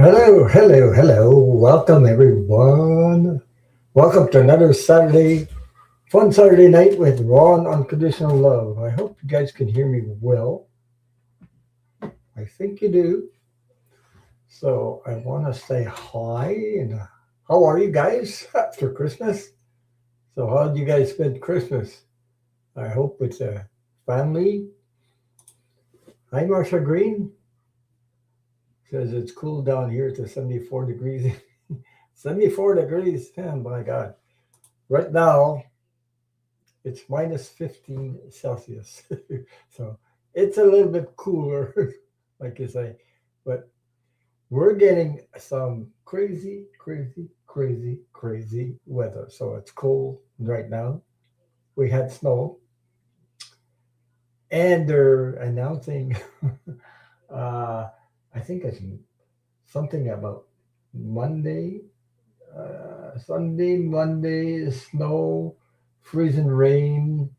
Hello, hello, hello. Welcome, everyone. Welcome to another fun Saturday night with Raw and Unconditional Love. I hope you guys can hear me well. I think you do. So I want to say hi and how are you guys after Christmas? So how did you guys spend Christmas? I hope it's a family. Hi, Marsha Green. Says it's cool down here to 74 degrees. 74 degrees. Oh my God. Right now, it's minus 15 Celsius. So it's a little bit cooler, like you say. But we're getting some crazy, crazy, crazy, crazy weather. So it's cold right now. We had snow, and they're announcing, uh, I think it's something about Monday, Sunday, Monday, snow, freezing rain,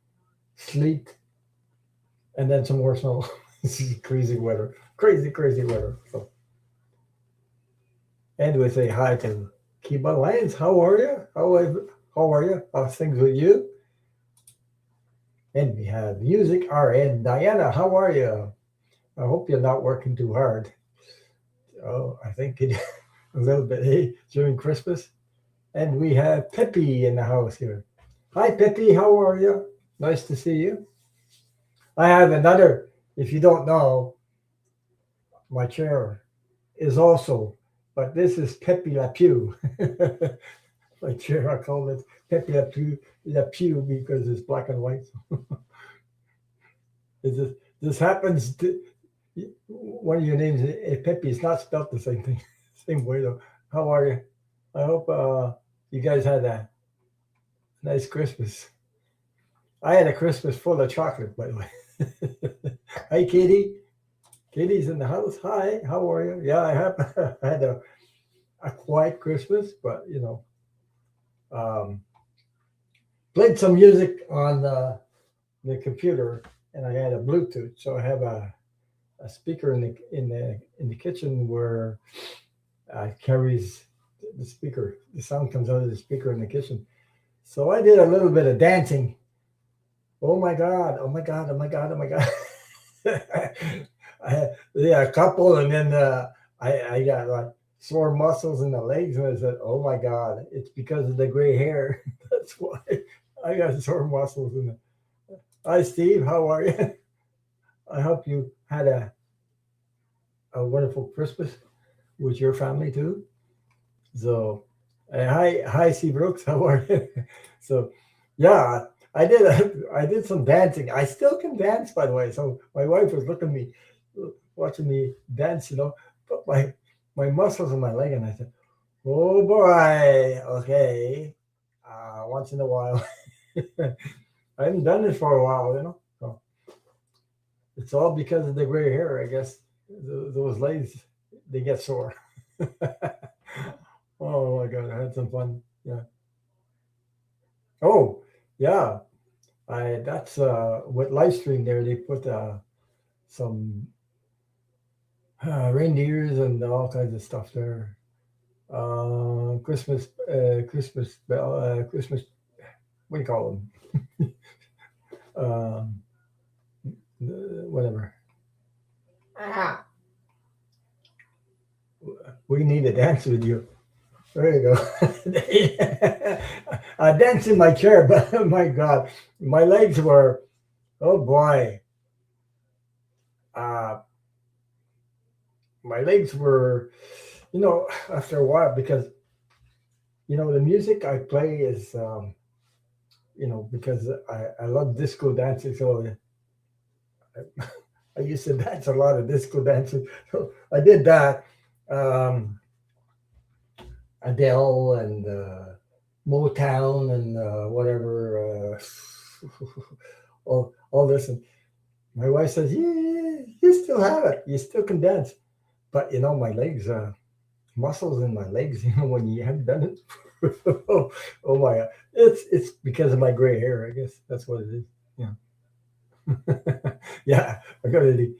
sleet, and then some more snow. This is crazy weather, crazy, crazy weather. So, and we say hi to Kiba Lyons. How are you? How's things with you? And we have Music RN Diana. How are you? I hope you're not working too hard. Oh, I think it a little bit during Christmas. And we have Peppy in the house here. Hi, Peppy. How are you? Nice to see you. I have another. If you don't know, my chair is also, but this is Pepe Le Pew. My chair, I call it Pepe Le Pew because it's black and white. This happens to one of your names, Pepe. It's not spelled the same thing, same way though. How are you? I hope you guys had a nice Christmas. I had a Christmas full of chocolate, by the way. Hi, Katie. Katie's in the house. Hi, how are you? Yeah, I have. I had a quiet Christmas, but um, played some music on the computer, and I had a Bluetooth, so I have a speaker in the kitchen where carries the speaker. The sound comes out of the speaker in the kitchen. So I did a little bit of dancing. Oh my god! Oh my god! Oh my god! Oh my god! Yeah, a couple, and then I got like sore muscles in the legs, and I said, "Oh my god, it's because of the gray hair. That's why I got sore muscles." In the... Hi, Steve. How are you? I hope you had a wonderful Christmas with your family too. So, hi, C. Brooks. How are you? So, yeah, I did some dancing. I still can dance, by the way. So my wife was looking at me, watching me dance. But my muscles in my leg, and I said, "Oh boy, okay." Once in a while, I haven't done it for a while. So it's all because of the gray hair, I guess. Those legs, they get sore. Oh my god, I had some fun. Yeah. Oh, yeah. I That's with live stream there. They put some reindeers and all kinds of stuff there. Christmas bell, Christmas. What do you call them? Um, Whatever. Ah, we need to dance with you. There you go. I danced in my chair, but oh my God, my legs were. Oh boy, uh, my legs were. After a while, because the music I play is, because I love disco dancing, so I used to dance a lot of disco dancing. So I did that. Um, Adele and Motown and whatever, all this. And my wife says, "Yeah, you still have it. You still can dance." But my legs, muscles in my legs. When you haven't done it, oh my God, it's because of my gray hair. I guess that's what it is. Yeah, yeah. I got to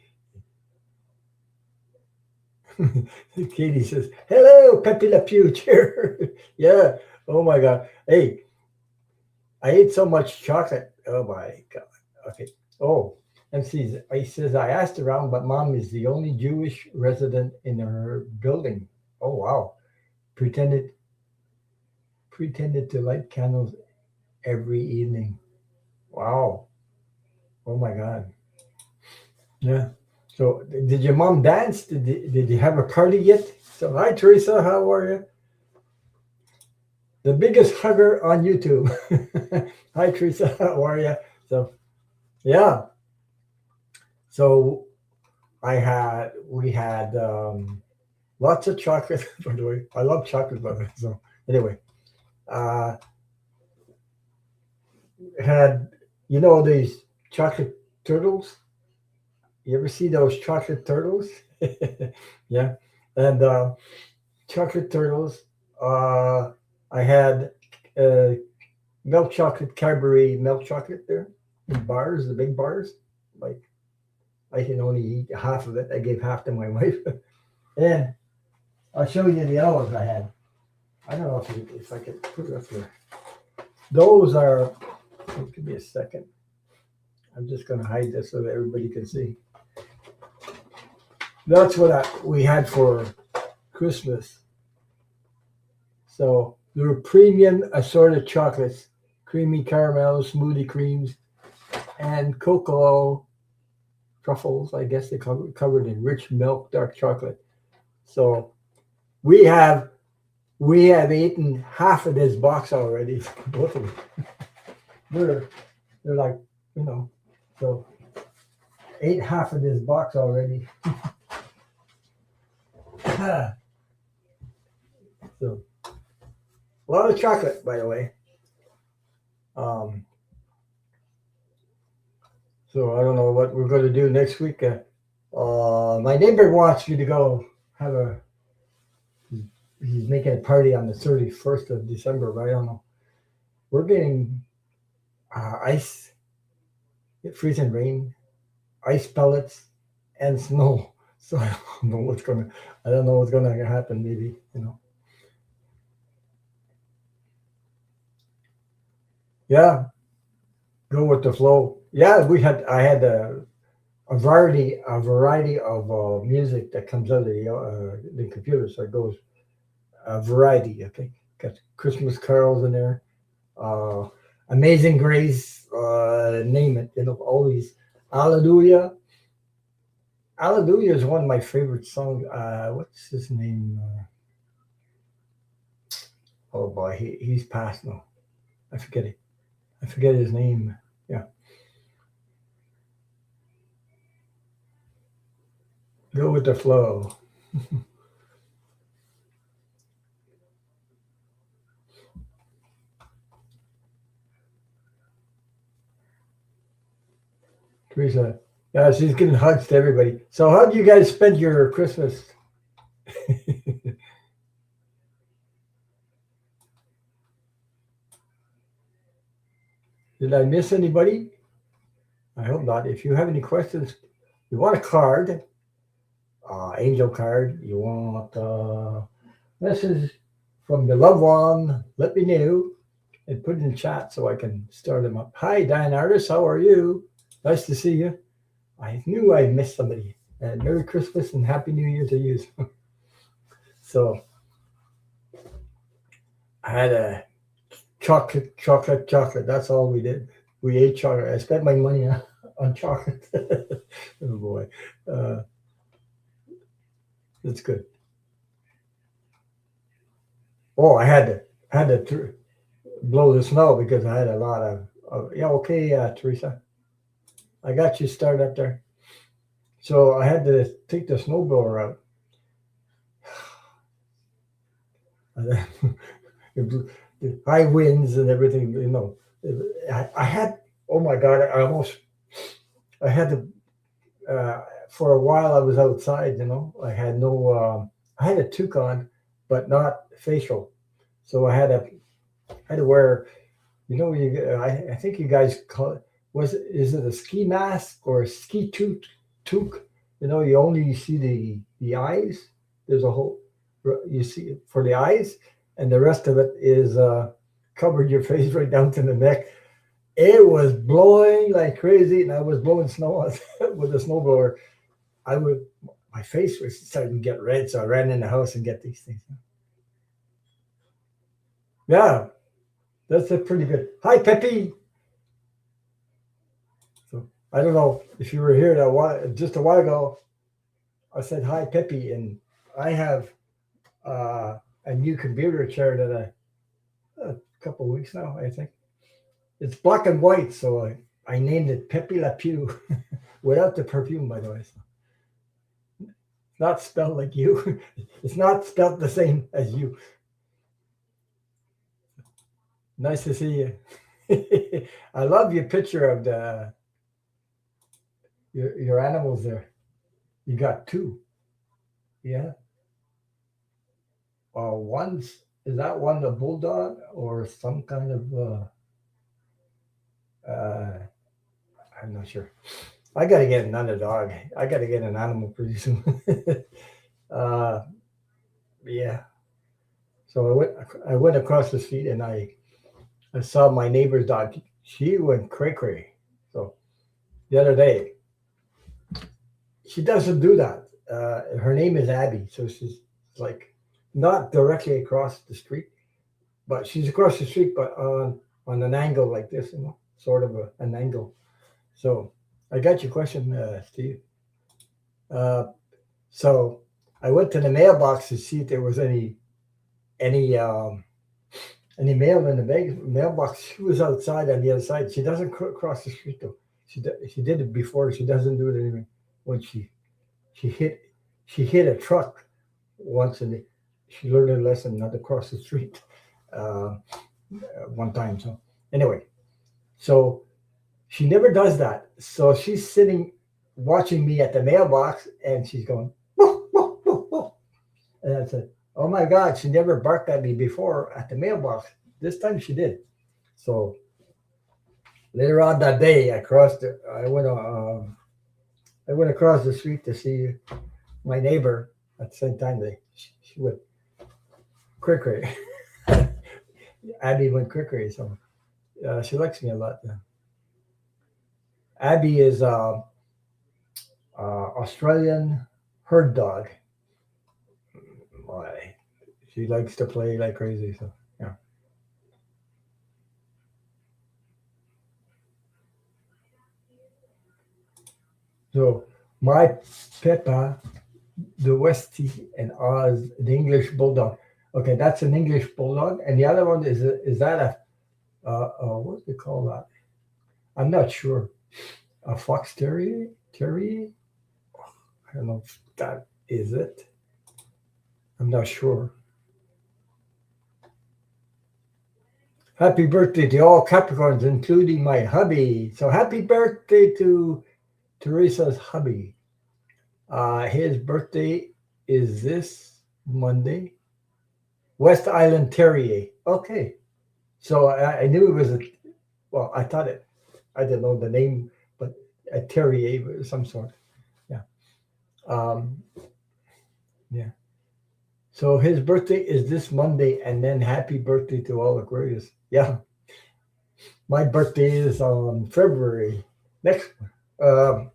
Katie says, hello, Pepe Le Pew here. Yeah. Oh my God. Hey, I ate so much chocolate. Oh my God. Okay. Oh, and he says, I asked around, but mom is the only Jewish resident in her building. Oh, wow. Pretended pretended to light candles every evening. Wow. Oh my God. Yeah. So did your mom dance? Did you have a party yet? So hi Teresa, how are you? The biggest hugger on YouTube. Hi Teresa, how are you? So yeah. So we had lots of chocolate. By the way, I love chocolate by the way. So anyway, uh, had these chocolate turtles. You ever see those chocolate turtles? Yeah, and chocolate turtles. Uh, I had uh, milk chocolate, Cadbury milk chocolate there in bars, the big bars. Like I can only eat half of it. I gave half to my wife. And I'll show you the other ones I had. I don't know if I can put it up here. Those are. Give me a second. I'm just going to hide this so that everybody can see. That's what we had for Christmas. So there were premium assorted chocolates, creamy caramels, smoothie creams, and cocoa truffles. I guess they covered in rich milk, dark chocolate. So we have eaten half of this box already. Both of them. They're like so ate half of this box already. So a lot of chocolate, by the way. Um, so I don't know what we're going to do next week. My neighbor wants me to go have a. He's making a party on the 31st of December, but I don't know. We're getting ice, freezing rain, ice pellets, and snow. So I don't know what's gonna. I don't know what's gonna happen. Maybe. Yeah, go with the flow. Yeah, I had a variety of music that comes out of the computer. So it goes a variety. Okay, got Christmas carols in there, uh, Amazing Grace, name it. All these Hallelujah. Hallelujah is one of my favorite songs. What's his name? Oh boy, he's passed now. I forget it. I forget his name. Yeah, go with the flow. Teresa. Yeah, she's giving hugs to everybody. So how do you guys spend your Christmas? Did I miss anybody? I hope not. If you have any questions, you want a card, angel card, you want a message from the loved one, let me know and put it in chat so I can start them up. Hi, Diane Artist, how are you? Nice to see you. I knew I missed somebody. And Merry Christmas and Happy New Year to you. So I had a chocolate, chocolate, chocolate. That's all we did. We ate chocolate. I spent my money on chocolate. Oh boy, uh, that's good. Oh, I had to blow the snow because I had a lot yeah. Okay, Teresa, I got you started up there. So I had to take the snowblower out. The high winds and everything. I had. Oh my God! I had to for a while I was outside, I had no, I had a toque on, but not facial. So I had to wear, I think you guys call it, is it a ski mask or a ski toque? You only see the eyes. There's a whole, you see, for the eyes, and the rest of it is covered your face right down to the neck. It was blowing like crazy, and I was blowing snow with a snowblower. I would, my face was starting to get red, so I ran in the house and get these things. Yeah, that's a pretty good. Hi, Peppy. So I don't know if you were here just a while ago. I said hi, Peppy, and I have a new computer chair that a couple of weeks now, I think. It's black and white, so I named it Pepe La Pew, without the perfume, by the way. So not spelled like you. It's not spelled the same as you. Nice to see you. I love your picture of your animals there. You got two. Yeah. One's is that one a bulldog or some kind of I'm not sure. I got to get another dog. I got to get an animal pretty soon. uh, yeah. So I went across the street and I saw my neighbor's dog. She went cray cray. So the other day, she doesn't do that. Her name is Abby, so she's like not directly across the street, but she's across the street, but on an angle like this, sort of an angle. So I got your question, Steve. Uh, so I went to the mailbox to see if there was any any mail in the mailbox. She was outside on the other side. She doesn't cross the street though. She did it before. She doesn't do it anymore. When she hit she hit a truck once, and she learned a lesson not to cross the street uh, one time. So anyway, so she never does that. So she's sitting watching me at the mailbox, and she's going, woof, woof, woof, woof. And I said, oh my God, she never barked at me before at the mailbox. This time she did. So later on that day, I went across the street to see my neighbor. At the same time, she went cray cray. Abby went cray cray. So she likes me a lot. Yeah. Abby is Australian herd dog. Why? She likes to play like crazy. So yeah. So my Peppa, the Westie, and Oz, the English bulldog. Okay, that's an English bulldog, and the other one is that what do they call that? I'm not sure. A fox terrier? Terrier? I don't know if that is it. I'm not sure. Happy birthday to all Capricorns, including my hubby. So happy birthday to Teresa's hubby. His birthday is this Monday. West Island Terrier. Okay. So I knew it was I thought it, I didn't know the name, but a Terrier of some sort. Yeah. Um, yeah. So his birthday is this Monday, and then happy birthday to all Aquarius. Yeah. My birthday is on February next. No,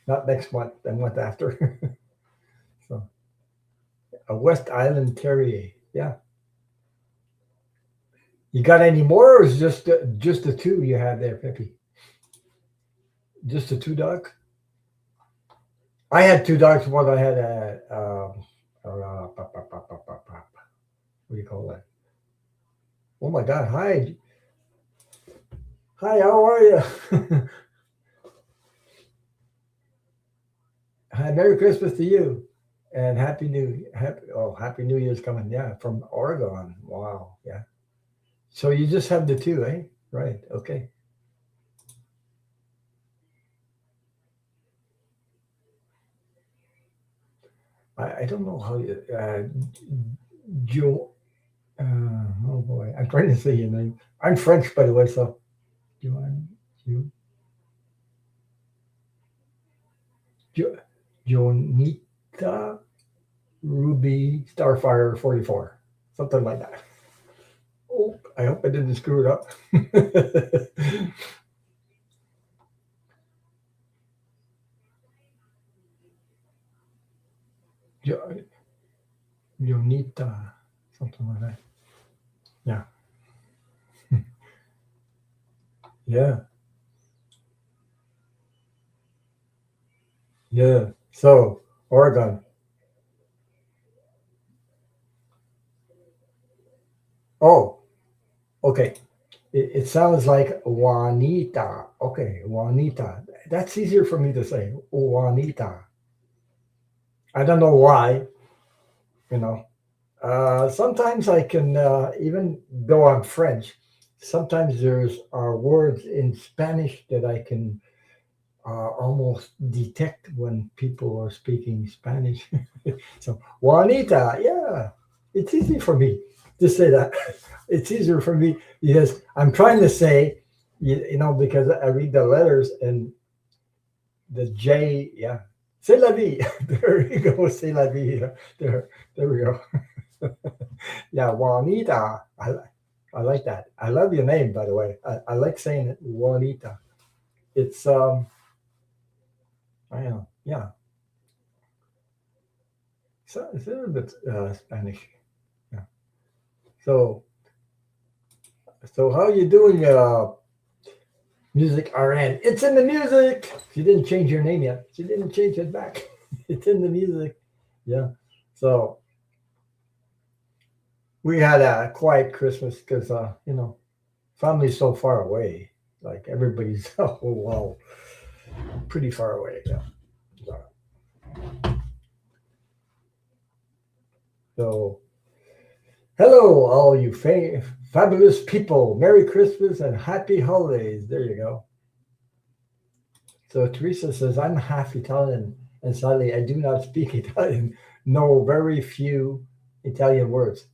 not next month. The month after. So a West Island Terrier. Yeah. You got any more, or is just the two you had there, Peppy? Just the two dogs? I had two dogs. One I had what do you call that? Oh my God! Hi, how are you? Hi, Merry Christmas to you, and Happy New Year's coming. Yeah, from Oregon. Wow. Yeah. So you just have the two, eh? Right. Okay. I don't know how you Joe. Oh boy, I'm trying to say your name. I'm French, by the way, so Joanne, you, Jo, Joanie. Ruby Starfire 44, something like that. Oh, I hope I didn't screw it up. Jo- Jonita, something like that. Yeah, yeah, yeah. So, Oregon. Oh, okay. It sounds like Juanita. Okay, Juanita. That's easier for me to say. Juanita. I don't know why, you know. Sometimes I can, even though I'm French, sometimes there's words in Spanish that I can almost detect when people are speaking Spanish. So, Juanita, yeah, it's easy for me to say that. It's easier for me because I'm trying to say, because I read the letters and the J, yeah. C'est la vie. There you go. C'est la vie. There we go. Yeah, Juanita. I like that. I love your name, by the way. I like saying it, Juanita. It's I know, yeah. So it's a little bit Spanish. Yeah. So how you doing, Music RN? It's in the music. She didn't change your name yet. She didn't change it back. It's in the music. Yeah. So we had a quiet Christmas because family's so far away. Like everybody's oh well, pretty far away. Yeah. So, so hello, all you fabulous people. Merry Christmas and happy holidays. There you go. So Teresa says, I'm half Italian, and sadly, I do not speak Italian. Know very few Italian words.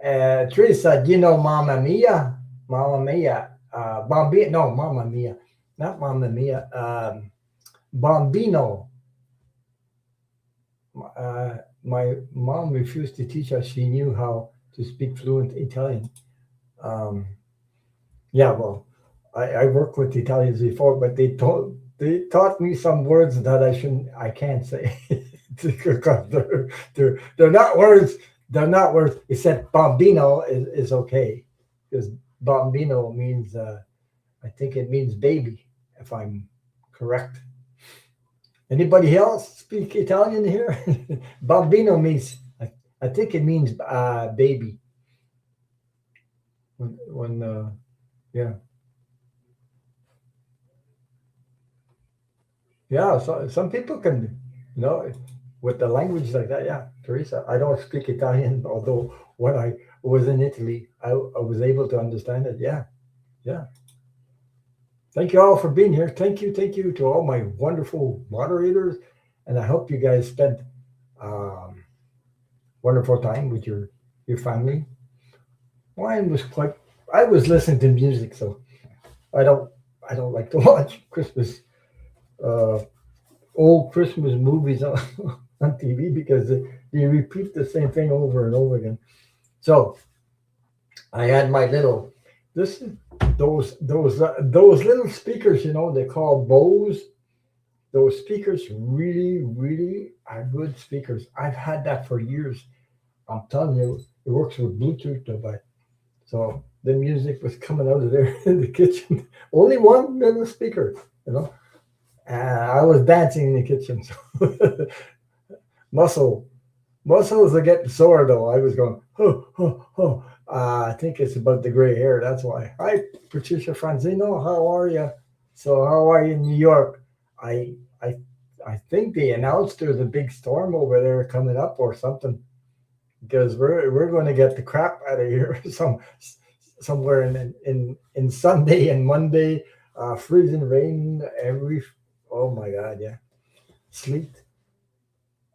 Teresa, do you know Mamma Mia? Mamma Mia. Bambino. No, Mamma Mia. Not Mamma Mia. Bambino. My mom refused to teach us. She knew how to speak fluent Italian. Um, yeah, well, I worked with Italians before, but they taught me some words that I can't say because they're not words. They're not words. It said bambino is okay because bambino means I think it means baby if I'm correct. Anybody else speak Italian here? Bambino means I think it means baby when yeah. Yeah, so some people can, with the language like that. Yeah, Teresa, I don't speak Italian, although when I was in Italy, I was able to understand it. Yeah, yeah. Thank you all for being here. Thank you to all my wonderful moderators, and I hope you guys spent um, wonderful time with your family. Mine was quite. I was listening to music, so I don't I don't like to watch Christmas uh, old Christmas movies on, on TV because they repeat the same thing over and over again. So I had my little this those little speakers, they call Bose. Those speakers really are good speakers. I've had that for years. I'm telling you, it works with Bluetooth device. So the music was coming out of there in the kitchen. Only one little speaker, you know. I was dancing in the kitchen. So muscle muscles are getting sore though. I was going, oh. I think it's about the gray hair. That's why. Hi, Patricia Franzino. How are you? So how are you in New York? I I I think they announced there's a big storm over there coming up or something because we're going to get the crap out of here somewhere in Sunday and Monday, freezing rain every. Oh my God, yeah, sleet.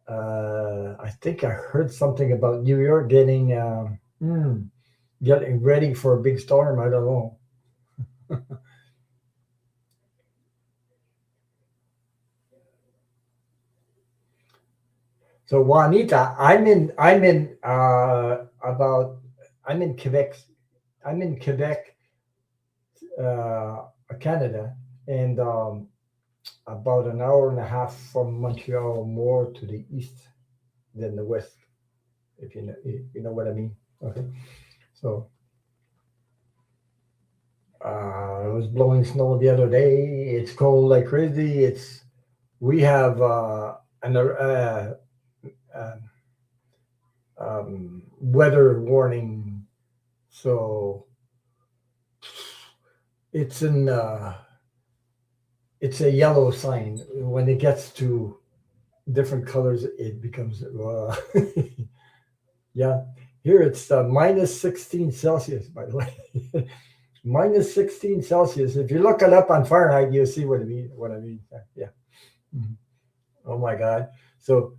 I think I heard something about New York getting ready for a big storm. I don't know. So Juanita, I'm in Quebec. I'm in Quebec, Canada, and about an hour and a half from Montreal, more to the east than the west. If you know what I mean. Okay, so it was blowing snow the other day. It's cold like crazy. We have an um, weather warning, so it's in it's a yellow sign. When it gets to different colors, it becomes yeah. Here it's minus 16 Celsius, by the way. Minus 16 Celsius. If you look it up on Fahrenheit, you'll see what I mean. What I mean. Yeah. Mhm. Oh my God. So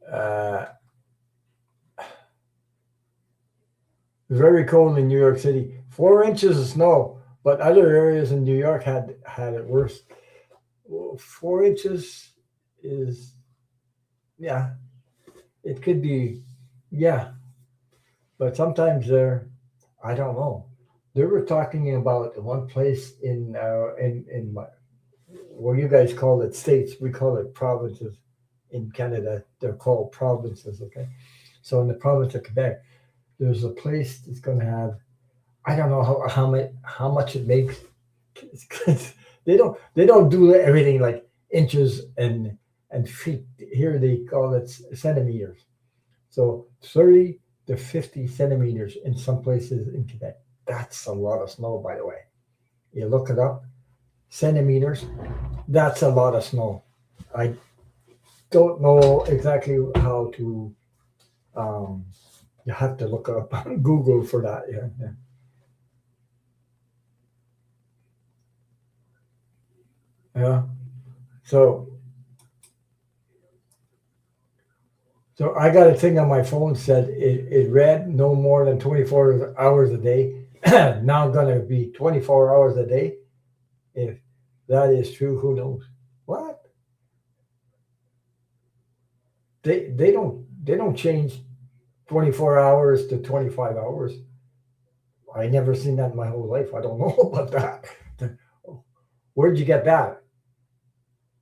uh, very cold in New York City. 4 inches of snow, but other areas in New York had it worse. Well, 4 inches is, yeah. It could be, yeah, but sometimes they're, I don't know. They were talking about one place in what you guys call it states, we call it provinces. In Canada, they're called provinces. Okay, so in the province of Quebec, there's a place that's going to have, I don't know how much it makes. They don't do everything like inches and feet. Here they call it centimeters. So 30 to 50 centimeters in some places in Quebec. That's a lot of snow, by the way. You look it up, centimeters. That's a lot of snow. I don't know exactly how to. Um, you have to look up on Google for that. Yeah, yeah. Yeah. So, so I got a thing on my phone said it read no more than 24 hours a day. Now going to be 24 hours a day. If that is true, who knows? What? They don't change 24 hours to 25 hours. I never seen that in my whole life. I don't know about that. Where'd you get that?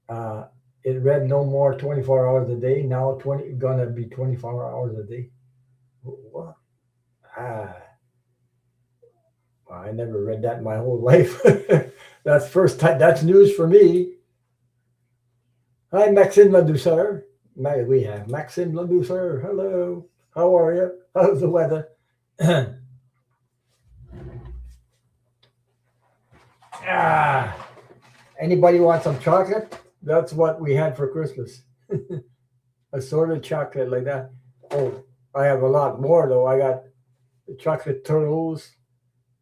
Uh, it read no more 24 hours a day. Now 20 gonna be 24 hours a day. What? Ah, I never read that in my whole life. That's first time. That's news for me. Hi, Maxime Ladouceur. We have Maxime Ladouceur. Hello. How are you? How's the weather? ah, anybody want some chocolate? That's what we had for Christmas. Assorted chocolate like that. Oh, I have a lot more though. I got the chocolate turtles,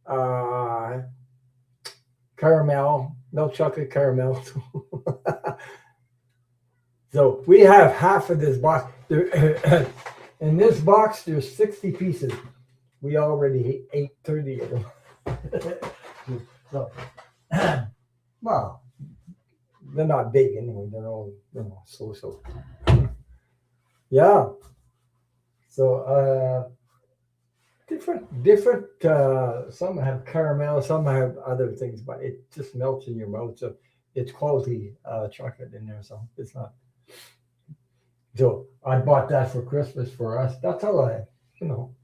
uh, caramel, milk chocolate caramel. So we have half of this box. In this box, there's 60 pieces. We already ate 30 of them. So, well, they're not big anyway. They're all, so. Yeah. So, different. Some have caramel, some have other things, but it just melts in your mouth. So it's quality chocolate in there. So it's not. So I bought that for Christmas for us. That's all you know.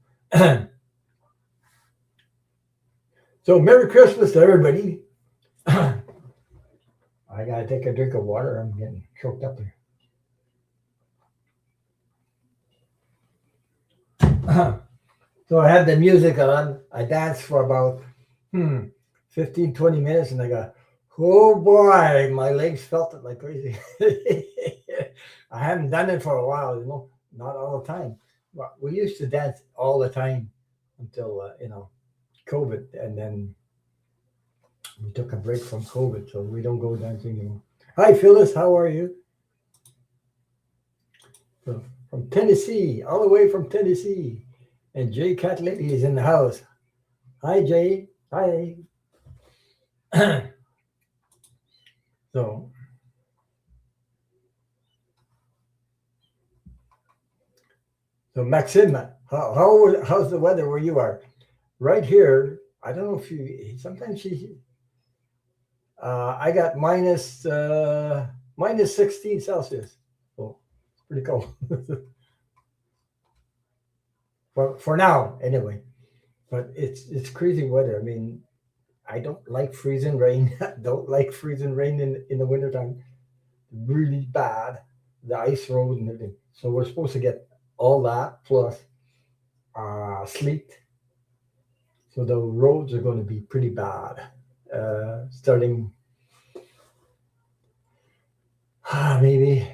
So Merry Christmas to everybody. I gotta take a drink of water. I'm getting choked up here. So I had the music on. I danced for about 15, 20 minutes, and I got, oh boy, my legs felt it like crazy. I haven't done it for a while, not all the time. But we used to dance all the time until COVID, and then we took a break from COVID, so we don't go dancing anymore. Hi, Phyllis, how are you? So, from Tennessee, all the way from Tennessee, and Jay Cat Lady is in the house. Hi, Jay. Hi. So So Maxim, how's the weather where you are? Right here, I don't know if you. Sometimes she. I got minus 16 Celsius. So it's pretty cold for now, anyway. But it's crazy weather. I mean, I don't like freezing rain. Don't like freezing rain in the wintertime. Really bad. The ice road and everything. So we're supposed to get all that plus sleet. So the roads are going to be pretty bad. Starting maybe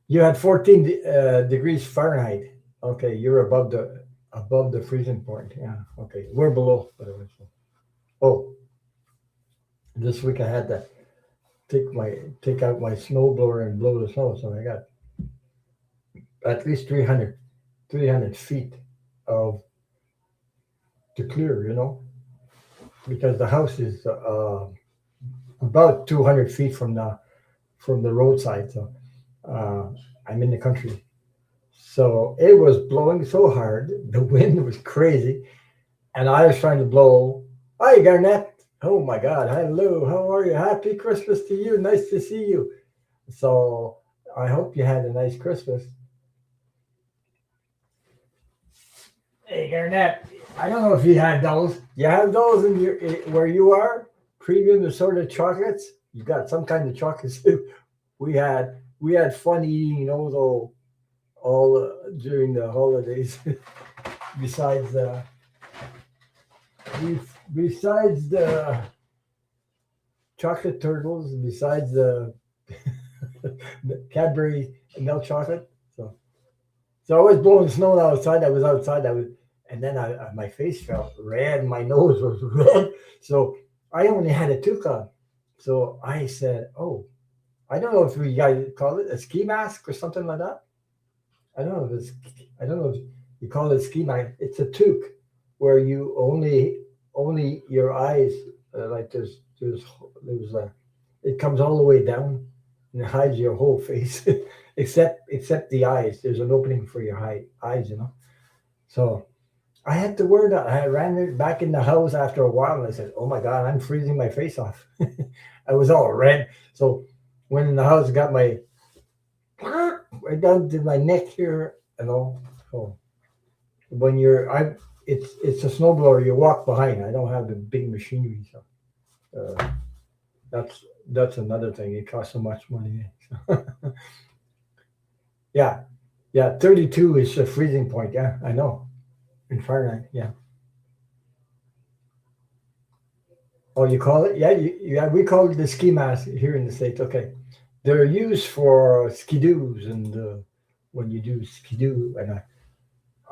you had 14 degrees Fahrenheit. Okay, you're above the freezing point. Yeah. Okay, we're below. By the way. So. Oh, this week I had to take out my snow blower and blow the snow. So I got at least 300 feet of to clear. Because the house is about 200 feet from the roadside. So uh, I'm in the country. So it was blowing so hard. The wind was crazy. And I was trying to blow. Hi, Garnett. Oh my God. Hello. How are you? Happy Christmas to you. Nice to see you. So I hope you had a nice Christmas. Hey, Garnett. I don't know if you had those. You have those in where you are? Premium assorted chocolates? You got some kind of chocolates. We had fun eating those all during the holidays. besides besides the chocolate turtles, besides the Cadbury milk chocolate. So I was blowing snow outside. I was outside. And then my face felt red. My nose was red. So I only had a toque on. So I said, "Oh, I don't know if we guys call it a ski mask or something like that. I don't know if it's. I don't know if you call it ski mask. It's a toque where you only your eyes like there's it comes all the way down and it hides your whole face except the eyes. There's an opening for your eyes. So I had to wear that. I ran it back in the house after a while and I said, "Oh my God, I'm freezing my face off." I was all red. So when in the house, I got my right down to my neck here. So when it's a snowblower. You walk behind. I don't have the big machinery, so uh, that's another thing. It costs so much money. Yeah, yeah. 32 is the freezing point. Yeah, I know in Fahrenheit. Yeah. Oh, you call it? Yeah, yeah. We call it the ski mask here in the States. Okay, they're used for skidoos and when you do skidoo, and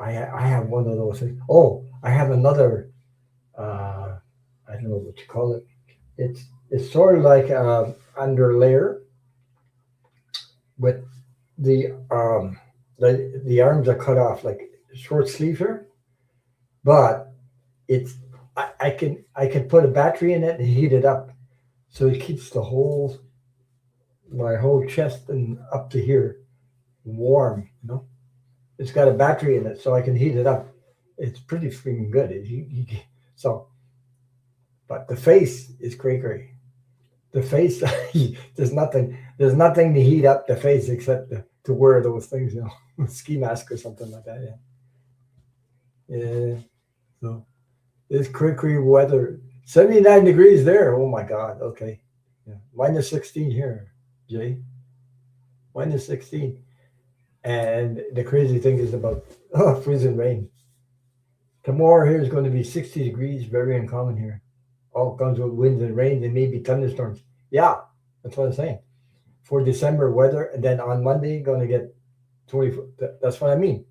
I have one of those things. Oh, I have another. Uh, I don't know what you call it. It's sort of like under layer, but the the arms are cut off like short sleeve here, but it's I can put a battery in it and heat it up, so it keeps my whole chest and up to here warm. It's got a battery in it, so I can heat it up. It's pretty freaking good. So, but the face is cray. The face, there's nothing to heat up the face except to wear those things, ski mask or something like that. Yeah, yeah. So it's cray weather. 79 degrees there. Oh my God. Okay. Yeah. Minus 16 here, Jay. Minus 16. And the crazy thing is about freezing rain. Tomorrow here is going to be 60 degrees, very uncommon here. All comes with winds and rain and maybe thunderstorms. Yeah, that's what I'm saying. For December weather, and then on Monday, going to get 20. That's what I mean.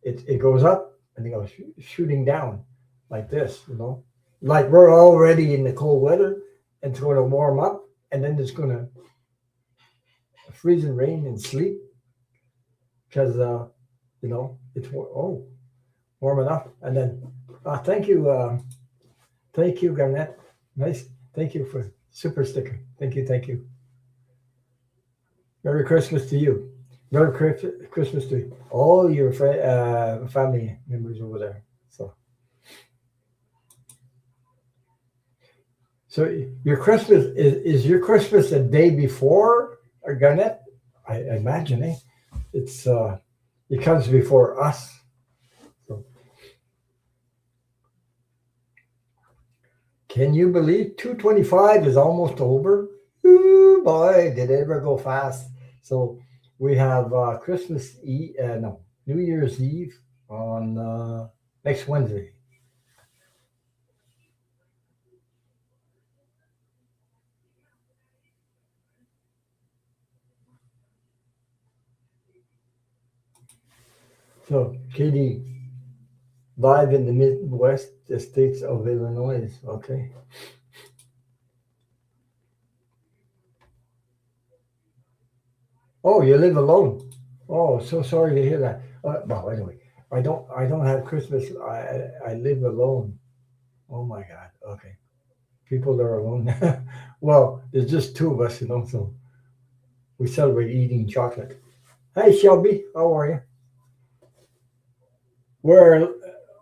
It goes up and it goes shooting down like this. Like we're already in the cold weather and it's going to warm up and then it's going to freeze and rain and sleet because, it's warm enough. And then, thank you, Garnett. Nice. Thank you for super sticker. Thank you. Merry Christmas to you. Merry Christmas to all your family members over there. So your Christmas is your Christmas the day before, or Garnett? I imagine, eh? It's it comes before us. So can you believe 225 is almost over? Ooh, boy, did it ever go fast. So we have Christmas Eve, no, New Year's Eve on next Wednesday. So Katie, live in the Midwest states of Illinois. Okay. Oh, you live alone. Oh, so sorry to hear that. Well, anyway, I don't have Christmas. I live alone. Oh my God. Okay. People are alone. Well, there's just two of us, so we celebrate eating chocolate. Hey, Shelby, how are you? Where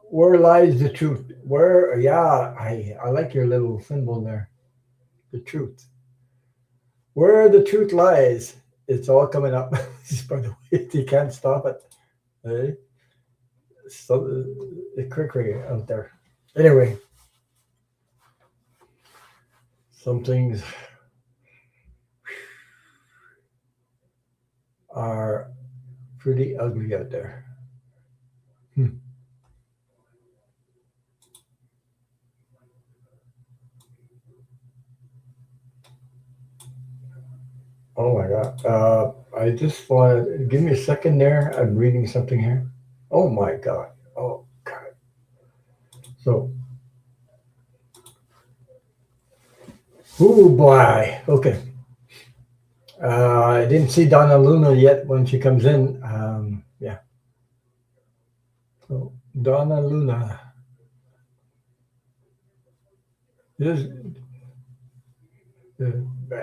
where lies the truth? Where? Yeah, I like your little symbol there. The truth. Where the truth lies, it's all coming up. By the way, you can't stop it. Hey, so the cray out there. Anyway, some things are pretty ugly out there. Hmm. Oh my God. I just want to give me a second there. I'm reading something here. Oh my God. Oh God. So, oh boy. Okay. I didn't see Donna Luna yet when she comes in. Yeah. So Donna Luna. This,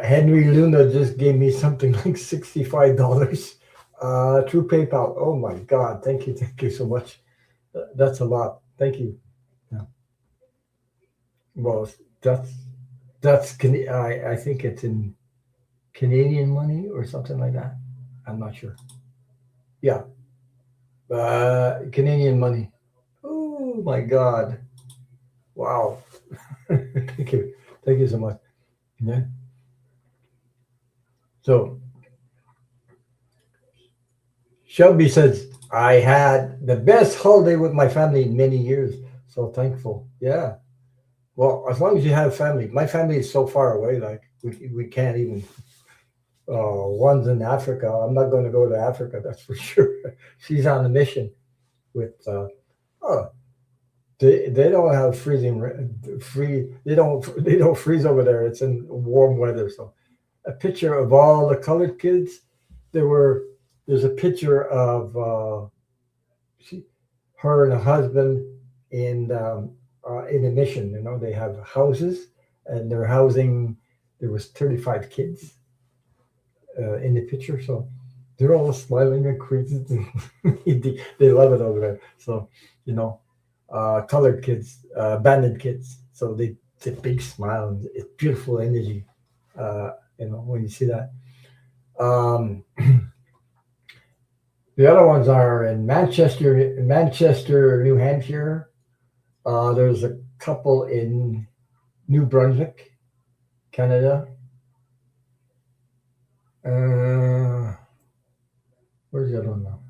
Henry Luna just gave me something like $65 through PayPal. Oh my God. Thank you so much. That's a lot. Thank you. Yeah. Well, that's I think it's in Canadian money or something like that. I'm not sure. Yeah, Canadian money. Oh my God! Wow. Thank you so much. Yeah. So Shelby says I had the best holiday with my family in many years. So thankful. Yeah. Well, as long as you have family. My family is so far away, like we can't even. One's in Africa. I'm not going to go to Africa. That's for sure. She's on a mission with. Oh, they don't have free. They don't freeze over there. It's in warm weather. So a picture of all the colored kids. There were. There's a picture of she, her and a husband in a mission. They have houses and they're housing. There was 35 kids in the picture. So they're all smiling and crazy. They love it over there. So, you know, colored kids, banded kids. So it's a big smile and it's beautiful energy. When you see that. Um, the other ones are in Manchester, New Hampshire. There's a couple in New Brunswick, Canada. Uh, where's the other one now?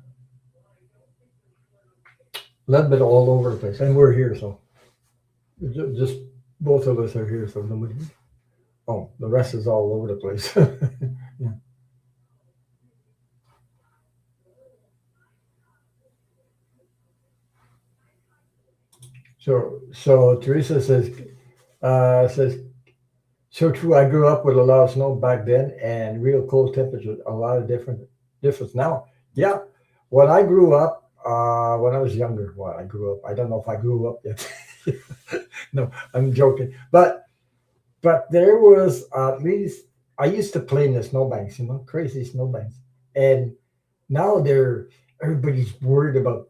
A little bit all over the place, and we're here, so just both of us are here, so nobody. Oh, the rest is all over the place. Yeah. So Teresa says so true. I grew up with a lot of snow back then, and real cold temperatures. A lot of difference now. Yeah, when I grew up, when I was younger, well, I grew up. I don't know if I grew up yet. No, I'm joking. But there was at least I used to play in the snowbanks, crazy snowbanks, and Now everybody's worried about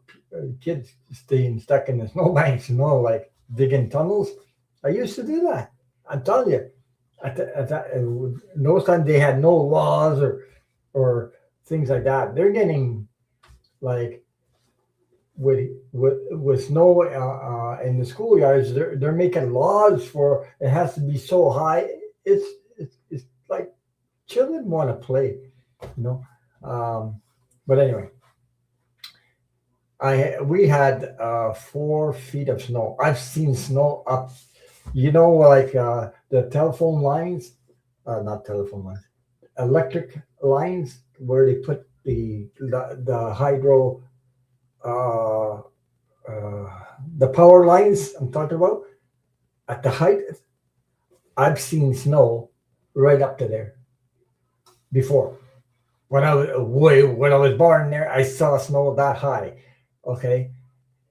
kids staying stuck in the snowbanks, like digging tunnels. I used to do that. I'm telling you, those times they had no laws or things like that. They're getting like with snow in the schoolyards. They're making laws for it has to be so high. It's like children want to play, you know. Um, but anyway, I we had 4 feet of snow. I've seen snow up, like the telephone lines, not telephone lines, electric lines where they put the hydro, uh, uh, the power lines. I'm talking about at the height. I've seen snow right up to there before. When I was born there, I saw snow that high. Okay,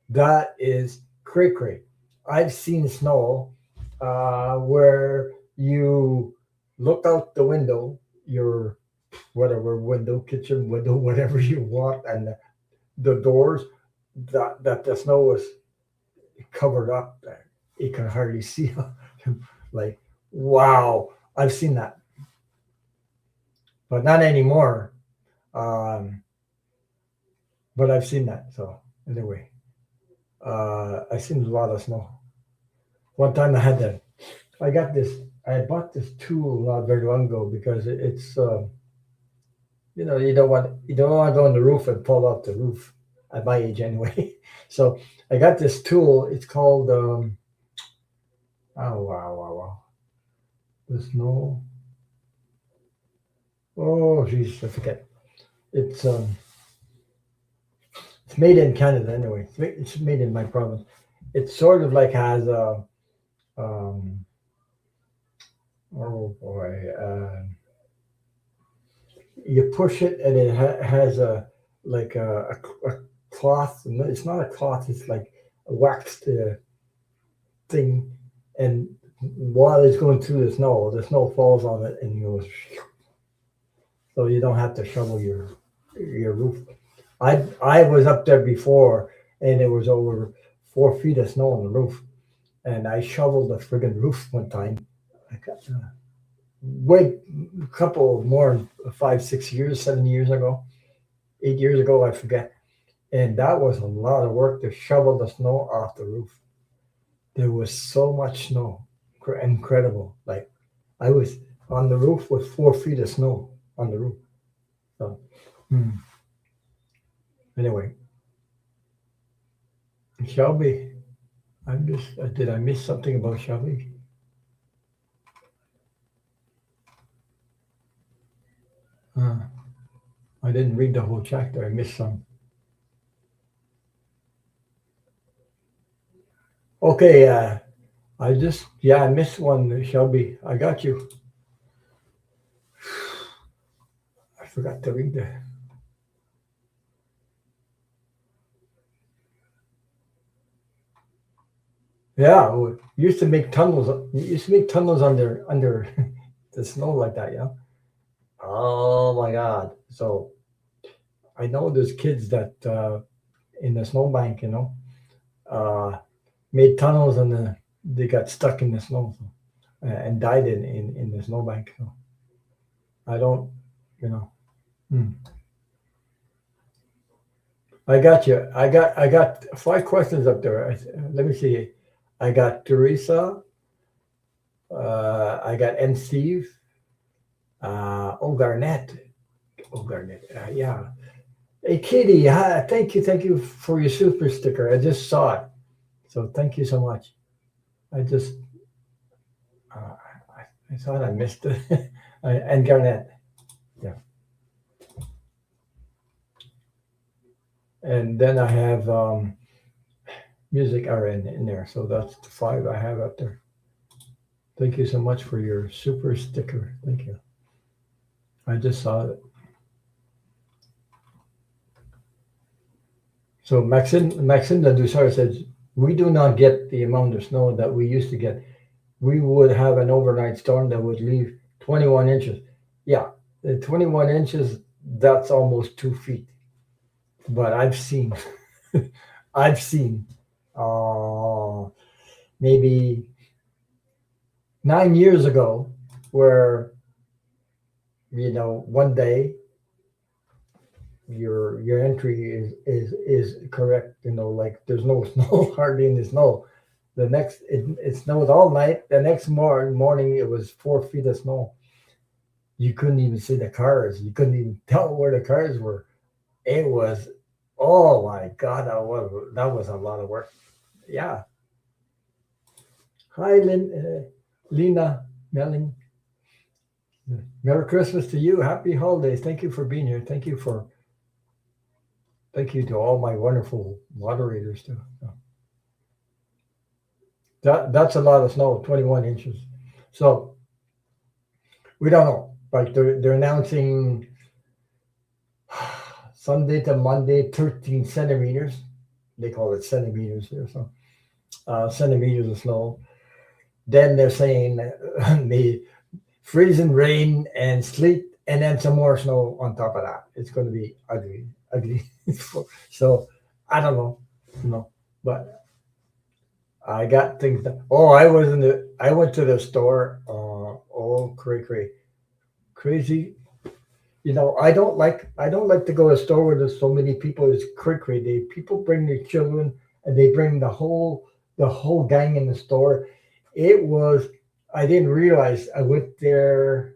that is cray cray. I've seen snow where you look out the window, your whatever window, kitchen window, whatever you want, and the doors that the snow was covered up. You can hardly see. Like, wow, I've seen that, but not anymore. Um, but I've seen that. So anyway, I've seen a lot of snow. One time I had that. I got this. I bought this tool not very long ago because it's you don't want to go on the roof and fall off the roof at my age anyway. So I got this tool. It's called oh wow. The snow. Oh jeez, I forget. It's um it's made in Canada anyway. It's made in my province. It sort of like has a um oh boy. You push it and it has a like a cloth. No, it's not a cloth. It's like a waxed thing, and while it's going through the snow falls on it and goes. So you don't have to shovel your roof. I was up there before, and it was over 4 feet of snow on the roof, and I shoveled the friggin' roof one time. I got way a couple more 5 6 years 7 years ago 8 years ago, I forget. And that was a lot of work to shovel the snow off the roof. There was so much snow. Incredible. Like I was on the roof with 4 feet of snow on the roof. So hmm. Anyway, Shelby, I'm just did I miss something about Shelby? Uh, I didn't read the whole chapter. I missed some. Okay, I missed one, Shelby. I got you. I forgot to read the. Yeah, used to make tunnels. Used to make tunnels under the snow like that. Yeah. Oh my God. So I know there's kids that in the snowbank, uh, made tunnels and they got stuck in the snow and died in the snowbank. So I don't, you know. Hmm. I got you. I got 5 questions up there. Let me see. I got Teresa. I got M. Steve. Garnett. Garnett. Yeah. Hey, Katie. Hi, thank you for your super sticker. I just saw it, so thank you so much. I just, I thought I missed it. And Garnett. Yeah. And then I have music are in there, so that's the 5 I have up there. Thank you so much for your super sticker. Thank you. I just saw it. So Maxine the Dussard says, we do not get the amount of snow that we used to get. We would have an overnight storm that would leave 21 inches. Yeah, the 21 inches, that's almost 2 feet. but I've seen, I've seen, uh, maybe 9 years ago, where one day your entry is correct. Like there's no snow hardly in the snow. It snowed all night. The next morning it was 4 feet of snow. You couldn't even see the cars. You couldn't even tell where the cars were. It was, oh my God, that was a lot of work. Yeah. Hi, Lena Melling. Merry Christmas to you. Happy holidays. Thank you for being here. Thank you to all my wonderful moderators too. That's a lot of snow, 21 inches. So we don't know. Like they're announcing Sunday to Monday, 13 centimeters. They call it centimeters here. So centimeters of snow. Then they're saying the freezing rain and sleet, and then some more snow on top of that. It's going to be ugly, ugly. So I don't know, but I got things. Oh, I went to the store. Oh, crazy. I don't like to go to a store where there's so many people. It's crazy. People bring their children and they bring the whole gang in the store. It was. I didn't realize. I went there.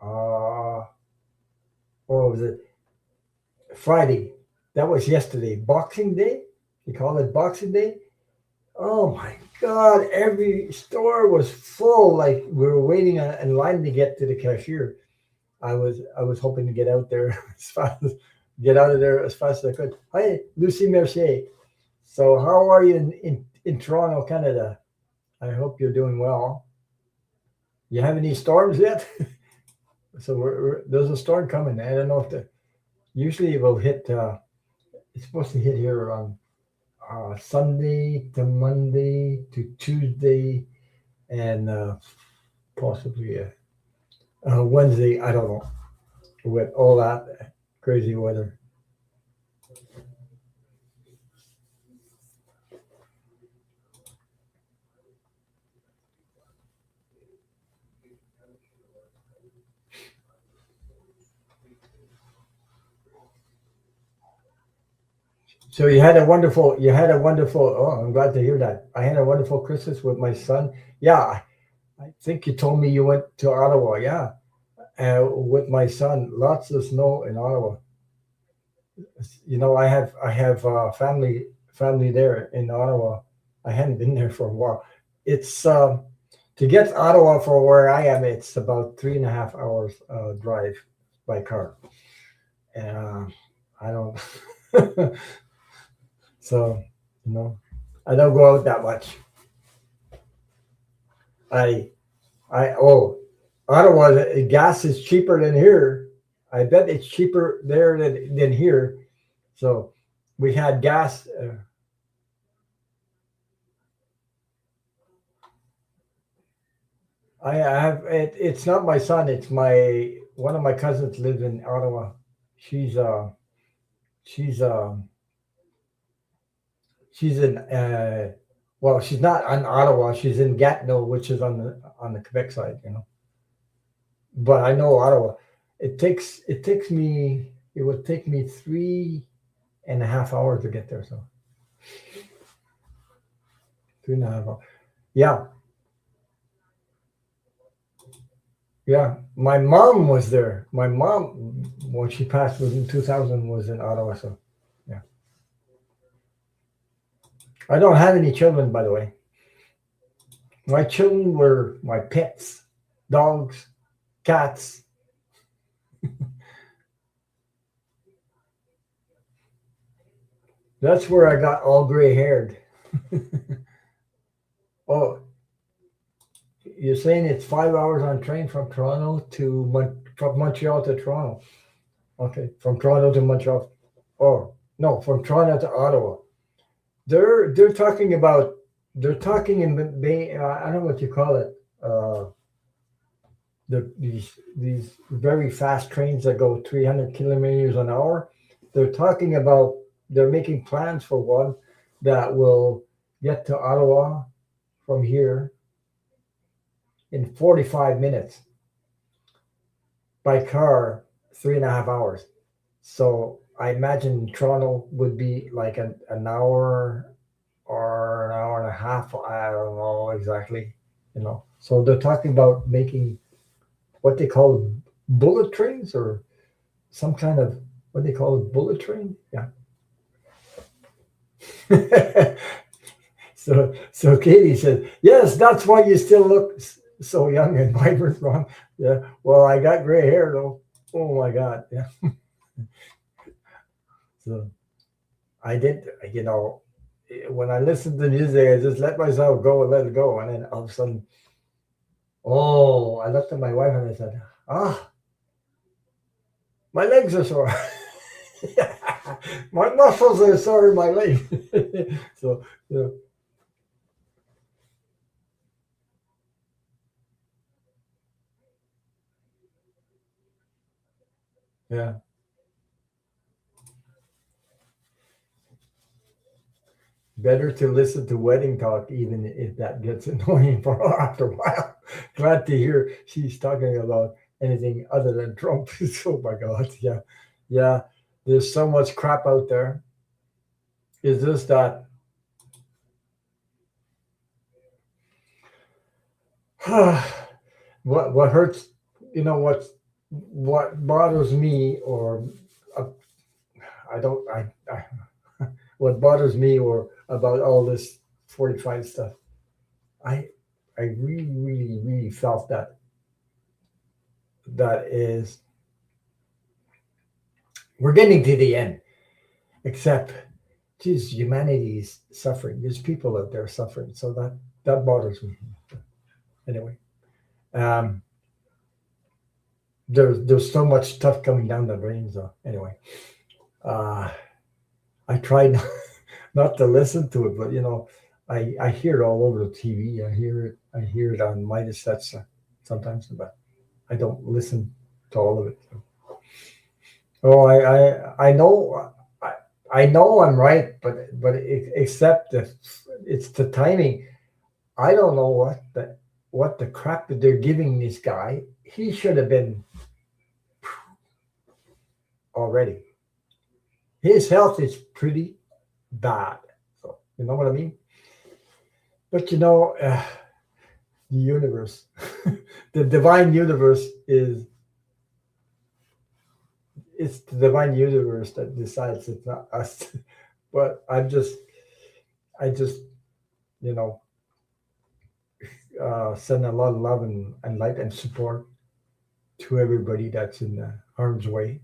What was it? Friday. That was yesterday. Boxing Day. You call it Boxing Day. Oh my God! Every store was full. Like we were waiting in line to get to the cashier. I was hoping to get out there get out of there as fast as I could. Hi, Lucy Mercier. So how are you in Toronto, Canada? I hope you're doing well. You have any storms yet? So there's a storm coming. I don't know if usually it will hit. It's supposed to hit here on Sunday to Monday to Tuesday and possibly Wednesday. I don't know, with all that crazy weather. So you had a wonderful. Oh, I'm glad to hear that. I had a wonderful Christmas with my son. Yeah, I think you told me you went to Ottawa. Yeah, with my son. Lots of snow in Ottawa. I have family there in Ottawa. I hadn't been there for a while. It's to get to Ottawa for where I am. It's about 3.5 hours drive by car. And I don't. So you know, I don't go out that much. I oh, Ottawa, the gas is cheaper than here. I bet it's cheaper there than here. So we had gas. I have it. It's not my son. It's my one of my cousins lives in Ottawa. She's she's she's in well, she's not in Ottawa. She's in Gatineau, which is on the Quebec side. But I know Ottawa. It would take me 3.5 hours to get there. So 3.5 hours. Yeah, yeah. My mom was there. My mom, when she passed, was in 2000. Was in Ottawa. So yeah. I don't have any children, by the way. My children were my pets, dogs, cats. That's where I got all gray haired. Oh, you're saying it's 5 hours on train from Toronto to from Montreal to Toronto. Okay, from Toronto to Montreal. Oh no, from Toronto to Ottawa. They're talking about they're talking in Bay. I don't know what you call it. These very fast trains that go 300 kilometers an hour. they're talking about they're making plans for one that will get to Ottawa from here in 45 minutes by car, 3.5 hours. So I imagine Toronto would be like an hour or an hour and a half. I don't know exactly, So they're talking about making what they call bullet trains or some kind of what they call it, bullet train. Yeah. So Katie said, yes, that's why you still look so young and vibrant, Ron. Yeah. Well, I got gray hair though. Oh my God. Yeah. So I did, when I listened to music, I just let myself go and let it go. And then all of a sudden, oh, I looked at my wife and I said, my legs are sore. My muscles are sore in my legs. So, yeah. Yeah. Better to listen to wedding talk, even if that gets annoying for after a while. Glad to hear she's talking about anything other than Trump. Oh my God. Yeah. Yeah. There's so much crap out there. Is this that what hurts, what bothers me or uh, I don't, I what bothers me or about all this 45 stuff. I, I really, really, really felt that is we're getting to the end, except, geez, humanity is suffering. There's people out there suffering, so that bothers me. Anyway, um, there's so much stuff coming down the drain. So anyway, uh, I try not to listen to it, but I hear it all over the TV. I hear it on Midas sets sometimes, but I don't listen to all of it. Oh, I know I know I'm right, but except that it's the timing. I don't know what the crap that they're giving this guy. He should have been already. His health is pretty bad. So you know what I mean. But the universe, the divine universe is it's the divine universe that decides it's not us. But I just you know send a lot of love and light and support to everybody that's in harm's way,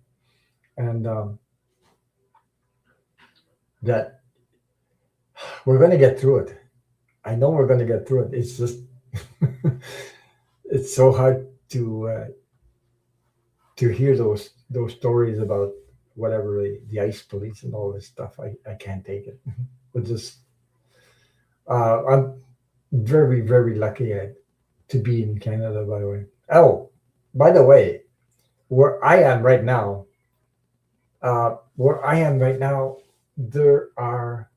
and that we're going to get through it. I know we're going to get through it. It's just it's so hard to hear those stories about whatever the ice police and all this stuff. I can't take it. But just I'm very very lucky to be in Canada. By the way. Oh, by the way, where I am right now, there are.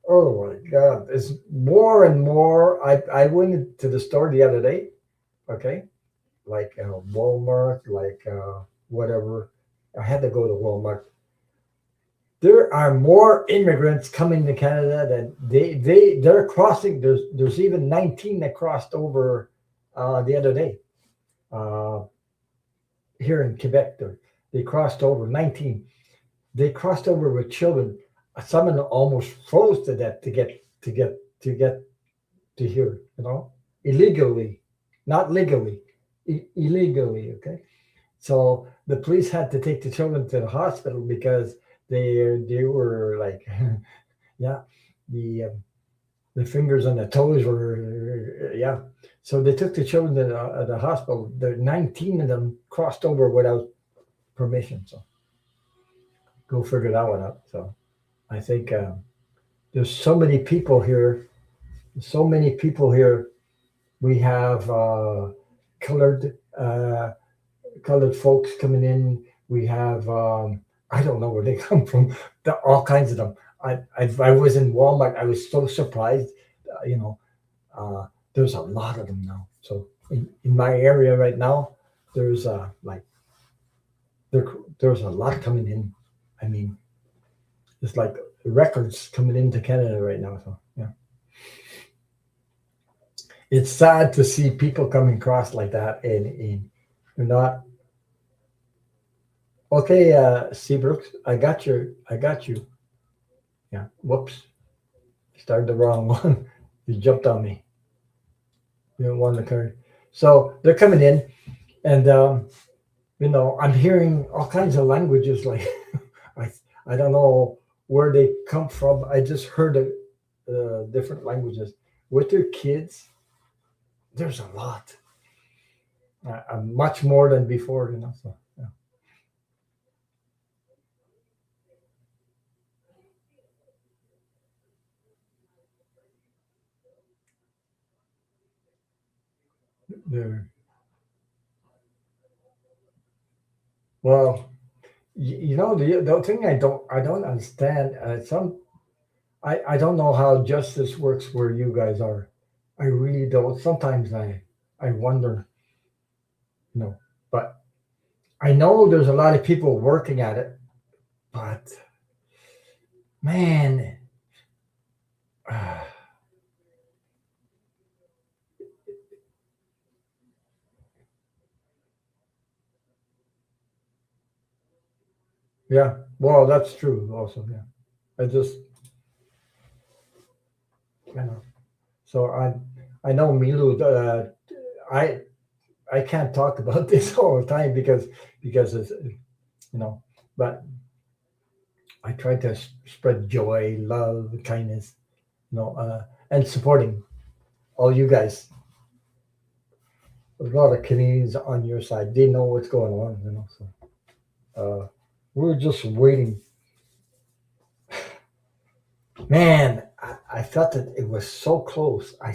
Oh my God! It's more and more. I went to the store the other day. Okay, like Walmart, like whatever. I had to go to Walmart. There are more immigrants coming to Canada than they're crossing. There's even 19 that crossed over the other day uh, here in Quebec. They crossed over 19. They crossed over with children. Some of them almost froze to death to get to here. Illegally, not legally, illegally. Okay. So the police had to take the children to the hospital because they were like, yeah, the fingers and the toes were, yeah. So they took the children to the hospital. The 19 of them crossed over without permission. So go figure that one out. So I think there's so many people here. So many people here. We have colored colored folks coming in. We have I don't know where they come from. All kinds of them. I was in Walmart. I was so surprised. You know, there's a lot of them now. So in my area right now, there's like there there's a lot coming in. I mean, it's like records coming into Canada right now. So yeah, it's sad to see people coming across like that, and they're not okay. Seabrooks, I got you. Yeah, whoops, started the wrong one. You jumped on me. You don't want the card. So they're coming in, and I'm hearing all kinds of languages. Like I, I don't know where they come from. I just heard different languages with their kids. There's a lot, much more than before. So yeah, they're well. The thing I don't understand. I don't know how justice works where you guys are. I really don't. Sometimes I wonder. You know, but I know there's a lot of people working at it. But man, yeah. Well, that's true. Also, yeah. I just know. So I know Milu. I I can't talk about this all the time because it's you know. But I try to spread joy, love, kindness, and supporting all you guys. There's a lot of Canadians on your side. They know what's going on. So we're just waiting. Man, I felt that it was so close. I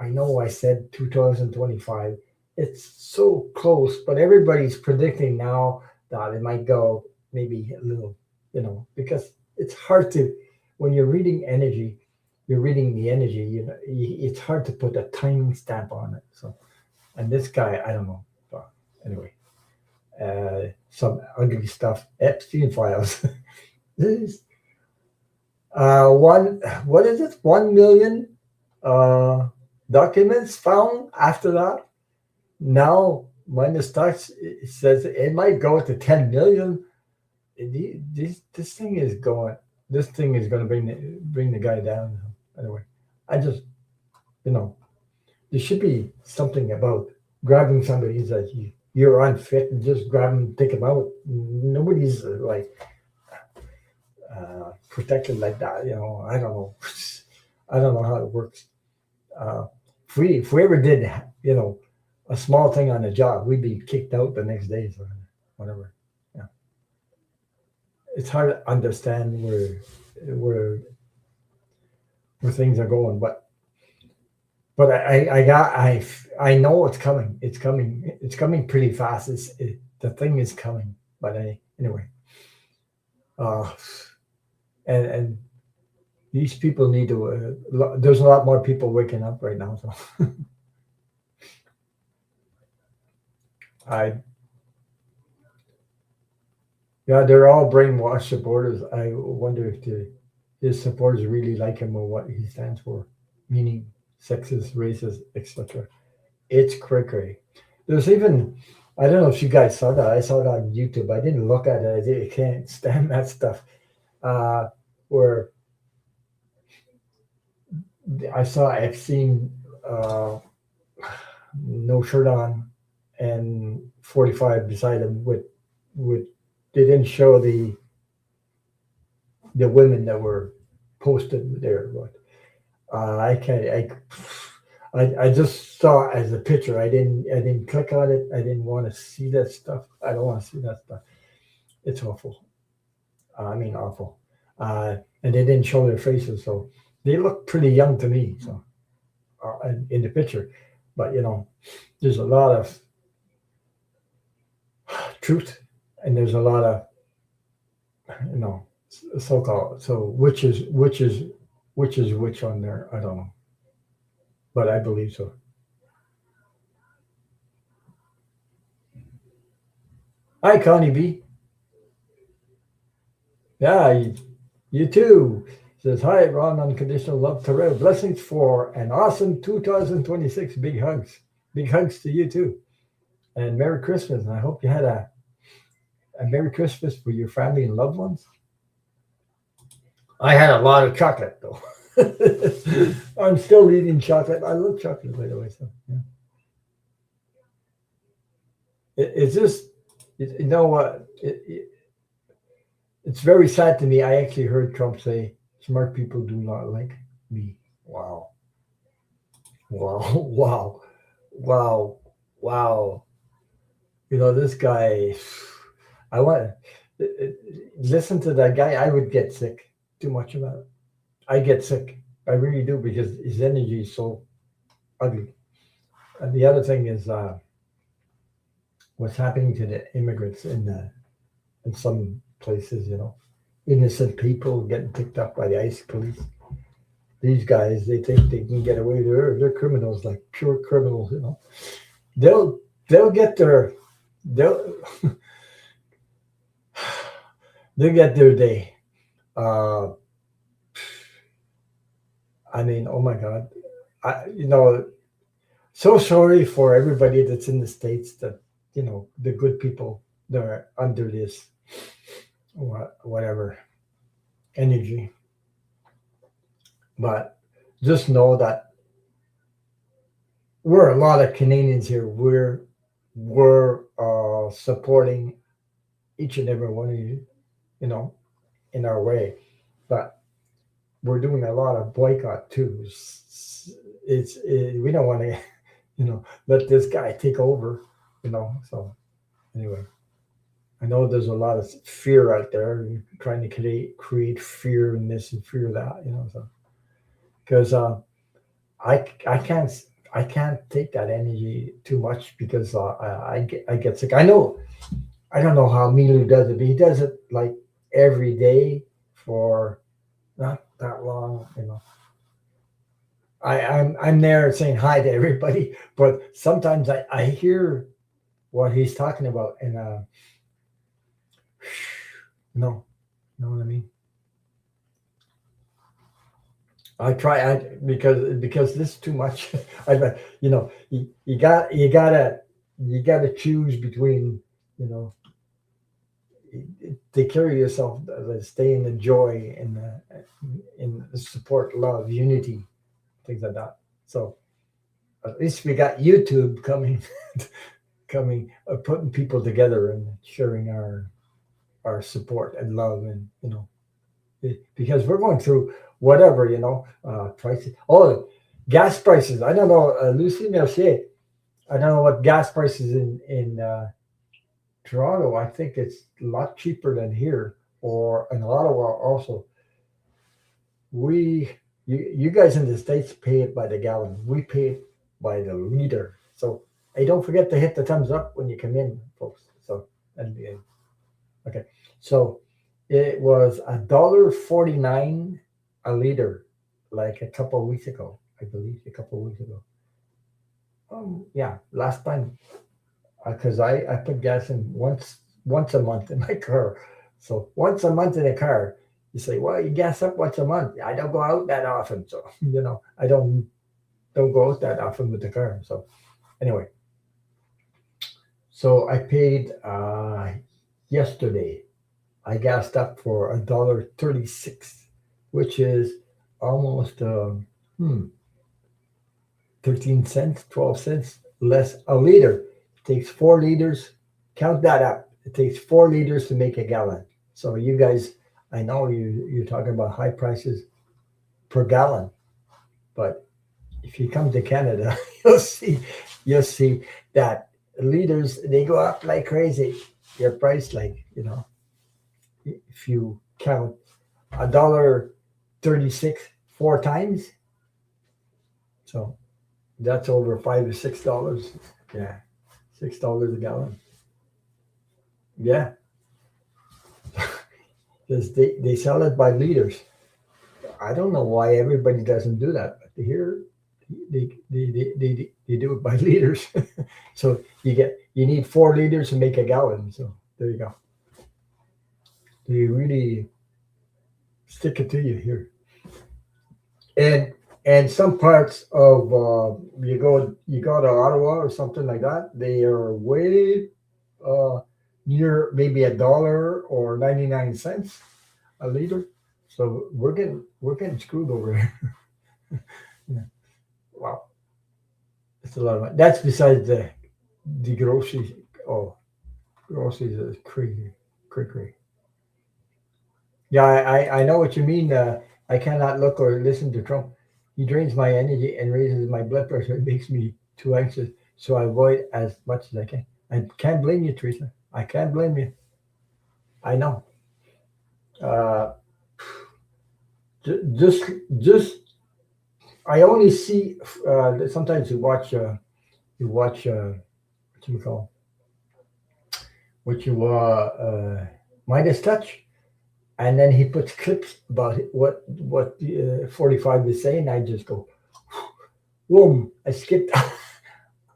know I said 2025. It's so close, but everybody's predicting now that it might go maybe a little, because it's hard to, when you're reading energy, you're reading the energy, it's hard to put a timing stamp on it. So, and this guy, I don't know. But anyway, some ugly stuff, Epstein files. This one, what is it? 1 million uh, documents found after that. Now, when it starts, it says it might go to 10 million. This thing is going. This thing is going to bring the guy down. Anyway, I just you know there should be something about grabbing somebody that you're unfit and just grab them, take them out. Nobody's like protected like that. I don't know. I don't know how it works. Uh, if we ever did, a small thing on the job, we'd be kicked out the next day or whatever. Yeah, it's hard to understand where where things are going, but I know it's coming. It's coming. It's coming pretty fast. The thing is coming. But anyway, uh, and these people need to. There's a lot more people waking up right now. So I yeah, they're all brainwashed supporters. I wonder if his supporters really like him or what he stands for, meaning sexist, racist, etc. It's cray cray. There's even I don't know if you guys saw that. I saw it on YouTube. I didn't look at it. I can't stand that stuff. Uh, where I've seen no shirt on and 45 beside him with they didn't show the women that were posted there, but I can't. I just saw it as a picture. I didn't click on it. I didn't want to see that stuff. I don't want to see that stuff. It's awful. I mean, awful. And they didn't show their faces, so they look pretty young to me. So in the picture, but there's a lot of truth, and there's a lot of No, so-called. So which on there? I don't know, but I believe so. Hi, Connie B. Yeah, you too. Says hi, Ron. Unconditional love, Terrell. Blessings for an awesome 2026. Big hugs to you too, and Merry Christmas. And I hope you had a Merry Christmas for your family and loved ones. I had a lot of chocolate though. I'm still eating chocolate. I love chocolate, by the way. So yeah. It's just, you know what? It's very sad to me. I actually heard Trump say, "Smart people do not like me." Wow, wow, wow, wow, wow. You know this guy. I want listen to that guy. I would get sick. Too much about it. I get sick. I really do because his energy is so ugly. And the other thing is what's happening to the immigrants in some places. You know, innocent people getting picked up by the ICE police. These guys, they think they can get away. They're criminals, like pure criminals. You know, they'll they'll get their they'll they'll get their day. Uh, I mean, oh my God, so sorry for everybody that's in the states that the good people that are under this whatever energy, but just know that we're a lot of Canadians here. We're supporting each and every one of you, you know, in our way, but we're doing a lot of boycott too. We don't want to, let this guy take over, So anyway, I know there's a lot of fear out there, trying to create fear in this and fear that, So because I can't take that energy too much because I get sick. I don't know how Milu does it, but he does it like every day for not that long, I'm there saying hi to everybody, but sometimes I hear what he's talking about, and no, you know what I mean. I try because this is too much. You gotta choose between you know take care of yourself, stay in the joy and in the support, love, unity, things like that. So at least we got YouTube coming, putting people together and sharing our support and love, and because we're going through whatever, prices. Oh, gas prices. I don't know, Lucy Mercier. I don't know what gas prices in Toronto. I think it's a lot cheaper than here, or in Ottawa also. You guys in the States pay it by the gallon. We pay it by the liter. So hey, don't forget to hit the thumbs up when you come in, folks. So and okay, so it was $1.49 a liter, like a couple of weeks ago, I believe, a couple of weeks ago. Yeah, last time, because I put gas in once a month in my car. So once a month in a car, you say, well, you gas up once a month. I don't go out that often, so I don't go out that often with the car. So anyway, so I paid yesterday. I gassed up for $1.36, which is almost 13 cents, 12 cents less a liter. It takes 4 liters. Count that up. It takes 4 liters to make a gallon. So you guys, I know you're talking about high prices per gallon, but if you come to Canada, you'll see that liters, they go up like crazy. Your price, like if you count $1.36 4 times, so that's over $5 to $6. Yeah, $6 a gallon. Yeah, because they sell it by liters. I don't know why everybody doesn't do that, but here they do it by liters. So you need 4 liters to make a gallon. So there you go. They really stick it to you here. And some parts of you go to Ottawa or something like that, they are way uh, near maybe $1 or 99 cents a liter. So we're getting screwed over here. Yeah. Wow, it's a lot of money. That's besides the groceries. Oh, groceries is crazy, crazy. Yeah, I know what you mean. I cannot look or listen to Trump. He drains my energy and raises my blood pressure. It makes me too anxious, so I avoid as much as I can. I can't blame you, Teresa. I can't blame you. I know. Uh, just I only see. Sometimes you watch what you call what you Midas Touch, and then he puts clips about what the 45 is saying. I just go, boom, I skipped.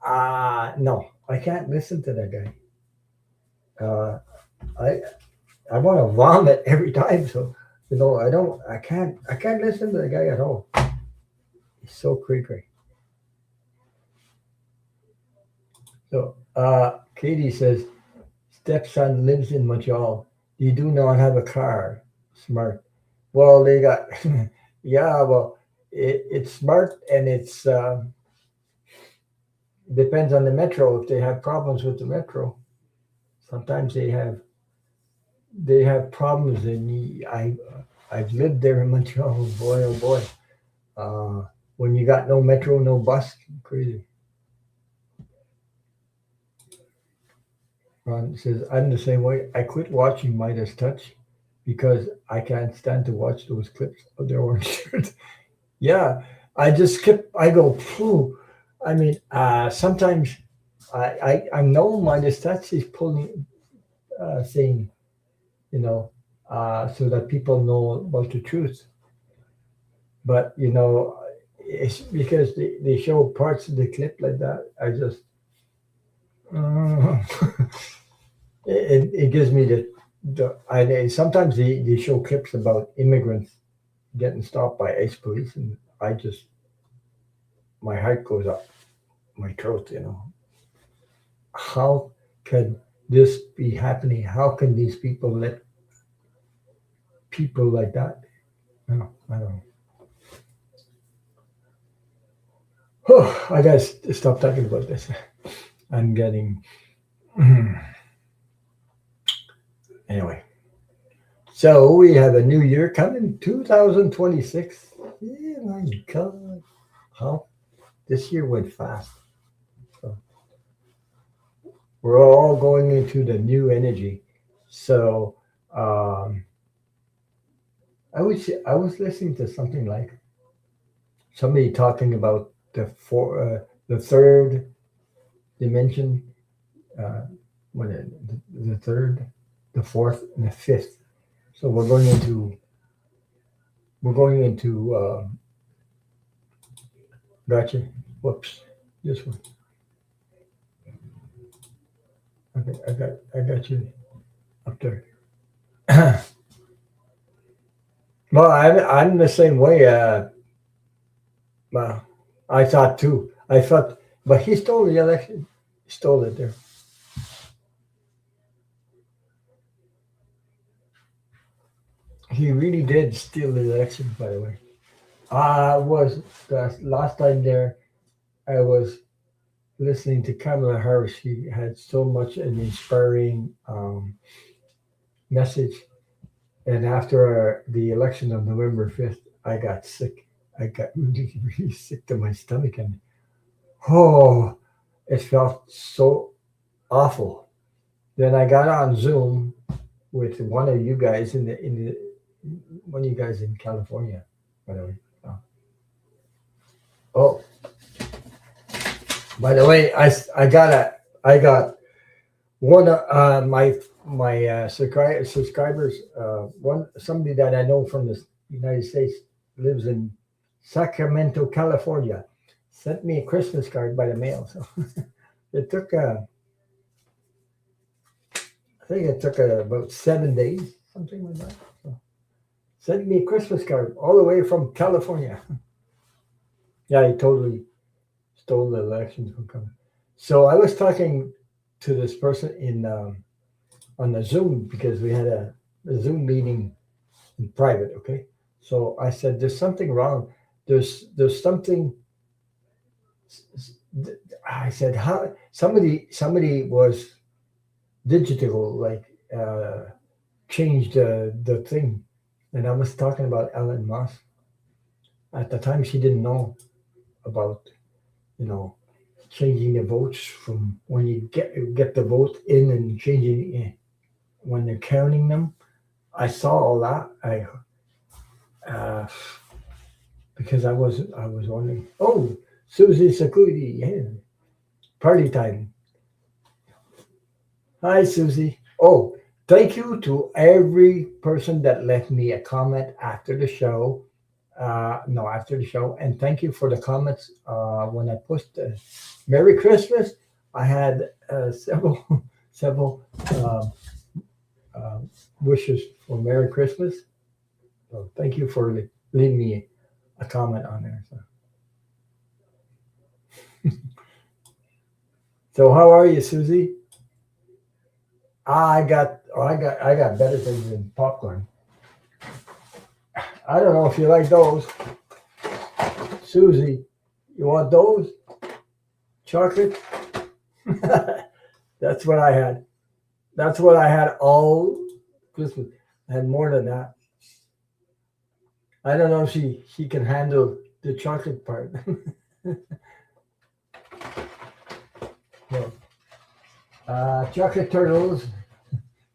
No, I can't listen to that guy. I I want to vomit every time. So I can't listen to the guy at all. He's so creepy. So Katie says stepson lives in Montreal. You do not have a car. Smart. Well, they got yeah. Well, it's smart and it's depends on the metro. If they have problems with the metro, sometimes they have problems. And I've lived there in Montreal. Boy, oh boy. When you got no metro, no bus, crazy. Ron says, I'm the same way. I quit watching Midas Touch because I can't stand to watch those clips of their orange shirt. Yeah, I just skip. I go, phew. I mean, sometimes I know Midas Touch is pulling, saying, you know, so that people know about the truth. But, it's because they show parts of the clip like that. I just, uh, it gives me sometimes they show clips about immigrants getting stopped by ICE police, and my heart goes up my throat. How can this be happening? How can these people let people like that? I don't know. I gotta stop talking about this. I'm getting anyway. So we have a new year coming, 2026. Yeah, my God, how this year went fast. So we're all going into the new energy. So um, I was listening to something like somebody talking about the third dimension, uh, the third, the fourth, and the fifth. So we're going into gotcha. Whoops, this one. Okay, I got you up there. Well, I'm the same way. Well, I thought too. I thought, but he stole the election. He stole it there. He really did steal the election, by the way. I was the last time there. I was listening to Kamala Harris. She had so much an inspiring message. And after the election of November 5th, I got sick. I got really, really sick to my stomach, and oh, it felt so awful. Then I got on Zoom with one of you guys in the one of you guys in California, by the way. Oh, by the way, I got one of my my subscribers, somebody that I know from the United States lives in Sacramento, California, sent me a Christmas card by the mail. So it took, I think it took about 7 days, something like that. So sent me a Christmas card all the way from California. Yeah, he totally stole the elections from coming. So I was talking to this person in on the Zoom because we had a Zoom meeting in private. Okay, so I said, "There's something wrong. There's something." I said, "How somebody was digital like changed the thing," and I was talking about Ellen Moss. At the time, she didn't know about you know changing the votes from when you get the vote in and changing it when they're counting them. I saw all that. I uh, because I was wondering. Oh, Susie Sakudi, yeah, party time. Hi, Susie. Oh, thank you to every person that left me a comment after the show. No, after the show, and thank you for the comments when I posted Merry Christmas. I had several several uh, uh, wishes for Merry Christmas. So thank you for leaving me a comment on there. So how are you, Susie? I got better things than popcorn. I don't know if you like those, Susie. You want those chocolate? That's what I had. That's what I had all Christmas. I had more than that. I don't know if she can handle the chocolate part. No. Chocolate turtles,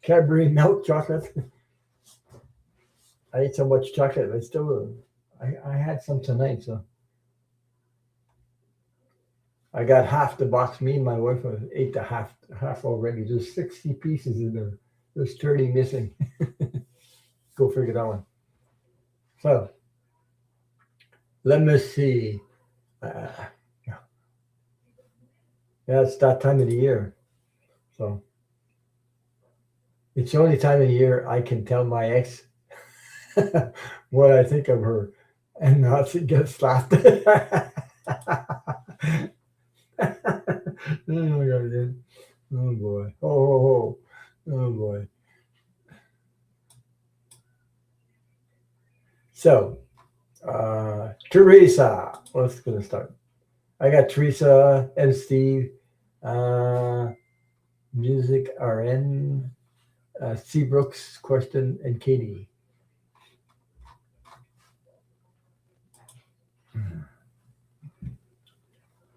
Cadbury milk chocolate. I ate so much chocolate. I still, I had some tonight, so I got half the box. Me and my wife ate the half already. There's 60 pieces in there. There's 30 missing. Go figure that one. So let me see. Uh, yeah, it's that time of the year. So it's the only time of the year I can tell my ex what I think of her and not to get slapped. Oh my god, yeah. Oh boy. Oh boy. So, Teresa, let's gonna start. I got Teresa and Steve, uh, Music RN, Seabrooks, Question, and Katie.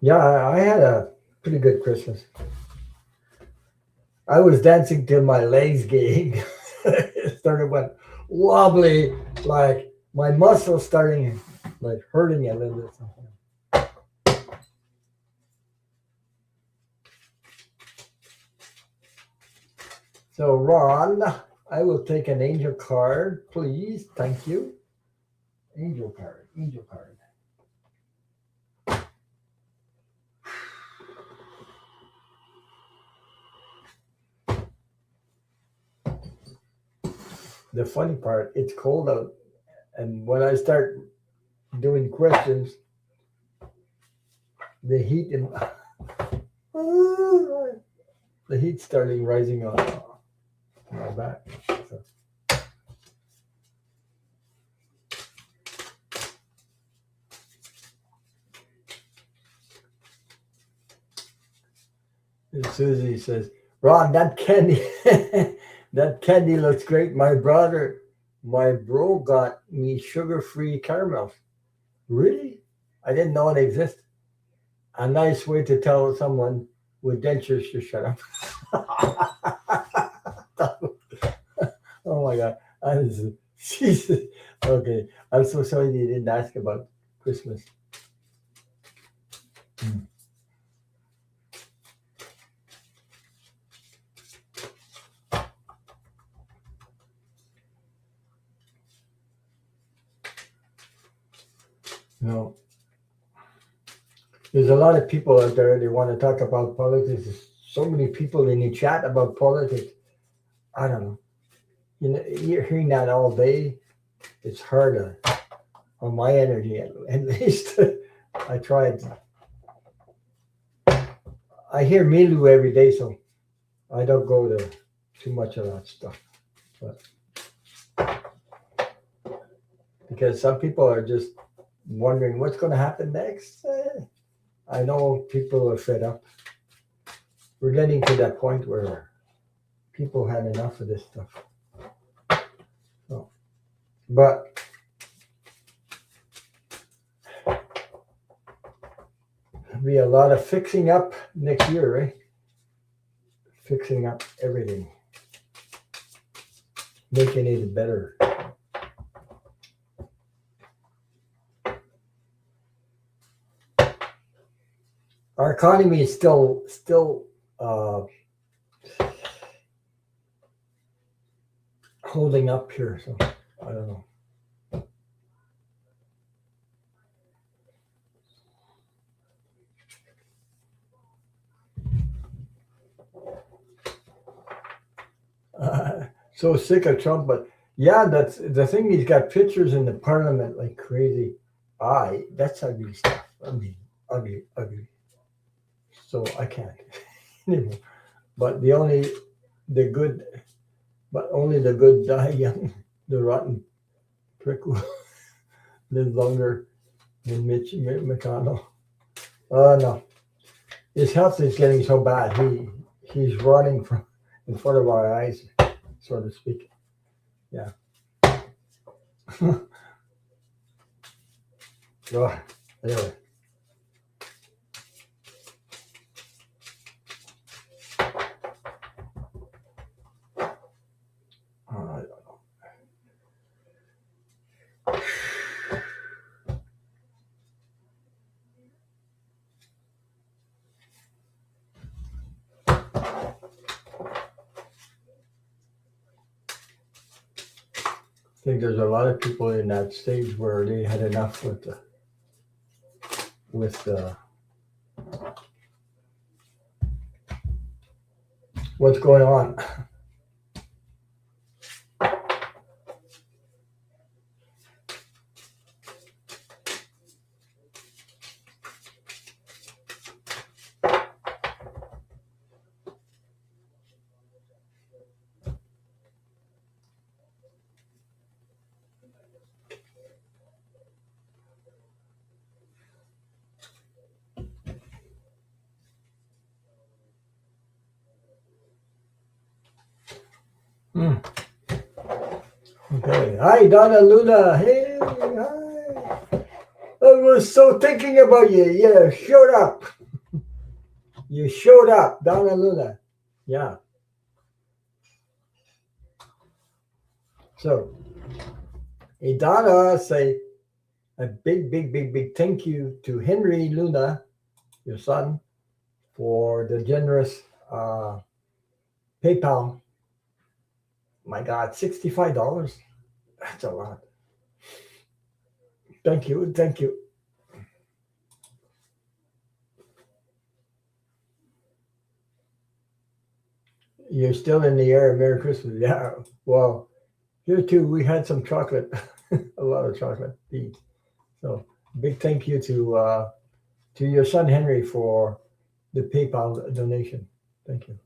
Yeah, I had a pretty good Christmas. I was dancing till my legs gave. It started went wobbly, like my muscles starting like hurting a little bit. So Ron, I will take an angel card, please. Thank you. Angel card, angel card. The funny part, it's cold out, and when I start doing questions, the heat in the heat starting rising on my back. So. And Susie says, "Ron, that candy, that candy looks great. My bro got me sugar-free caramels. Really? I didn't know it existed. A nice way to tell someone with dentures to shut up." Oh my god. Jesus. Okay. I'm so sorry you didn't ask about Christmas. Mm. You know, there's a lot of people out there, they want to talk about politics. There's so many people in the chat about politics. I don't know. You know, you're hearing that all day. It's hard on my energy, at least. I tried. I hear Milu every day, so I don't go to too much of that stuff. But because some people are just wondering what's going to happen next. I know people are fed up. We're getting to that point where people had enough of this stuff. So, but there'll be a lot of fixing up next year, right? Fixing up everything, making it better. Our economy is still holding up here, so I don't know. So sick of Trump, but yeah, that's the thing. He's got pictures in the parliament like crazy. That's ugly stuff. I mean, ugly. So I can't anymore. But only the good die young. The rotten prick will live longer than Mitch McConnell. No, his health is getting so bad. He's running from in front of our eyes, so to speak. Yeah. Oh, anyway. I don't know. I think there's a lot of people in that stage where they had enough with what's going on. Okay. Hi, Donna Luna. Hey, hi. I was so thinking about you. You showed up. You showed up, Donna Luna. Yeah. So, hey, Donna, say a big thank you to Henry Luna, your son, for the generous PayPal. My God, $65. That's a lot. Thank you. You're still in the air. Merry Christmas. Yeah. Well, here too, we had some chocolate, a lot of chocolate to eat. So big thank you to your son Henry for the PayPal donation. Thank you.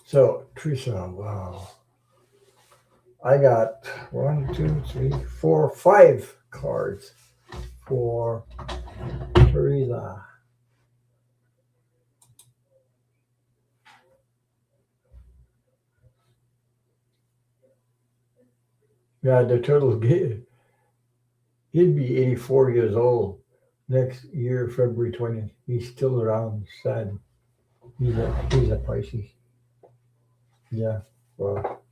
So Teresa, wow. I got 1, 2, 3, 4, 5 cards for Teresa. Yeah, the turtle, he'd be 84 years old next year, February 20th. He's still around, sad. He's a Pisces. Yeah, well.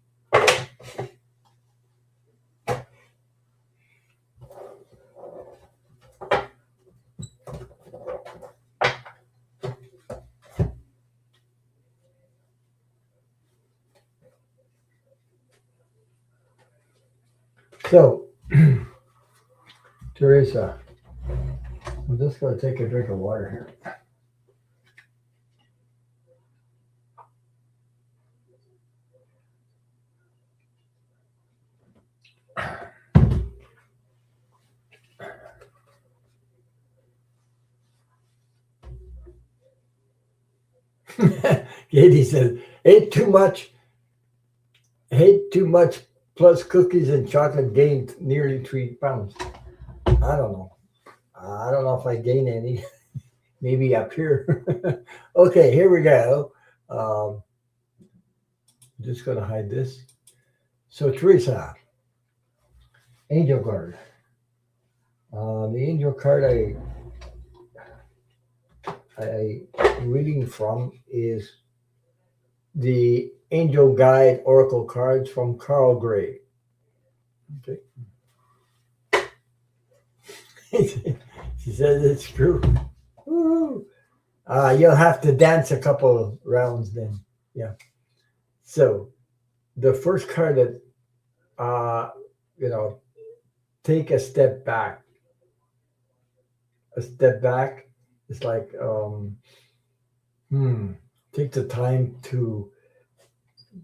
So, Teresa, I'm just going to take a drink of water here. Katie says, ate too much plus cookies and chocolate gained nearly 3 pounds. I don't know. I don't know if I gain any. Maybe up here. Okay, here we go. Um, I'm just going to hide this. So, Teresa, angel card. The angel card I reading from is the Angel Guide Oracle cards from Carl Gray. Okay. She says it's true. Woo. You'll have to dance a couple of rounds then. Yeah. So the first card that uh, you know, take a step back. A step back. It's like take the time to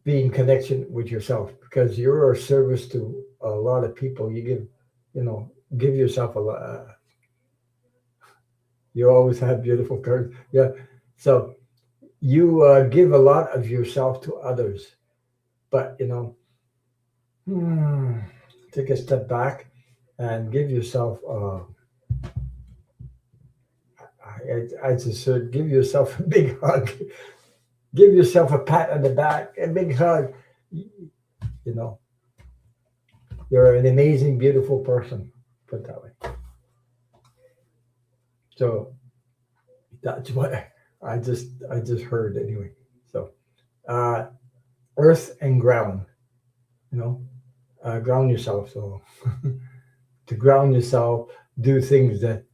be in connection with yourself because you're a service to a lot of people. You give yourself a lot. You always have beautiful cards. Yeah. So you give a lot of yourself to others, but take a step back and give yourself. I just said, give yourself a big hug. Give yourself a pat on the back, a big hug. You know, you're an amazing, beautiful person. Put it that way. So that's what I just heard anyway. So uh, earth and ground, you know, ground yourself. So to ground yourself, do things that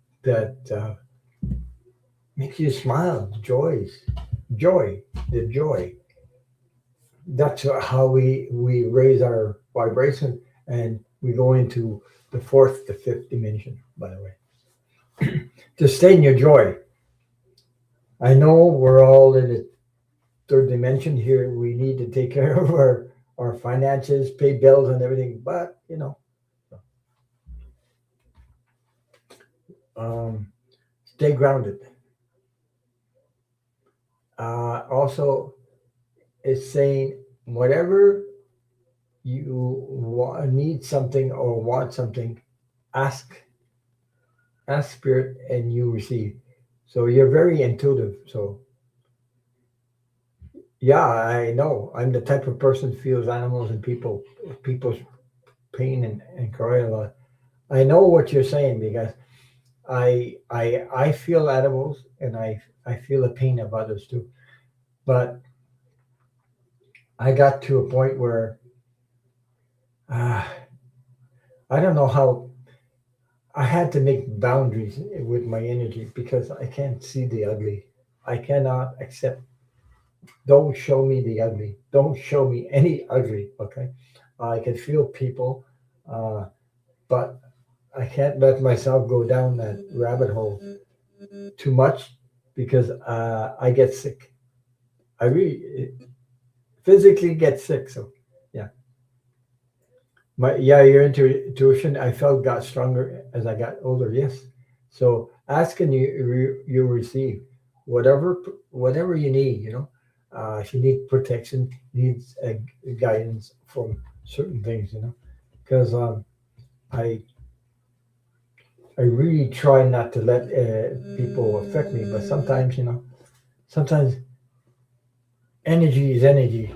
make you smile, joy, the joy. That's how we raise our vibration and we go into the fourth, the fifth dimension. By the way, to stay in your joy. I know we're all in the third dimension here. We need to take care of our finances, pay bills, and everything. But stay grounded. Also, it's saying whatever need something or want something, ask spirit, and you receive. So you're very intuitive. So yeah, I know. I'm the type of person who feels animals and people's pain and cry a lot. I know what you're saying because I feel animals and I feel the pain of others too. But I got to a point where uh, I don't know how I had to make boundaries with my energy because I can't see the ugly. I cannot accept. Don't show me the ugly. Don't show me any ugly. Okay, I can feel people, uh, but I can't let myself go down that rabbit hole too much because I get sick. I really physically get sick. So yeah, your intuition I felt got stronger as I got older. Yes, so ask and you receive whatever whatever you need. If you need protection, needs guidance from certain things. Because I I really try not to let people affect me, but sometimes energy is energy.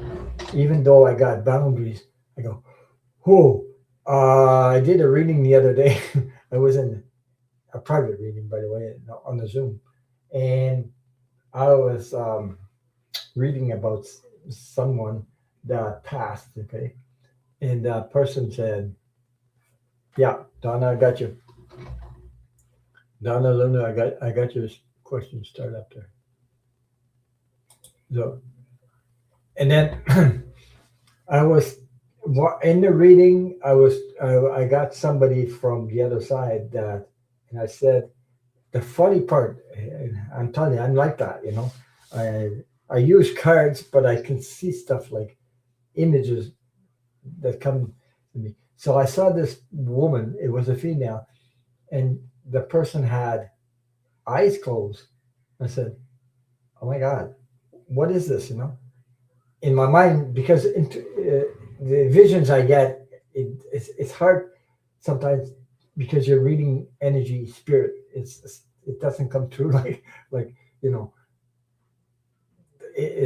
Even though I got boundaries, I go, oh, I did a reading the other day. I was in a private reading, by the way, on the Zoom, and I was reading about someone that passed. Okay, and that person said, "Yeah, Donna, I got you. Donna Luna, I got your question. Start up there." So, and then I was In the reading, I got somebody from the other side that, and I said the funny part. I'm telling you, I'm like that. I use cards, but I can see stuff like images that come to me. So I saw this woman. It was a female, and the person had eyes closed. I said, "Oh my God, what is this?" In my mind, because the visions I get, it's hard sometimes because you're reading energy, spirit. It doesn't come through like you know.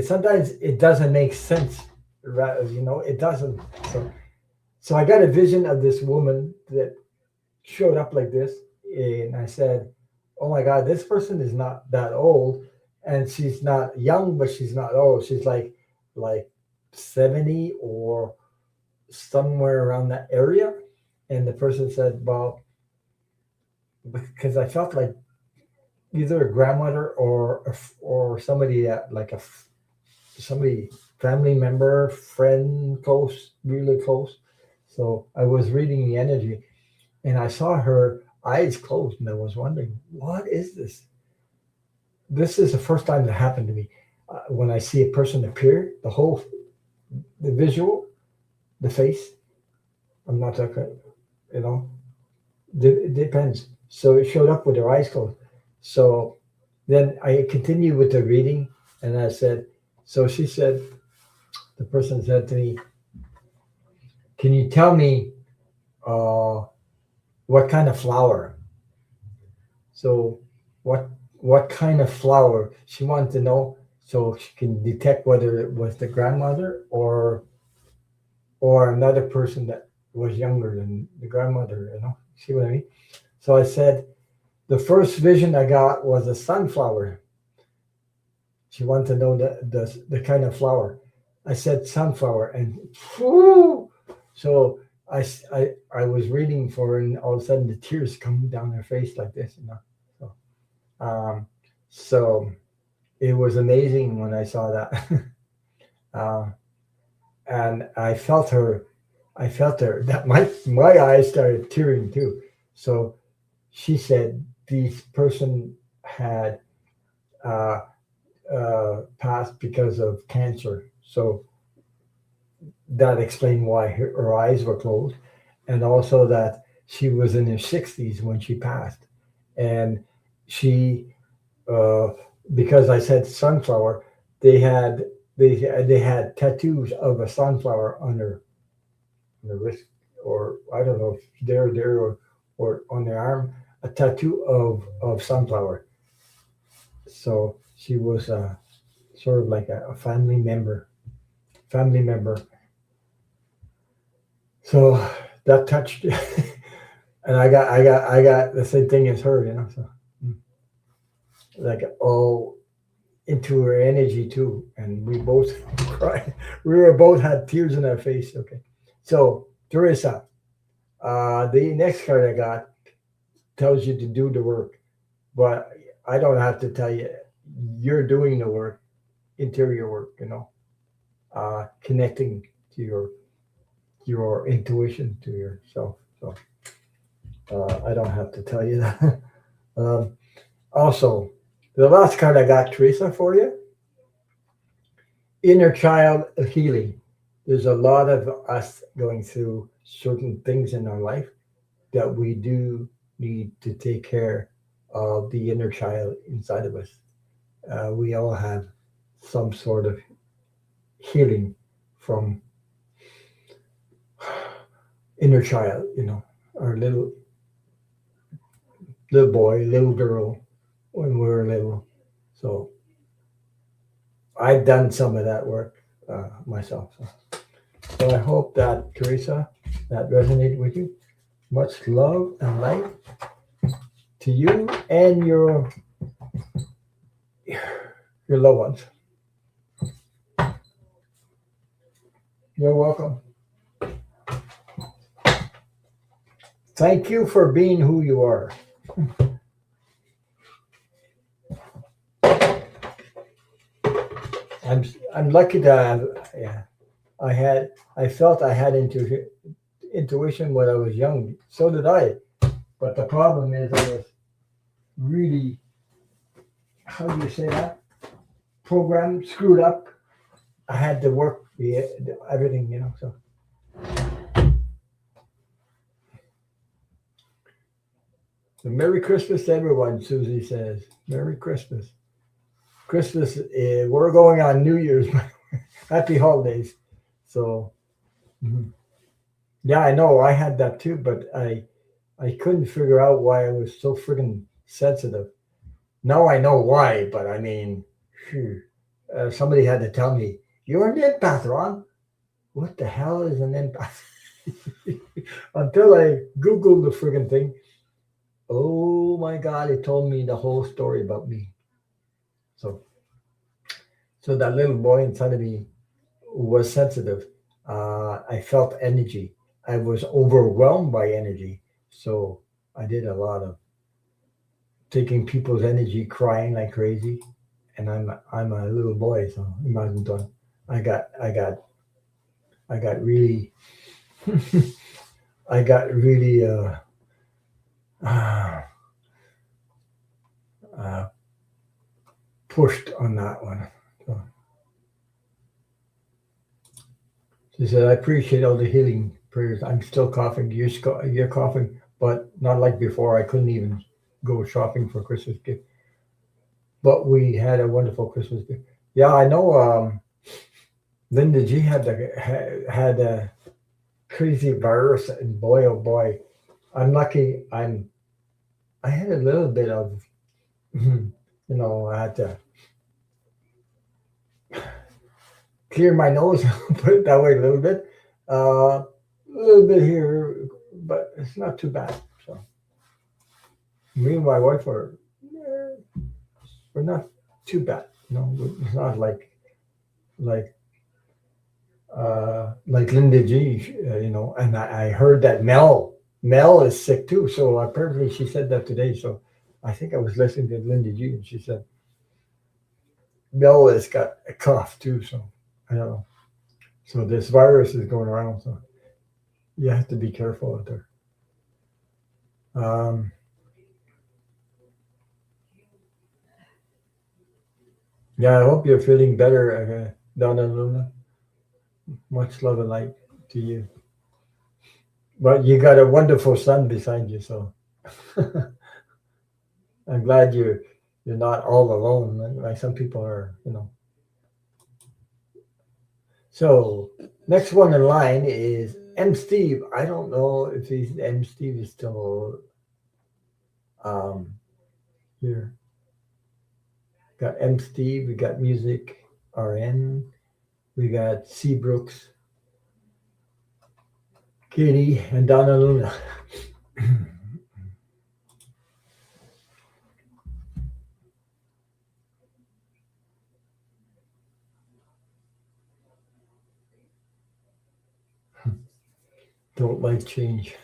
Sometimes it doesn't make sense. It doesn't. So so I got a vision of this woman that showed up like this, and I said, "Oh my God, this person is not that old, and she's not young, but she's not old. She's like 70 or somewhere around that area." And the person said, "Well, because I felt like either a grandmother or somebody that like somebody family member, friend, close, really close." So I was reading the energy, and I saw her eyes closed, and I was wondering, what is this? This is the first time that happened to me. When I see a person appear, the visual, the face. I'm not talking, you know, it depends. So it showed up with her eyes closed. So then I continued with the reading, and I said, so she said, the person said to me, "Can you tell me uh, what kind of flower?" So what what kind of flower she wanted to know, so she can detect whether it was the grandmother or another person that was younger than the grandmother. See what I mean? So I said the first vision I got was a sunflower. She wanted to know the kind of flower. I said sunflower, and whew, so I was reading for her, and all of a sudden the tears come down her face like this. So um, so it was amazing when I saw that. uh, and I felt her that my eyes started tearing too. So she said this person had uh, passed because of cancer. So that explained why her eyes were closed, and also that she was in her 60s when she passed. And she, uh, because I said sunflower, they had they had tattoos of a sunflower on their wrist, or I don't know if there or on their arm, a tattoo of sunflower. So she was sort of like a family member. So that touched, and I got the same thing as her. So like all into her energy too, and we both cried. We were both had tears in our face. Okay, so Teresa, the next card I got tells you to do the work, but I don't have to tell you. You're doing the work, interior work. Connecting to your intuition, to yourself. So I don't have to tell you that. um, Also, the last card I got, Teresa, for you, inner child healing. There's a lot of us going through certain things in our life that we do need to take care of the inner child inside of us. We all have some sort of healing from inner child, our little boy, little girl when we were little. So I've done some of that work myself. So I hope that, Teresa, that resonated with you. Much love and light to you and your loved ones. You're welcome. Thank you for being who you are. I'm I'm lucky to have, yeah. I felt I had intuition when I was young. So did I. But the problem is I was really, how do you say that? Programmed, screwed up. I had to work everything, So, Merry Christmas to everyone, Susie says. Merry Christmas. Christmas, we're going on New Year's. Happy holidays. So, mhm. Yeah, I know. I had that too, but I couldn't figure out why I was so friggin' sensitive. Now I know why, but I mean, phew, somebody had to tell me, you're an empath, Ron. What the hell is an empath? Until I Googled the friggin' thing. Oh my God, it told me the whole story about me. So, so that little boy inside of me was sensitive. I felt energy. I was overwhelmed by energy. So I did a lot of taking people's energy, crying like crazy. And I'm a little boy, so imagine that. I got I got I got really I got really uh, uh, pushed on that one. So she said, I appreciate all the healing prayers. I'm still coughing. You're coughing, but not like before. I couldn't even go shopping for Christmas gift. But we had a wonderful Christmas gift. Yeah, I know. Linda G had a crazy virus, and boy, oh boy, I'm lucky. I had a little bit of, I had to clear my nose, put it that way a little bit. A little bit here, but it's not too bad. So me and my wife we're not too bad. It's not like like Linda G. And I heard that Mel is sick too. So apparently she said that today. So I think I was listening to Linda G. and she said Mel has got a cough too. So I don't know. So this virus is going around. So you have to be careful out there. Um, yeah, I hope you're feeling better, Donna Luna. Much love and light to you. But you got a wonderful son beside you, so I'm glad you're not all alone like some people are. So next one in line is M. Steve. I don't know if he's M. Steve is still um, here. Got M. Steve. We got Music RN. We got C. Brooks, Katie, and Donna Luna. Don't like change.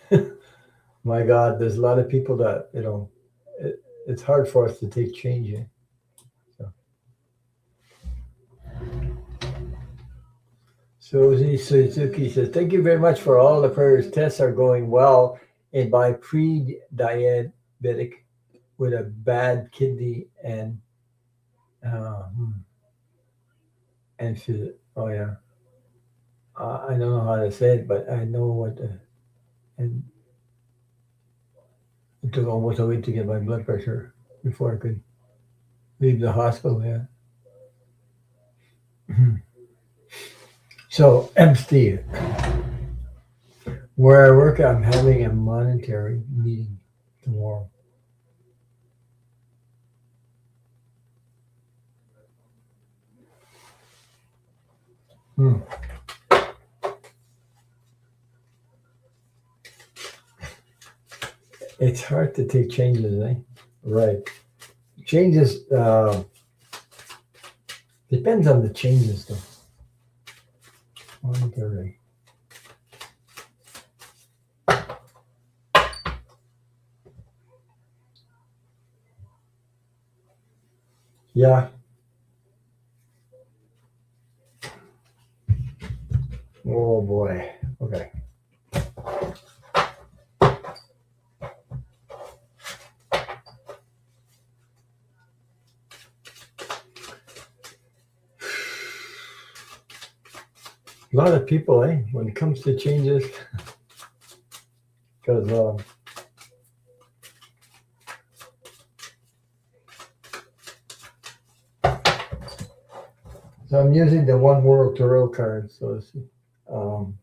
My God, there's a lot of people that it's hard for us to take change in. So, Susie Suzuki says, "Thank you very much for all the prayers. Tests are going well in my pre-diabetic with a bad kidney uh, hmm, and oh yeah, I don't know how to say it, but I know what. And it took almost a week to get my blood pressure before I could leave the hospital. Yeah. So, M. Steve, where I work, I'm having a monetary meeting tomorrow. Hmm. It's hard to take changes, eh? Right. Changes depends on the changes, though. Monetary. Yeah. Oh boy. Okay. A lot of people, when it comes to changes, because so I'm using the One World Tarot card. So it's, um,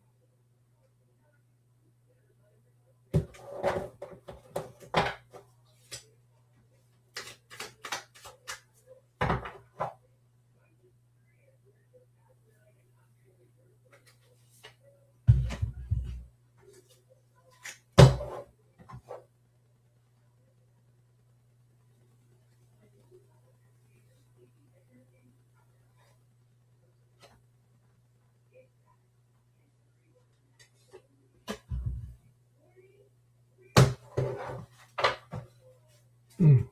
mm.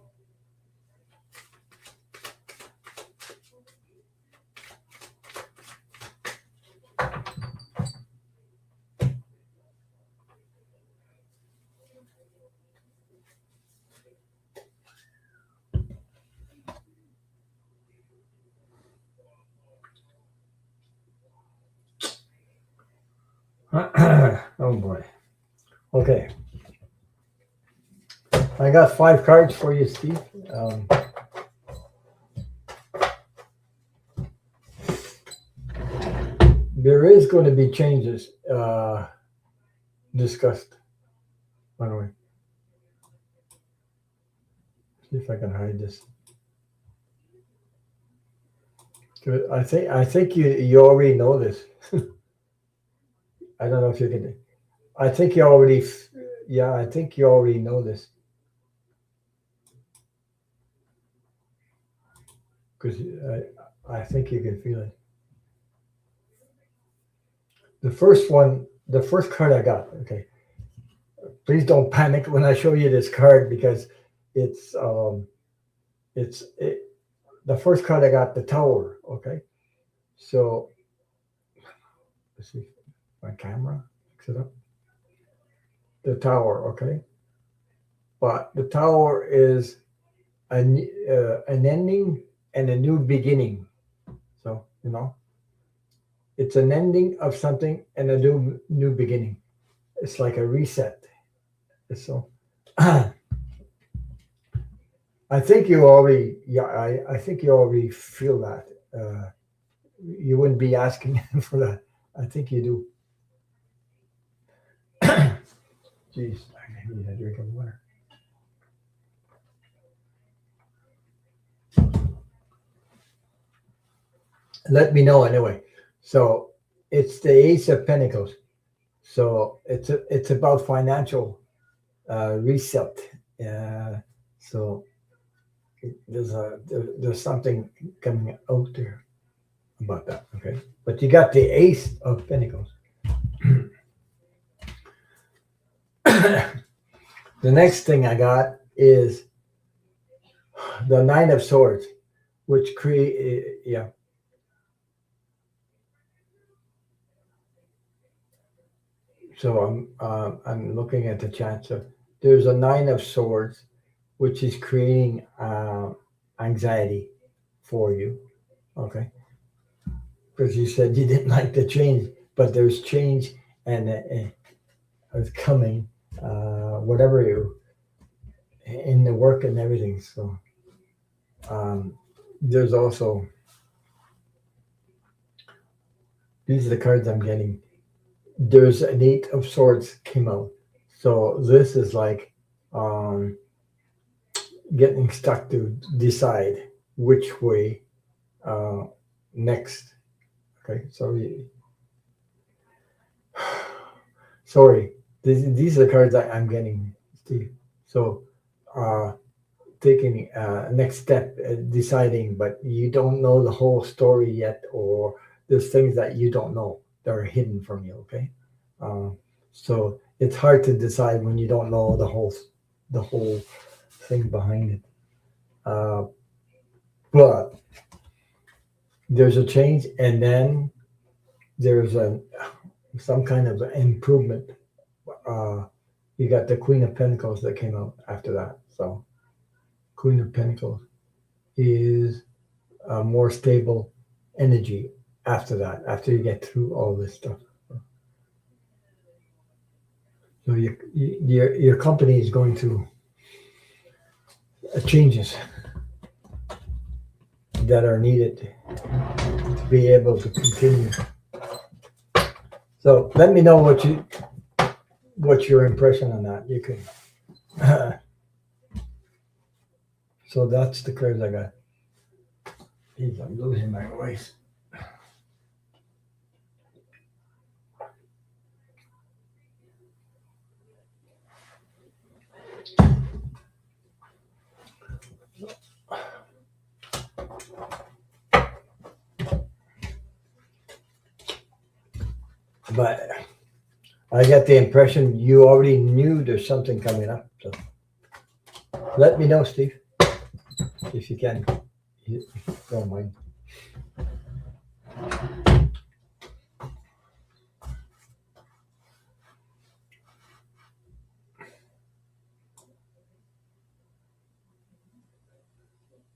Oh boy. Okay. I got 5 cards for you, Steve. There is going to be changes discussed. By the way, see if I can hide this. Good. I think you already know this. I don't know if you can. I think you already. Yeah, I think you already know this because I think you can feel it. The first card I got. Okay, please don't panic when I show you this card because it's it's it, the first card I got, the Tower. Okay, so let's see my camera picks it up. The Tower. Okay, but the Tower is an ending and a new beginning. So it's an ending of something and a new beginning. It's like a reset. So I think you already, yeah, I think you already feel that. You wouldn't be asking for that. I think you do. Jeez, I need a drink of water. Let me know anyway. So it's the Ace of Pentacles. So it's about financial reset. So there's something coming out there about that. Okay, but you got the Ace of Pentacles. The next thing I got is the Nine of Swords, which create yeah. So I'm looking at the chat. So there's a Nine of Swords, which is creating anxiety for you. Okay, because you said you didn't like the change, but there's change and it's coming. Whatever you in the work and everything. So there's also these are the cards I'm getting. There's an Eight of Swords came out. So this is like getting stuck to decide which way next. Okay, sorry. These are the cards I'm getting, Steve. So taking next step, deciding, but you don't know the whole story yet, or there's things that you don't know that are hidden from you. Okay, so it's hard to decide when you don't know the whole thing behind it. But there's a change, and then there's some kind of improvement. You got the Queen of Pentacles that came out after that. So Queen of Pentacles is a more stable energy after that, after you get through all this stuff. So your company is going through changes that are needed to be able to continue. So let me know what's your impression on that. You can. So that's the cards I got. Jeez, I'm losing my voice. But I get the impression you already knew there's something coming up. So let me know, Steve, if you can. You don't mind.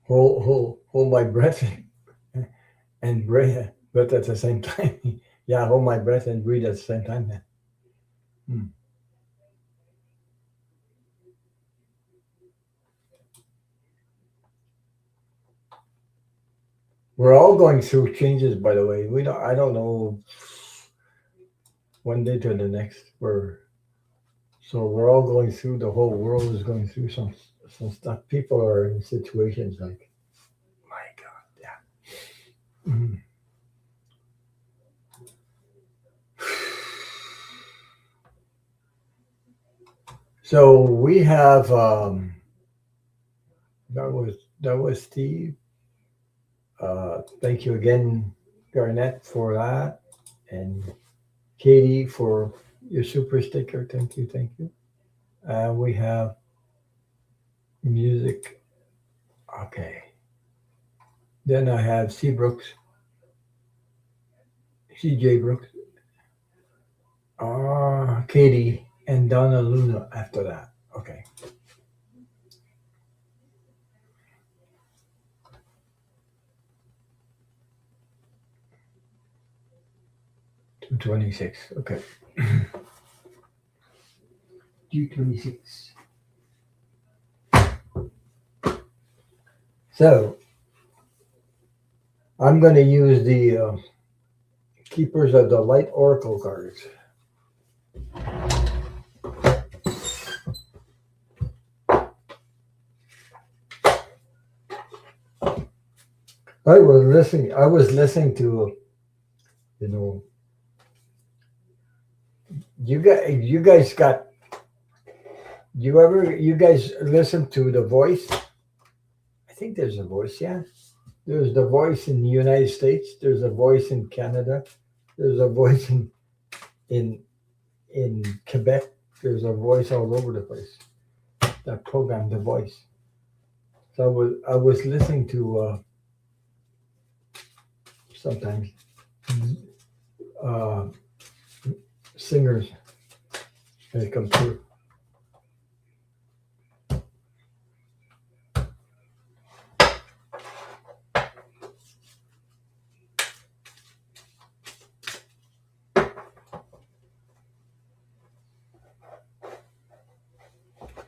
Hold my breath and breathe at the same time. Yeah, hold my breath and breathe at the same time. Then. Hmm. We're all going through changes, by the way. I don't know one day to the next. So we're all going through. The whole world is going through some stuff. People are in situations like, my God, yeah. Mhm. So we have that was Steve. Thank you again, Garnett, for that, and Katie for your super sticker. Thank you, thank you. We have music. Okay. Then I have C Brooks, CJ Brooks, Katie, and Donna Luna after that. Okay. 226. Okay. 226. So I'm going to use the Keepers of the Light Oracle cards. I was listening to, you know, you guys got, you guys listen to The Voice? I think there's a voice, yeah. There's The Voice in the United States. There's a voice in Canada. There's a voice in Quebec. There's a voice all over the place. That program, The Voice. So I was listening to sometimes uh, singers that come through.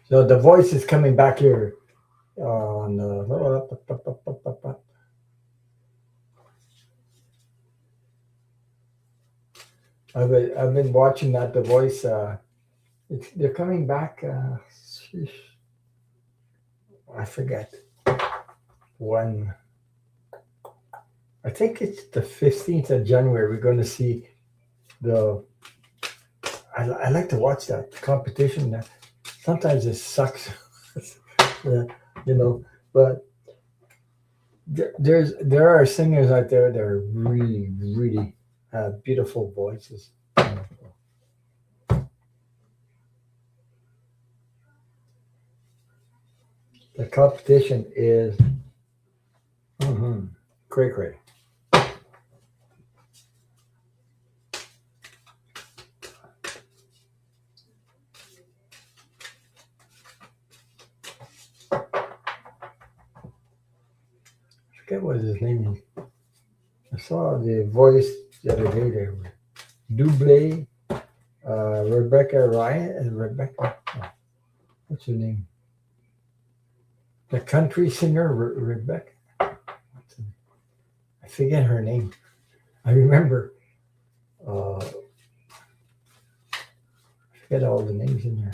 So The Voice is coming back here on I've been watching that The Voice. They're coming back. I forget when. I think it's the 15th of January. We're going to see the. I like to watch that competition. That sometimes it sucks, yeah, but there are singers out there that are really really beautiful voices. The competition is cray cray. forget what his name is. I saw the voice the other day there. Double, Rebecca Ryan and Rebecca. What's her name? The country singer Rebecca. I forget her name. I remember. I forget all the names in there.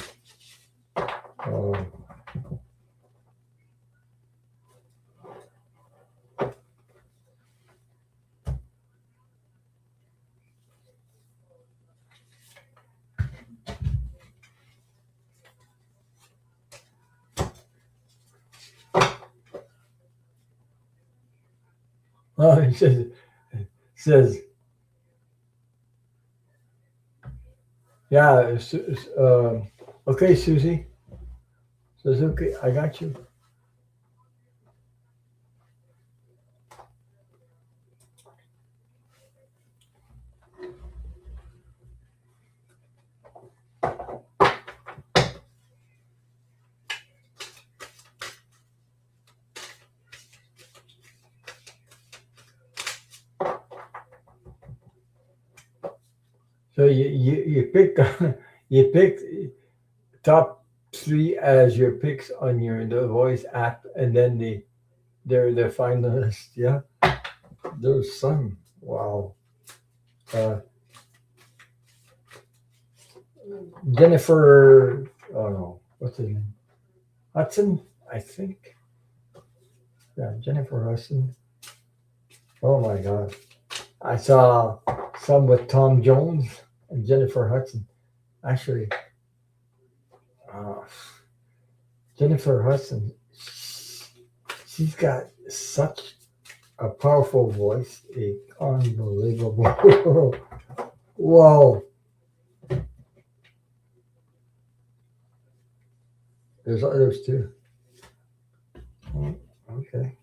Uh, it says, yeah. Okay, Susie. Suzuki, I got you. So you picked you picked top three as your picks on your the voice app, and then they're finalists. Yeah, there's some. Wow. Uh, Jennifer. Oh no, what's his name? Hudson, I think. Yeah, Jennifer Hudson. Oh my God, I saw some with Tom Jones and Jennifer Hudson. Actually, uh, Jennifer Hudson. She's got such a powerful voice, unbelievable. Whoa, there's others too. Oh, okay,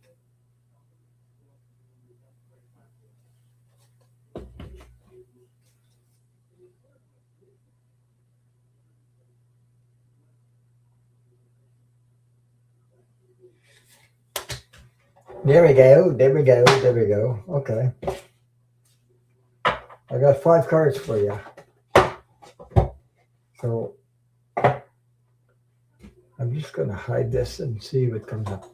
there we go. There we go. There we go. Okay, I got 5 cards for you. So I'm just gonna hide this and see what comes up.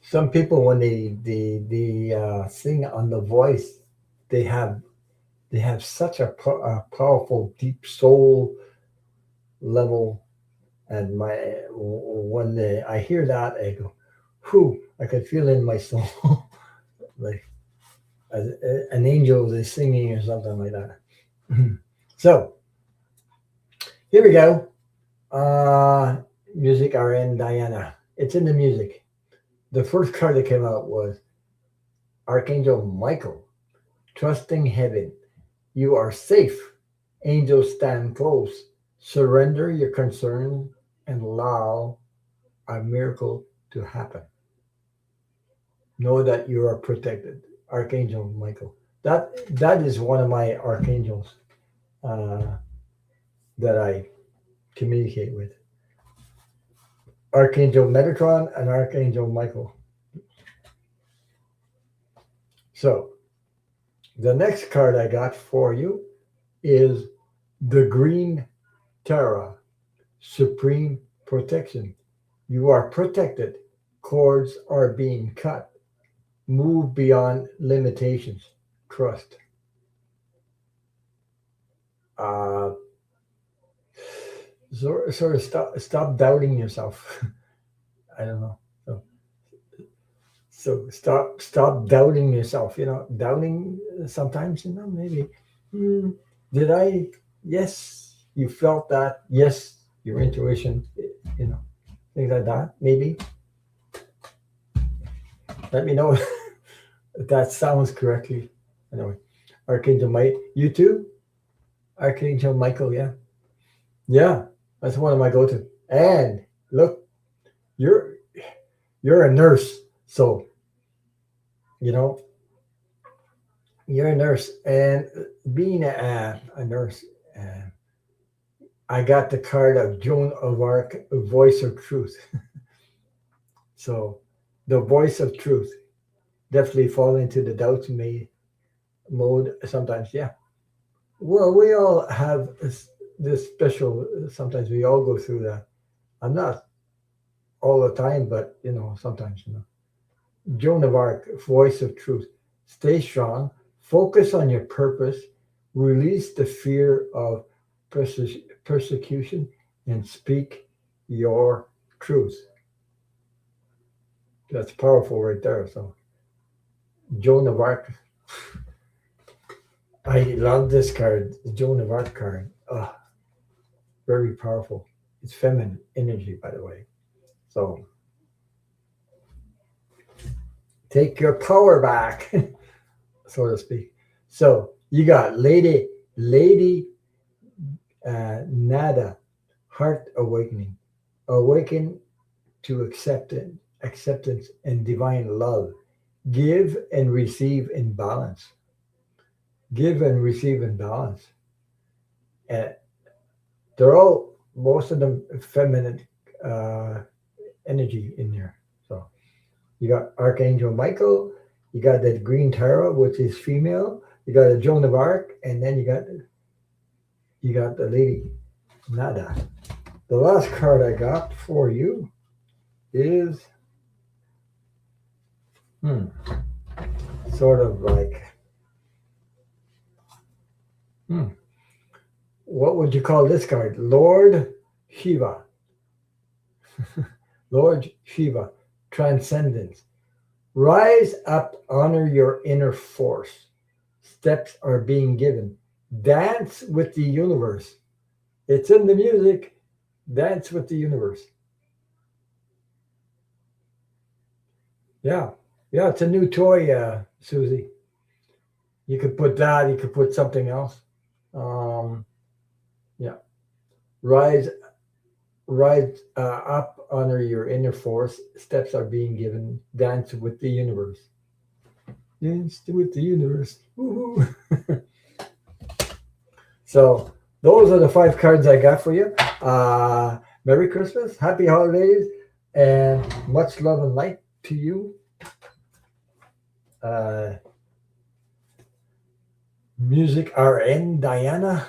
Some people, when they sing on the voice, they have they have such a powerful, deep soul level. And I hear that, I go, whew, I could feel it in my soul, like an angel is singing or something like that. So here we go. Music RN Diana. It's in the music. The first card that came out was Archangel Michael. Trusting heaven. You are safe. Angels stand close. Surrender your concern and allow a miracle to happen. Know that you are protected. Archangel Michael. That is one of my archangels uh, that I communicate with. Archangel Metatron and Archangel Michael. So the next card I got for you is the Green Terra, Supreme Protection. You are protected. Cords are being cut. Move beyond limitations. Trust. Uh, sort of stop doubting yourself. I don't know. So stop doubting yourself. Doubting sometimes. Maybe. Hmm, did I? Yes, you felt that. Yes, your intuition. You know, things like that. Maybe. Let me know if that sounds correctly. Anyway, Archangel Mike, you too. Archangel Michael, yeah. Yeah, that's one of my go-to. And look, you're you're a nurse, so you know you're a nurse, and being a nurse, uh, I got the card of Joan of Arc, Voice of Truth. So the voice of truth definitely fall into the doubt me mode sometimes. Yeah. Well, we all have this special. Sometimes we all go through that. I'm not all the time, but sometimes. Joan of Arc, voice of truth. Stay strong. Focus on your purpose. Release the fear of persecution and speak your truth. That's powerful right there. So, Joan of Arc. I love this card, the Joan of Arc card. Very powerful. It's feminine energy, by the way. So, take your power back, so to speak. So, you got Lady Nada, heart awakening. Awaken to acceptance and divine love. Give and receive in balance. Give and receive in balance. And they're all, most of them, feminine uh, energy in there. So you got Archangel Michael, you got that Green Tarot, which is female. You got a Joan of Arc, and then you got the Lady Nada. The last card I got for you is hmm, sort of like hmm, what would you call this card? Lord Shiva. Lord Shiva, transcendence. Rise up, honor your inner force. Steps are being given. Dance with the universe. It's in the music. Dance with the universe. Yeah. Yeah, it's a new toy, Susie. You could put that, you could put something else. Um, yeah. Rise up, honor your inner force. Steps are being given. Dance with the universe. Dance with the universe. Woohoo. So those are the 5 cards I got for you. Merry Christmas, Happy Holidays, and much love and light to you. Uh, Music RN Diana.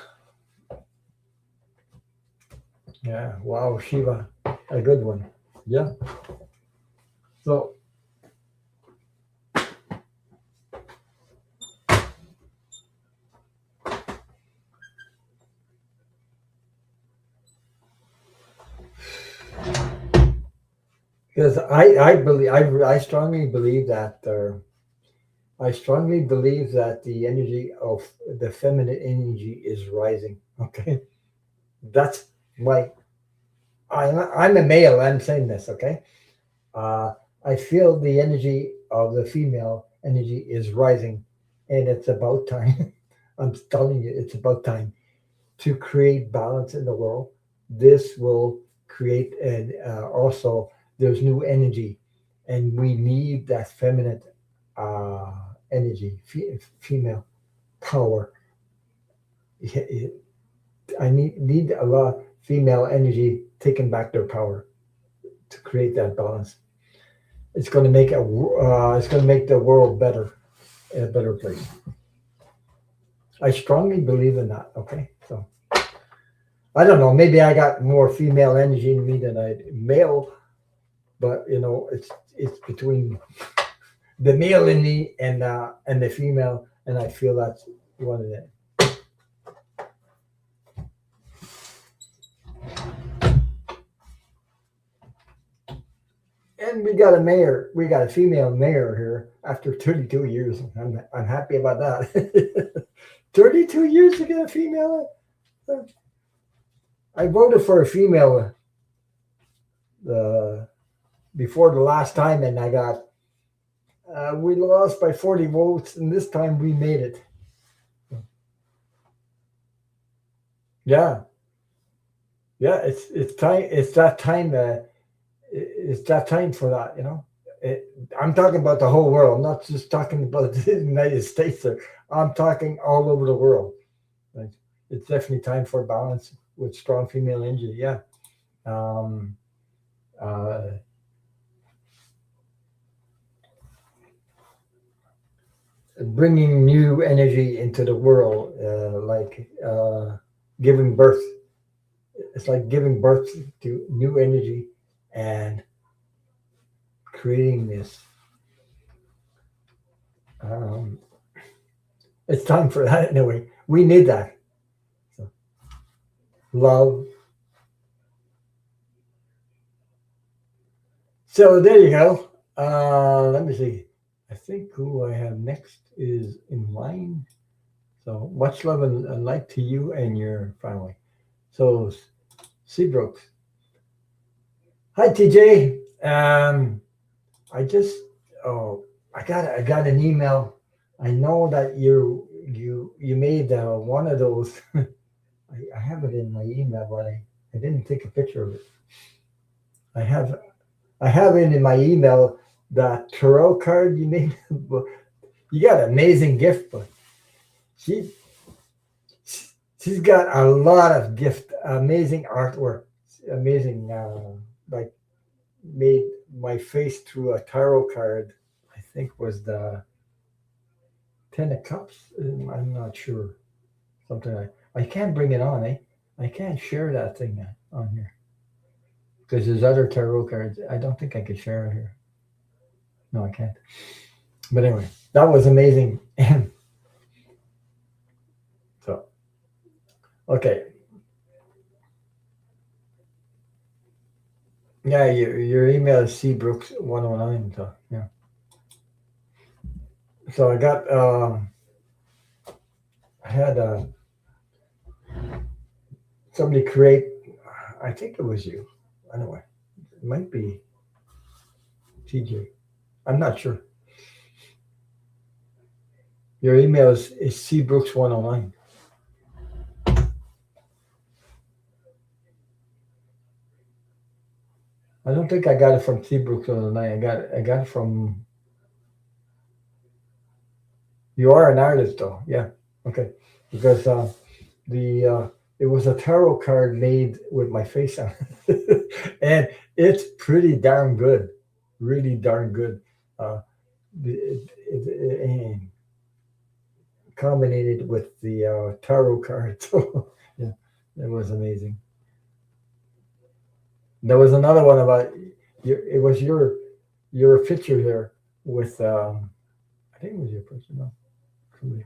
Yeah, wow, Shiva, a good one. Yeah. So because I strongly believe that the energy of the feminine energy is rising. Okay, that's my. I'm a male. I'm saying this. Okay, uh, I feel the energy of the female energy is rising, and it's about time. I'm telling you, it's about time to create balance in the world. This will create, and also there's new energy, and we need that feminine uh, energy, female power. I need a lot of female energy taking back their power to create that balance. It's going to make it's going to make the world better, a better place. I strongly believe in that. Okay, so I don't know. Maybe I got more female energy in me than I male, but it's between the male in me and the female, and I feel that's one of them. And we got a mayor. We got a female mayor here after 32 years. I'm happy about that. 32 years to get a female. I voted for a female uh, before the last time, and I got we lost by 40 votes, and this time we made it. Yeah, yeah. It's time. It's that time. It's that time for that. It, I'm talking about the whole world, not just talking about the United States. I'm talking all over the world. Like, it's definitely time for balance with strong female energy. Yeah. Um, uh, Bringing new energy into the world, like giving birth. It's like giving birth to new energy and creating this. Um, it's time for that anyway. We need that. So, love. So there you go. Let me see. I think who I have next is in line. So much love and light to you and your family. So Seabrooks. Hi TJ. I just oh I got an email. I know that you made one of those. I have it in my email, but I didn't take a picture of it. I have I have it in my email that tarot card you made. You got an amazing gift, but she she's got a lot of gift, amazing artwork, amazing like made my face through a tarot card. I think was the Ten of Cups. I'm not sure. Something like I can't bring it on, eh? I can't share that thing on here because there's other tarot cards. I don't think I could share it here. No, I can't. But anyway, that was amazing. So okay, yeah, your email is cbrooks109. So yeah, so I got I had somebody create. I think it was you. Anyway, it might be TJ. I'm not sure. Your email is cbrooks109. I don't think I got it from cbrooks109. I got it from. You are an artist, though. Yeah. Okay. Because the it was a tarot card made with my face on it, and it's pretty darn good. Really darn good. Uh, and combined with the tarot card. So yeah, it was amazing. There was another one about it was your picture here with I think it was your picture. No, somebody.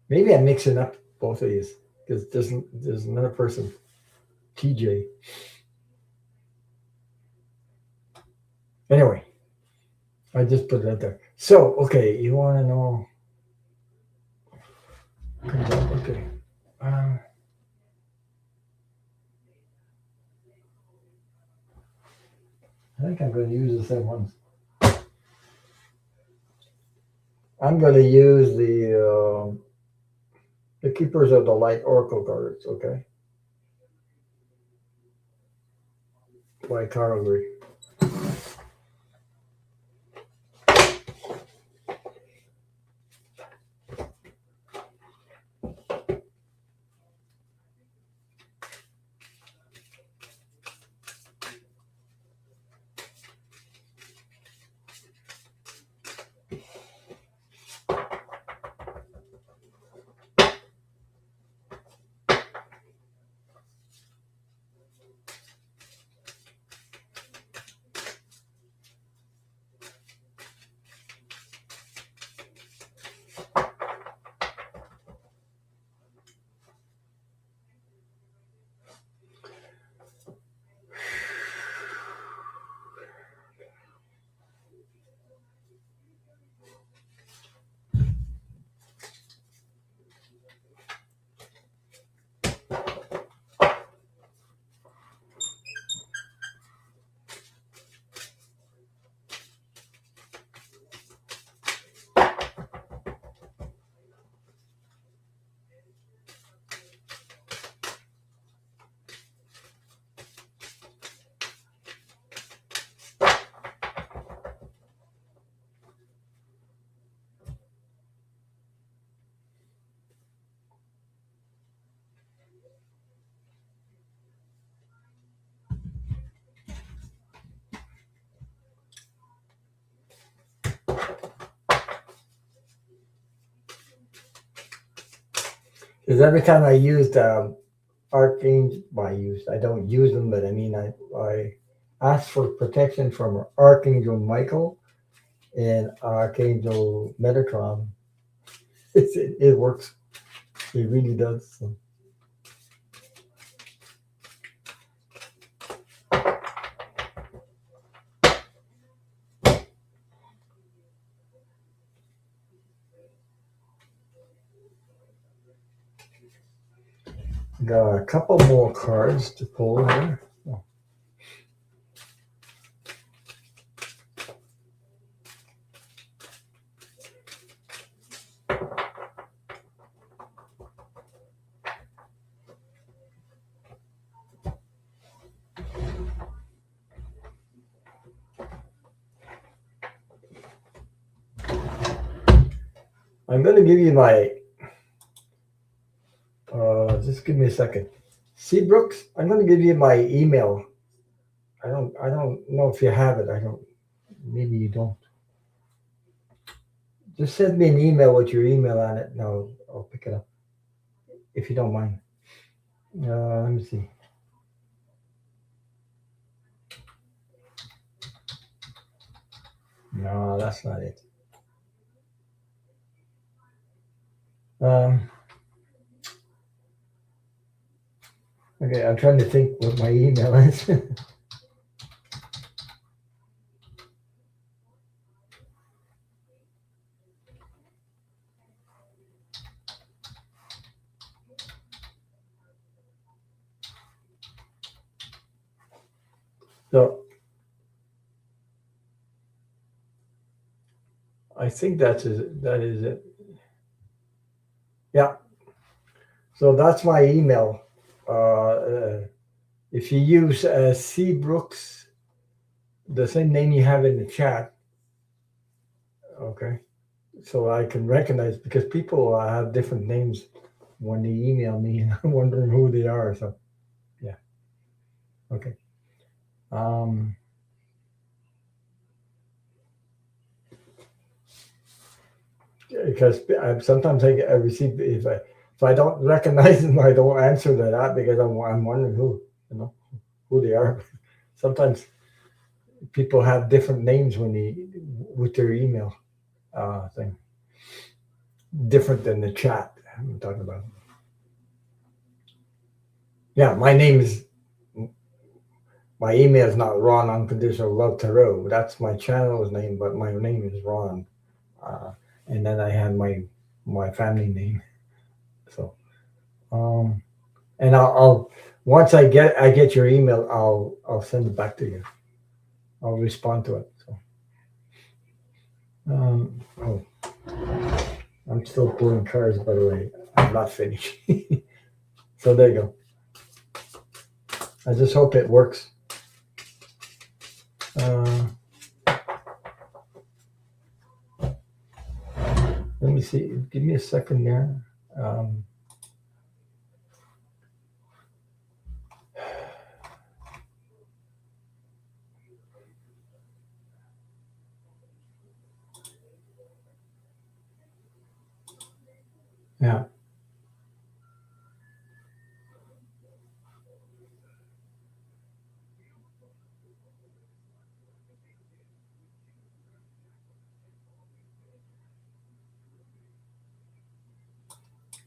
Maybe I'm mixing up both of these because there's another person, TJ. Anyway, I just put it out there. So okay, you want to know? Okay. Um, I think I'm going to use the same ones. I'm going to use the Keepers of the Light Oracle cards. Okay, by Carl Gray. Because every time I used Archangel, I don't use them, but I mean, I asked for protection from Archangel Michael and Archangel Metatron. It works. It really does. So. Got a couple more cards to pull here. I'm going to give you my, just give me a second. Seabrooks, I'm going to give you my email. I don't know if you have it. Maybe you don't. Just send me an email with your email on it and I'll pick it up. If you don't mind. Let me see. No, that's not it. Okay, I'm trying to think what my email is. So I think that is it. Yeah. So that's my email. If you use Seabrooks, the same name you have in the chat, okay. So I can recognize because people have different names when they email me, and I'm wondering who they are. So yeah. Okay. Because sometimes I receive if I don't recognize them, I don't answer that because I'm wondering who they are. Sometimes people have different names with their email thing, different than the chat I'm talking about. Yeah, my email is not Ron Unconditional Love Tarot. That's my channel's name, but my name is Ron. And then I have my family name. So, and I'll once I get your email, I'll send it back to you. I'll respond to it. So, oh, I'm still pulling cards, by the way. I'm not finished. So there you go. I just hope it works. Let me see. Give me a second there. Yeah.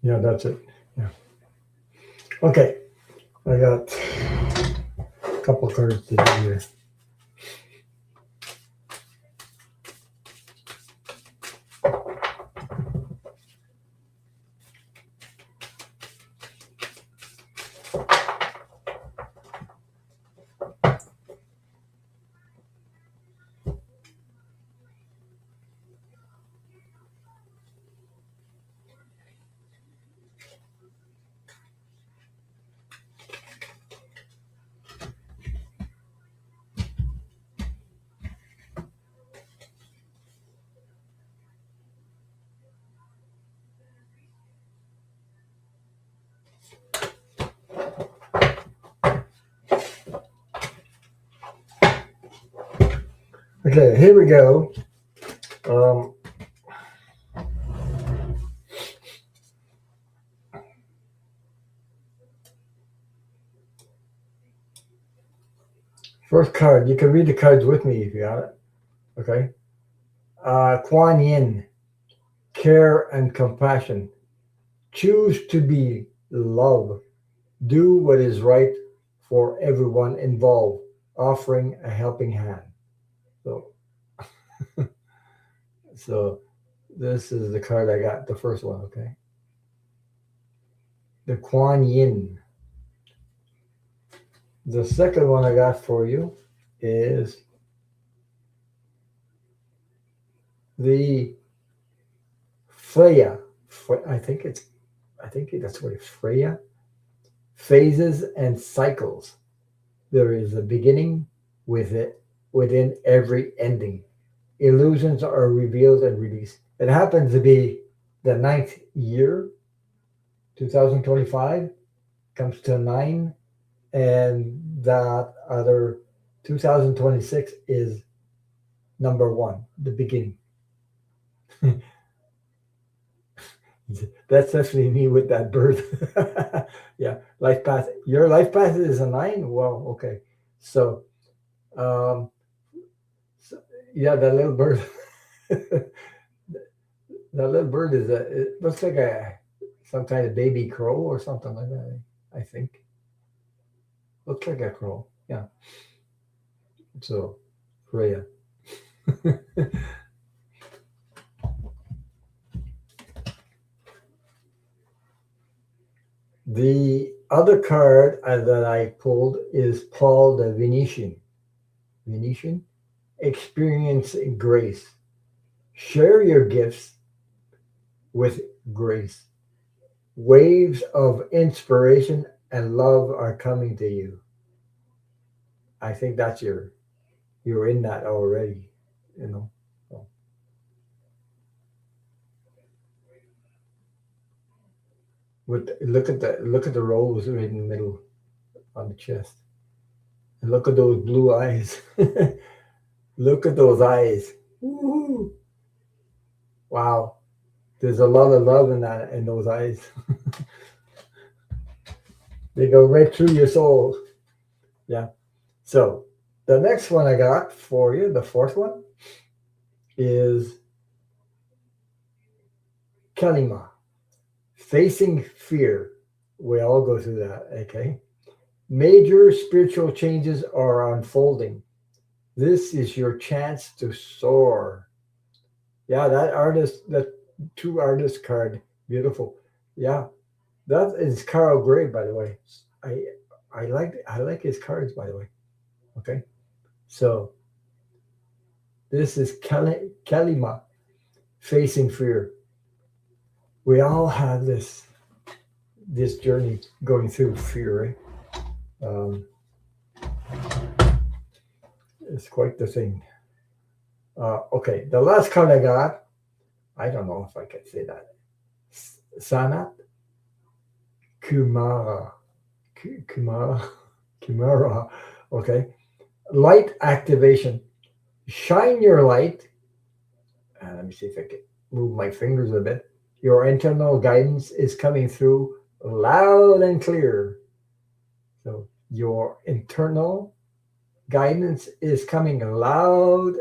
Yeah, that's it. Yeah. Okay. I got a couple cards to do here. Okay, here we go. First card, you can read the cards with me if you got it. Okay. Kuan Yin, care and compassion. Choose to be love. Do what is right for everyone involved, offering a helping hand. So, so this is the card I got, the first one, okay? The Kuan Yin. The second one I got for you is the Freya. I think that's what it's Freya. Phases and cycles. There is a beginning with it within every ending. Illusions are revealed and released. It happens to be the ninth year, 2025, comes to nine, and that other 2026 is number one, the beginning. That's definitely me with that bird. Yeah, life path. Your life path is a nine. Well, okay. So, um, so yeah, that little bird. That little bird is a. It looks like a some kind of baby crow or something like that. I think looks like a crow. Yeah. So, Freya. The other card that I pulled is Paul the Venetian. Venetian, experience grace. Share your gifts with grace. Waves of inspiration and love are coming to you. I think that's you're in that already, you know. So, with look at the rose right in the middle on the chest. And look at those blue eyes. Look at those eyes. Woo-hoo. Wow. There's a lot of love in that in those eyes. They go right through your soul. Yeah. So the next one I got for you, the fourth one, is Kalima, facing fear. We all go through that, okay? Major spiritual changes are unfolding. This is your chance to soar. Yeah, that artist, that two artist card, beautiful. Yeah, that is Carl Gray, by the way. I I like his cards, by the way. Okay, so this is Kalima, facing fear. We all have this journey going through fear, right? Um, it's quite the thing. Okay, the last card I got, I don't know if I can say that. Sanat Kumara. Kumara. Kumara. Okay. Light activation. Shine your light. Let me see if I can move my fingers a bit. Your internal guidance is coming through loud and clear. So your internal guidance is coming loud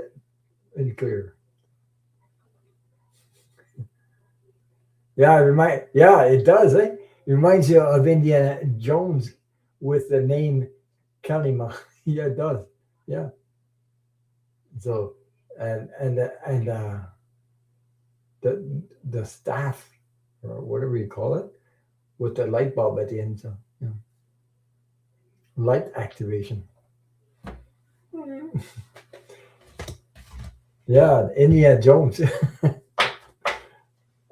and clear. Yeah, it does, eh? It reminds you of Indiana Jones with the name Kalima. Yeah, it does. Yeah. So and the staff or whatever you call it with the light bulb at the end. So yeah, light activation. Yeah, Indiana Jones.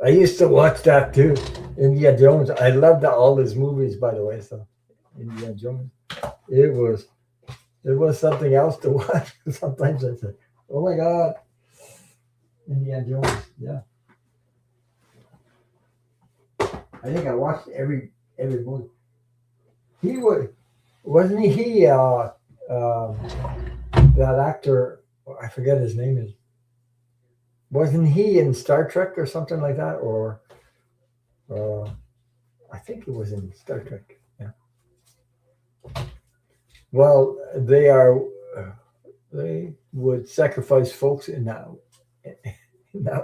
I used to watch that too. Indiana Jones. I loved all his movies, by the way. So Indiana Jones. It was it was something else to watch. Sometimes I said, "Oh my God, Indiana Jones." Yeah, I think I watched every movie. He was wasn't he? Um, that actor, I forget his name is. Wasn't he in Star Trek or something like that? Or uh, I think it was in Star Trek. Yeah. Well, they are. uh, they would sacrifice folks in that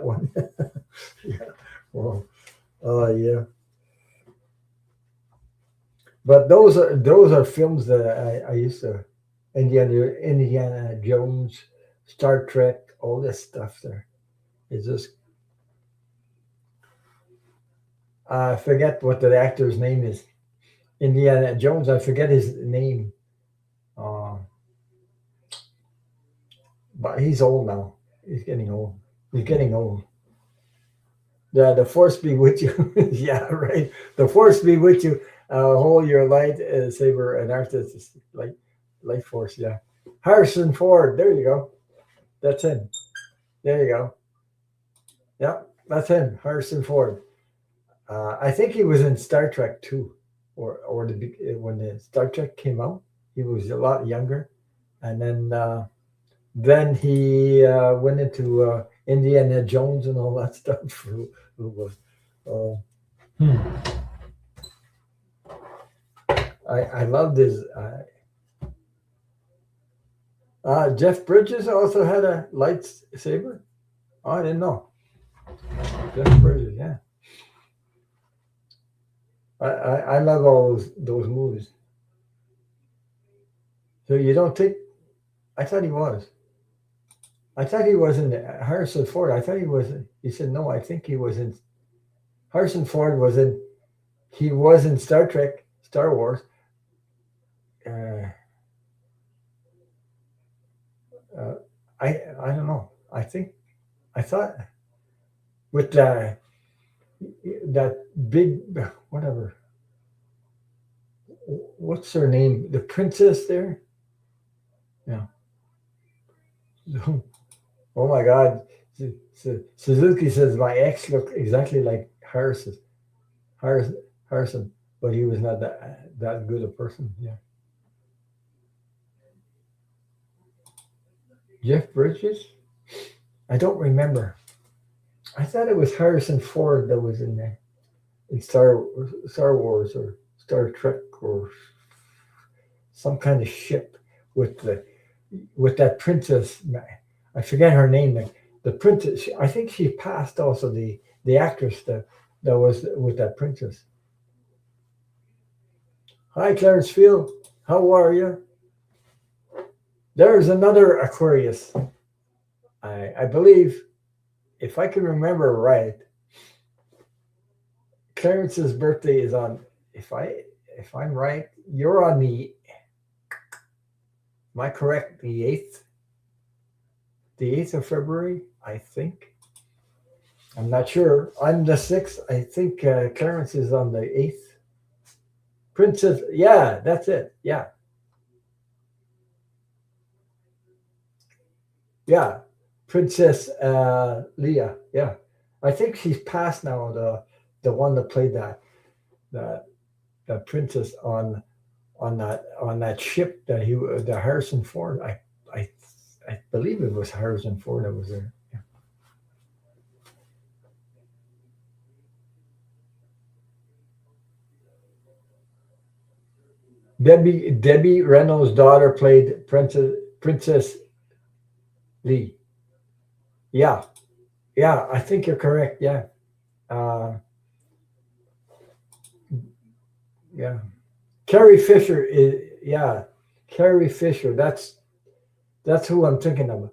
one. Yeah. Well, yeah. But those are films that I used to Indiana Jones, Star Trek, all this stuff there. It's just I forget what the actor's name is. Indiana Jones, I forget his name. Uh, but he's old now. He's getting old. He's getting old. The force be with you. Yeah, right. The force be with you. Hold your light saber and artist like light force. Yeah. Harrison Ford. There you go. That's him. There you go. Yeah, that's him. Harrison Ford. I think he was in Star Trek too, or when the Star Trek came out, he was a lot younger, and then he went into Indiana Jones and all that stuff. Who was? Uh, hmm. I loved his. Jeff Bridges also had a lightsaber. Oh, I didn't know. Jeff Bridges, yeah. I love all those movies. So you don't think? I thought he was. I thought he was in Harrison Ford. I thought he was. He said no. I think he was in. Harrison Ford was in. He was in Star Trek, Star Wars. Uh, uh, I don't know. I thought with that big whatever. What's her name? The princess there. Yeah. Oh my God. Suzuki says my ex looked exactly like Harrison, Harrison, but he was not that good a person. Yeah. Jeff Bridges? I don't remember. I thought it was Harrison Ford that was in there in Star Wars or Star Trek or some kind of ship with the with that princess. I forget her name. The princess. I think she passed also the actress that was with that princess. Hi, Clarence Field. How are you? There's another Aquarius. I believe, if I can remember right, Clarence's birthday is on. If I'm right, you're on the. Am I correct? The 8th. The 8th of February, I think. I'm not sure. I'm the 6th. I think Clarence is on the 8th. Princess. Yeah, that's it. Yeah, yeah. Princess Leah. Yeah, I think she's passed now. The one that played that that princess on that ship that the Harrison Ford. I I believe it was Harrison Ford that was there. Yeah. Debbie Reynolds' daughter played Princess Lee. Yeah, yeah. I think you're correct. Yeah, uh, yeah. Carrie Fisher is yeah. Carrie Fisher. That's who I'm thinking of.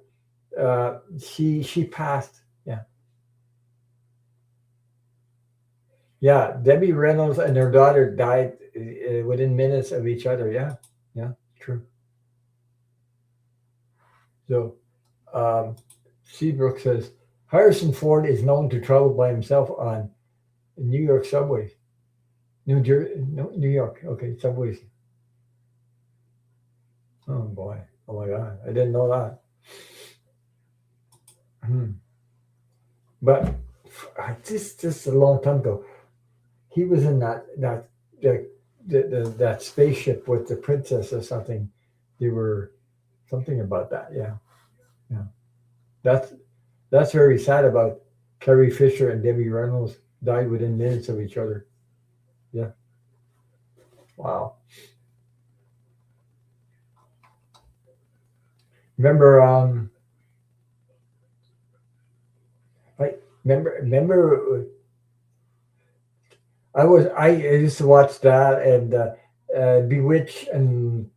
She passed. Yeah, yeah. Debbie Reynolds and her daughter died within minutes of each other. Yeah, yeah. True. So um, Seabrook says Harrison Ford is known to travel by himself on New York subways. No, New York. Okay, subways. Oh boy. Oh my God. I didn't know that. Hmm. But just a long time ago, he was in that spaceship with the princess or something. They were something about that. Yeah, yeah. That's that's very sad about Carrie Fisher and Debbie Reynolds died within minutes of each other. Yeah. Wow. Remember, remember, I used to watch that and Bewitch and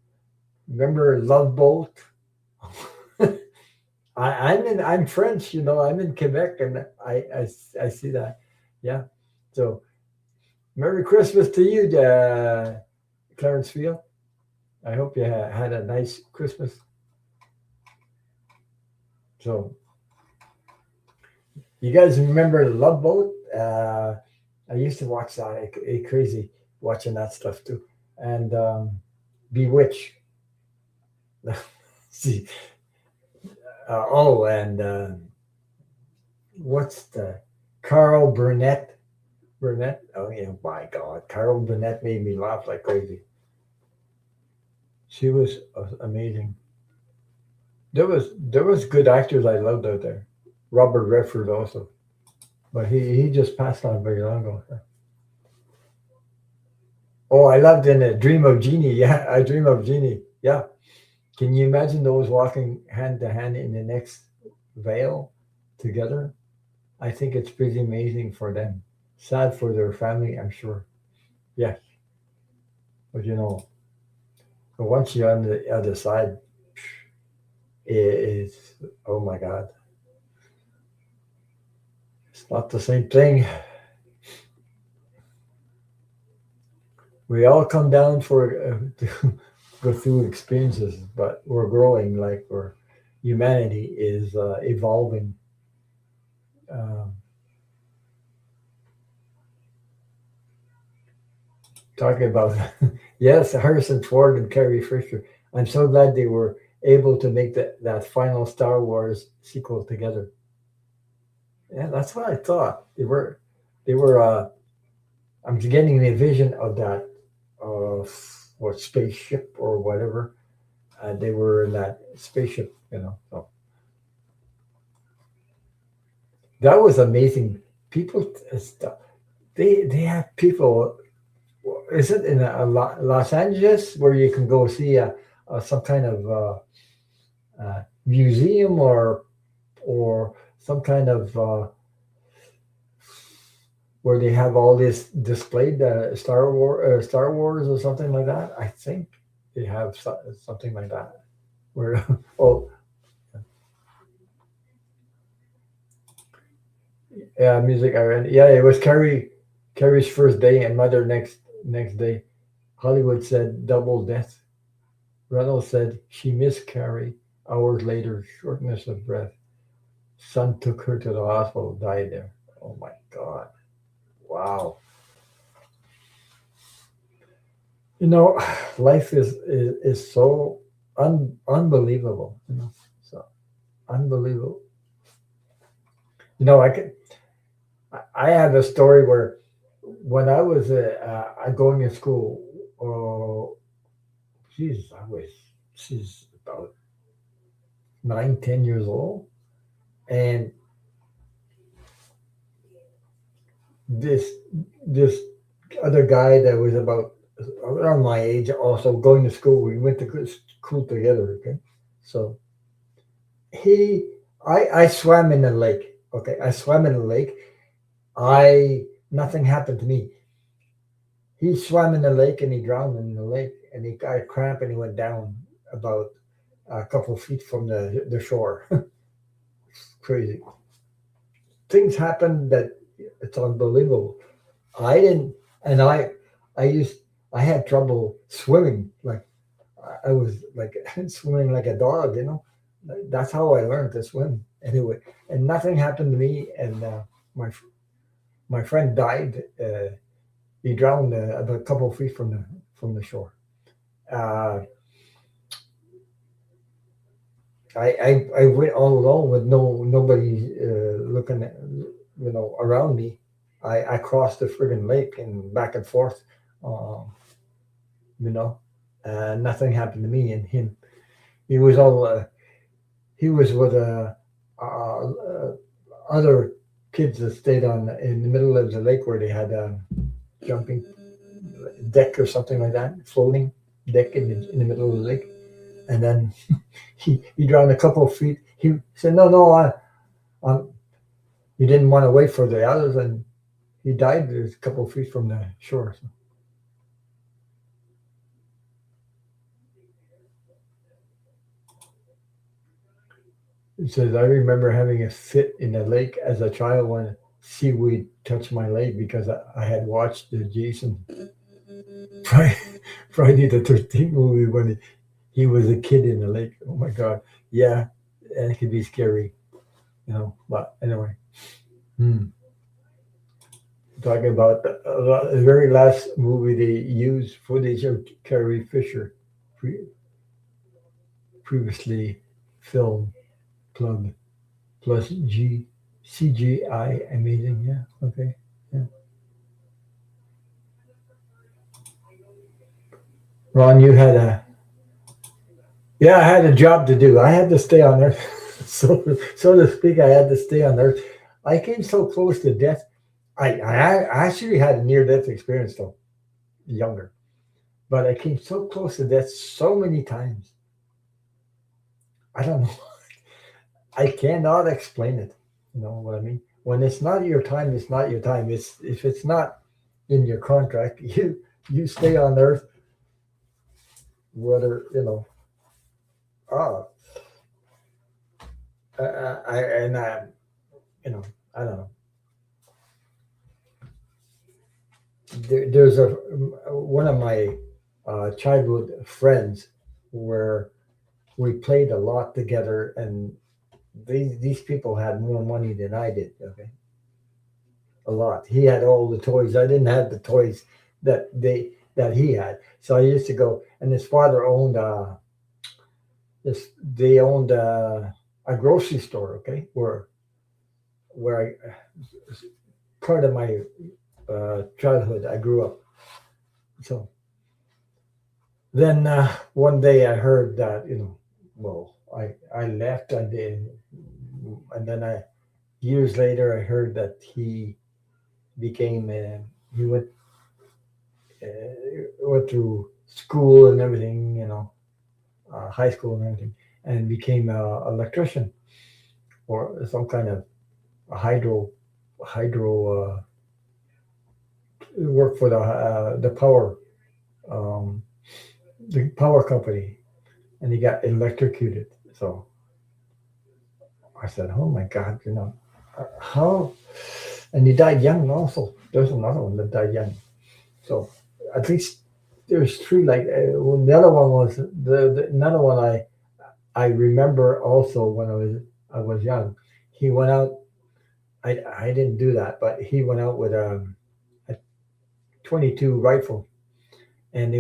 remember Love Boat. I'm French, I'm in Quebec, and I see that. Yeah. So Merry Christmas to you, Clarence Field. I hope you had a nice Christmas. So you guys remember Love Boat? I used to watch that. Crazy watching that stuff too. And Bewitch. See, and what's the Carl Burnett? Burnett? Oh yeah, my God, Carol Burnett made me laugh like crazy. She was amazing. There was good actors I loved out there. Robert Redford also, but he just passed on very long ago. Oh, I loved in a Dream of Jeannie. Yeah, I Dream of Jeannie. Yeah, can you imagine those walking hand to hand in the next veil together? I think it's pretty amazing for them. Sad for their family, I'm sure. Yeah, but but once you're on the other side, it's oh my God, it's not the same thing. We all come down for to go through experiences, but we're growing. Like humanity is evolving. Um, talking about yes, Harrison Ford and Carrie Fisher. I'm so glad they were able to make that final Star Wars sequel together. Yeah, that's what I thought. They were. I'm getting a vision of that, or spaceship or whatever. They were in that spaceship. So that was amazing. People, they have people. Is it in Los Angeles where you can go see some kind of museum or some kind of where they have all this displayed Star Wars or something like that. I think they have something like that. Where oh yeah, music. I read. Yeah, it was Carrie's first day and mother next day. Hollywood said double death. Reynolds said she missed Carrie. Hours later, shortness of breath. Son took her to the hospital, died there. Oh my God! Wow. You know, life is so unbelievable. So unbelievable. I could. I have a story where when I was going to school, oh, geez, she's about 9, 10 years old, and this this other guy that was about around my age, also going to school. We went to school together. Okay, so he, I swam in the lake. Okay, I swam in the lake. I Nothing happened to me. He swam in the lake and he drowned in the lake and he got a cramp and he went down about a couple of feet from the shore. Crazy things happen that it's unbelievable. I didn't, and I used, I had trouble swimming. Like I was like swimming like a dog. That's how I learned to swim. Anyway, and nothing happened to me. And my my friend died. He drowned about a couple of feet from the shore. Uh, I went all alone with nobody looking at, around me. I crossed the friggin' lake and back and forth, um, you know, nothing happened to me and him. He was all he was with other kids that stayed on in the middle of the lake where they had a jumping deck or something like that, floating deck in the middle of the lake. and then he drowned a couple of feet. He said, "No, no, I he didn't want to wait for the others, and he died a couple of feet from the shore." So he says, "I remember having a fit in the lake as a child when seaweed touched my leg because I had watched the Jason Friday, Friday the 13th movie when he was a kid in the lake. Oh my God, yeah, and it could be scary, you know. But anyway, hmm. Talking about the very last movie they used footage of Carrie Fisher, pre- previously filmed, plug plus CGI, amazing. Yeah, okay. Yeah. Ron, you had a yeah, I had a job to do. I had to stay on Earth, so to speak. I had to stay on Earth. I came so close to death. I actually had a near death experience though, younger, but I came so close to death so many times. I don't know. I cannot explain it. You know what I mean? When it's not your time, it's not your time. It's if it's not in your contract, you stay on Earth, whether you know. Ah, and I, you know, I don't know. There's a one of my childhood friends where we played a lot together, and these people had more money than I did. Okay, a lot. He had all the toys. I didn't have the toys that he had. So I used to go, and his father owned this. They owned a grocery store. Okay, where I part of my childhood I grew up. So then one day I heard that well I left. I did, and then I years later I heard that became he went through school and everything, high school and everything, and became a electrician or some kind of a hydro work for um, the power company, and he got electrocuted. So I said, "Oh my God, how?" And he died young also. There's another one that died young. So at least there's three. Like well, the other one was the another one I remember also when I was young. He went out. I didn't do that, but he went out with a 22 rifle, and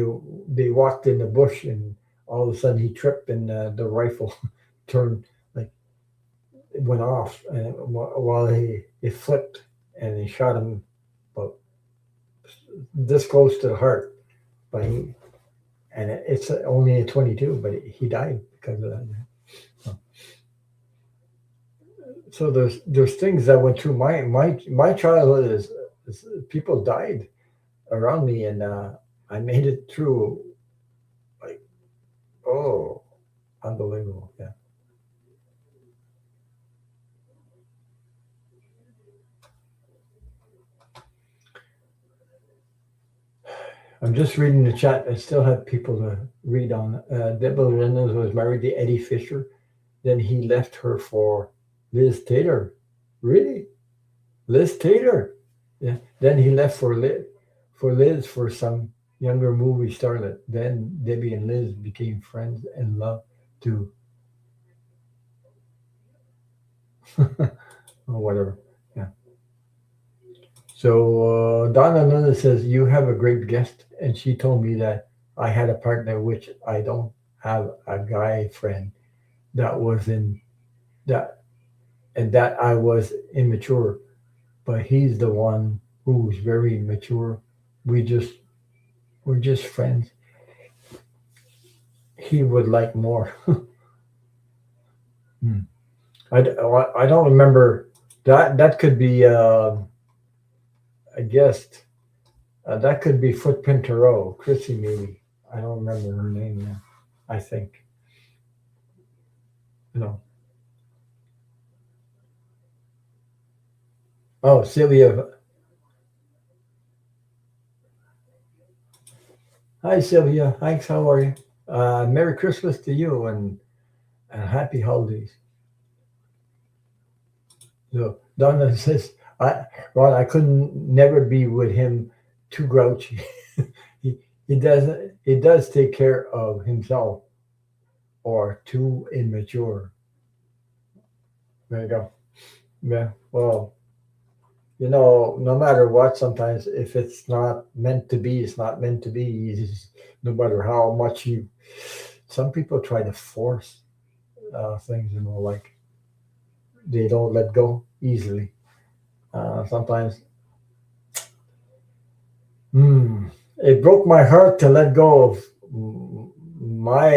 they walked in the bush, and all of a sudden he tripped, and the rifle turned like it went off, and while he it flipped, and he shot him about this close to the heart, but he and it's only a 22, but he died because of that. So there's things that went through my childhood is people died around me, and I made it through like oh unbelievable. Yeah, I'm just reading the chat. I still have people to read on. Deborah Reynolds was married to Eddie Fisher. Then he left her for Liz Taylor. Really, Liz Taylor? Yeah. Then he left for Liz for some younger movie starlet. Then Debbie and Liz became friends and love too. Or whatever. Yeah. So Donna Luna says you have a great guest, and she told me that I had a partner, which I don't have a guy friend that was in that, and that I was immature, but he's the one who's very mature. We just we're just friends. He would like more. Hmm. I don't remember that. That could be a guest. That could be Footprint Tarot, Chrissy maybe. I don't remember her name now. I think. you know. Oh, Sylvia. Hi, Sylvia. Thanks. How are you? Merry Christmas to you and happy holidays. So Donna says, Ron, I couldn't never be with him too grouchy. He does take care of himself or too immature. There you go. Yeah. Well, no matter what, sometimes if it's not meant to be, it's not meant to be. No matter how much you, some people try to force things, like they don't let go easily. Sometimes, hmm, it broke my heart to let go of my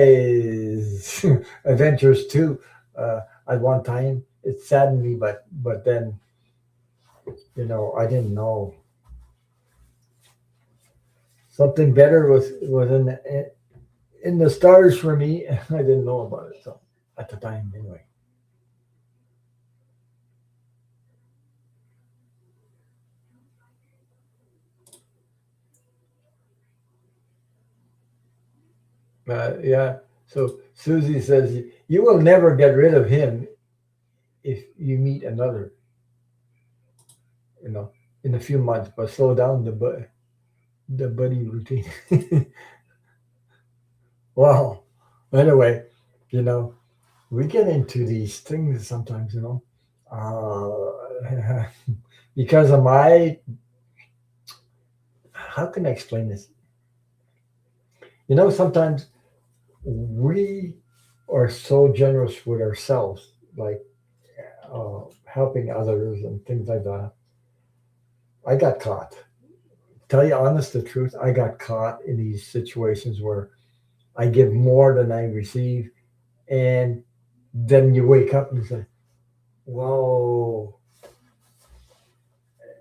adventures too. At one time, it saddened me, but then I didn't know something better was in the stars for me. I didn't know about it, so at the time anyway. Yeah. So Susie says you will never get rid of him if you meet another, you know, in a few months, but slow down the buddy routine. Well, anyway, you know, we get into these things sometimes, because of my, how can I explain this? Sometimes we are so generous with ourselves, like helping others and things like that. I got caught. Tell you honest the truth, I got caught in these situations where I give more than I receive, and then you wake up and say, "Whoa,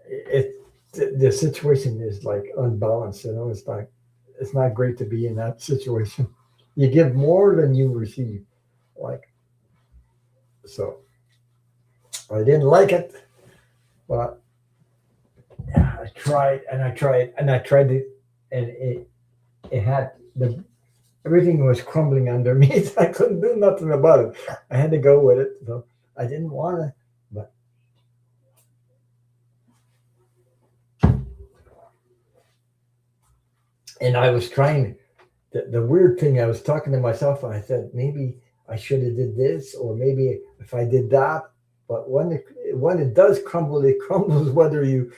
it the situation is like unbalanced." It's not great to be in that situation. You give more than you receive, like so. I didn't like it, but I tried and I tried and I tried it, and it had the everything was crumbling under me. I couldn't do nothing about it. I had to go with it. So I didn't want to, but and I was trying. The weird thing, I was talking to myself, and I said maybe I should have did this, or maybe if I did that. But when it does crumble, it crumbles whether you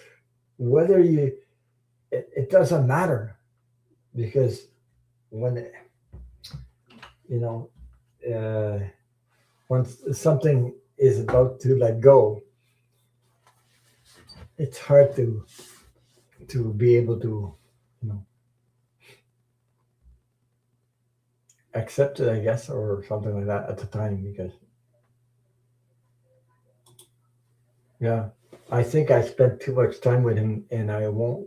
it doesn't matter, because when you know uh, once something is about to let go, it's hard to be able to you know accept it, I guess, or something like that at the time, because yeah, I think I spent too much time with him, and I won't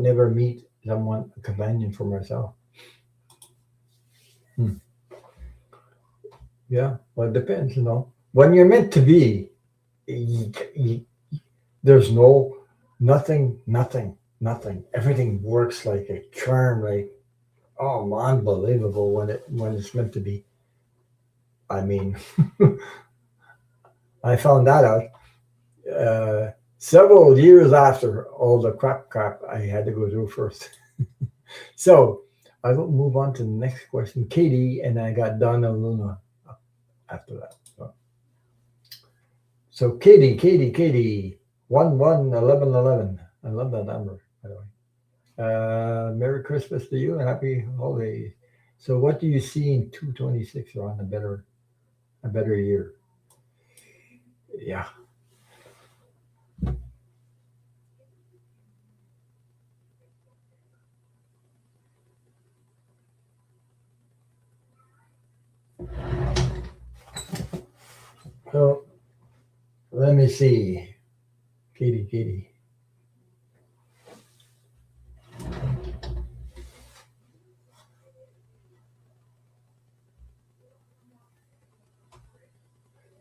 never meet someone, a companion for myself. Hmm. Yeah, well, it depends, when you're meant to be, y y there's nothing, everything works like a charm, like, oh, unbelievable when it's meant to be. I mean, I found that out several years after all the crap I had to go through first. So I will move on to the next question. Katie, and I got Donna Luna after that. So Katie, 1111. I love that number, by the way. Merry Christmas to you and happy holidays. So what do you see in 226 on a better year? Yeah. So let me see. Katie.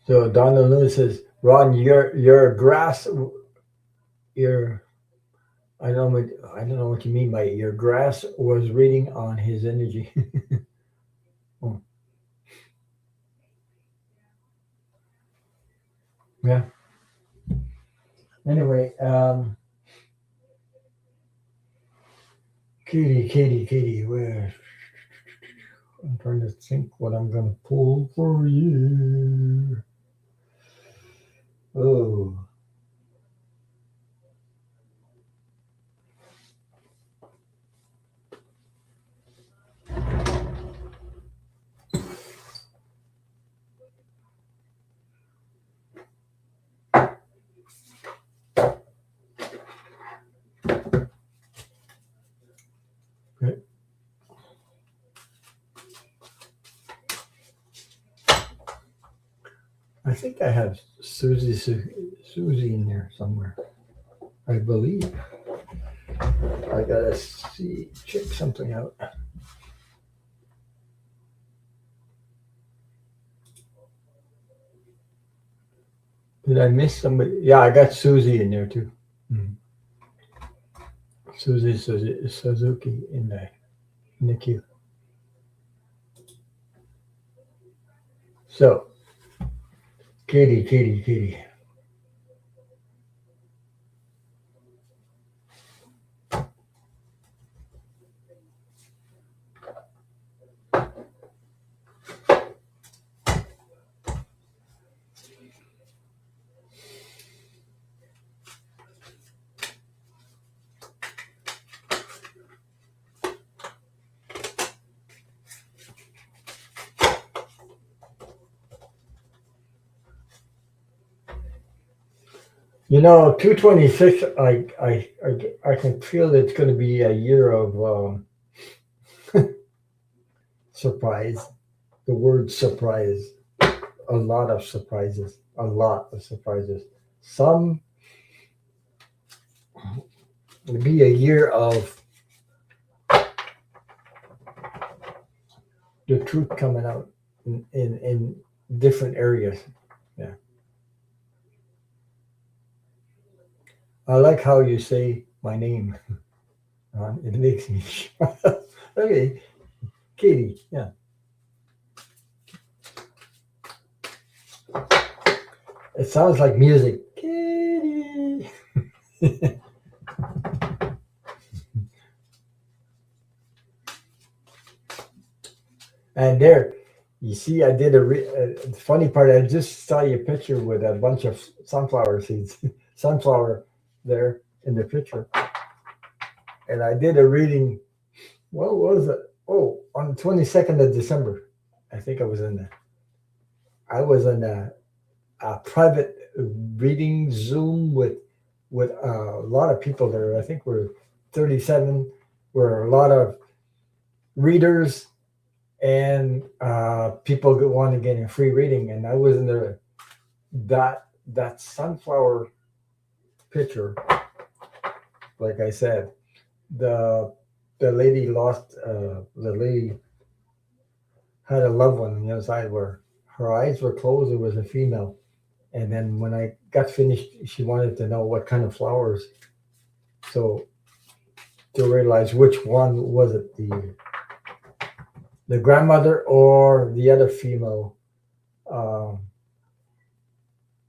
So Donald Lewis says, Ron, your grass, your I don't know what you mean by it. Your grass was reading on his energy. Oh, yeah. Anyway, Katie, where I'm trying to think what I'm gonna pull for you. Oh, okay. I think I have Susie in there somewhere. I believe. I gotta check something out. Did I miss somebody? Yeah, I got Susie in there too. Mhm. Suzuki in the queue. So, Katie. You know, 226. I can feel it's going to be a year of surprise. The word surprise. A lot of surprises. A lot of surprises. Some will be a year of the truth coming out in different areas. Yeah. I like how you say my name. It makes me. Okay, Katie. Yeah. It sounds like music. Katie. And there, you see, I did the funny part. I just saw your picture with a bunch of sunflower seeds, sunflower there in the picture, and I did a reading. What was it? Oh, on the 22nd of December, I think I was in there. I was in a private reading Zoom with a lot of people there. I think we're 37. We're a lot of readers and people that want to get a free reading. And I was in there. That sunflower picture, like I said, the the lady lost. The lady had a loved one on the other side where her eyes were closed. It was a female. And then when I got finished, she wanted to know what kind of flowers. So to realize which one was it, the grandmother or the other female um,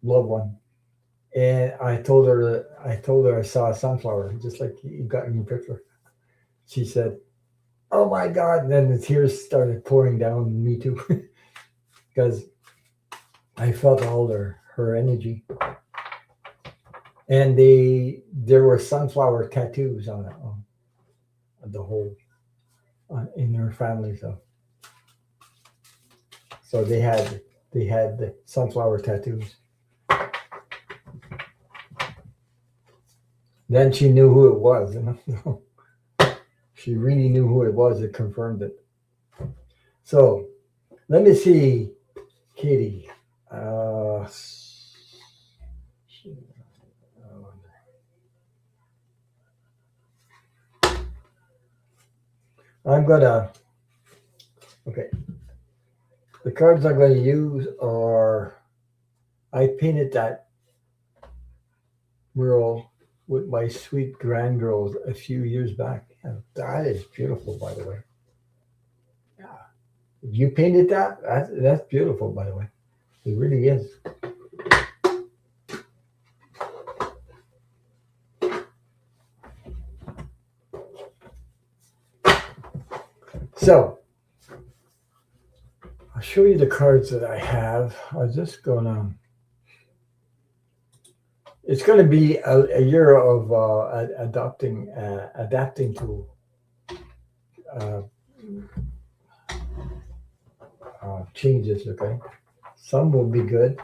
loved one. And I told her I saw a sunflower, just like you got in your picture. She said, "Oh my God!" And then the tears started pouring down me too, because I felt all her energy. And there were sunflower tattoos on the whole in her family. So they had the sunflower tattoos. Then she knew who it was. You know? She really knew who it was. It confirmed it. So let me see, Katie. Uh, I'm gonna. Okay. The cards I'm going to use are I painted that mural with my sweet grandgirls a few years back. And that is beautiful, by the way. Yeah. You painted that? That's beautiful, by the way. It really is. So I'll show you the cards that I have. I'm just gonna. It's going to be a year of adapting to uh, changes. Okay, some will be good.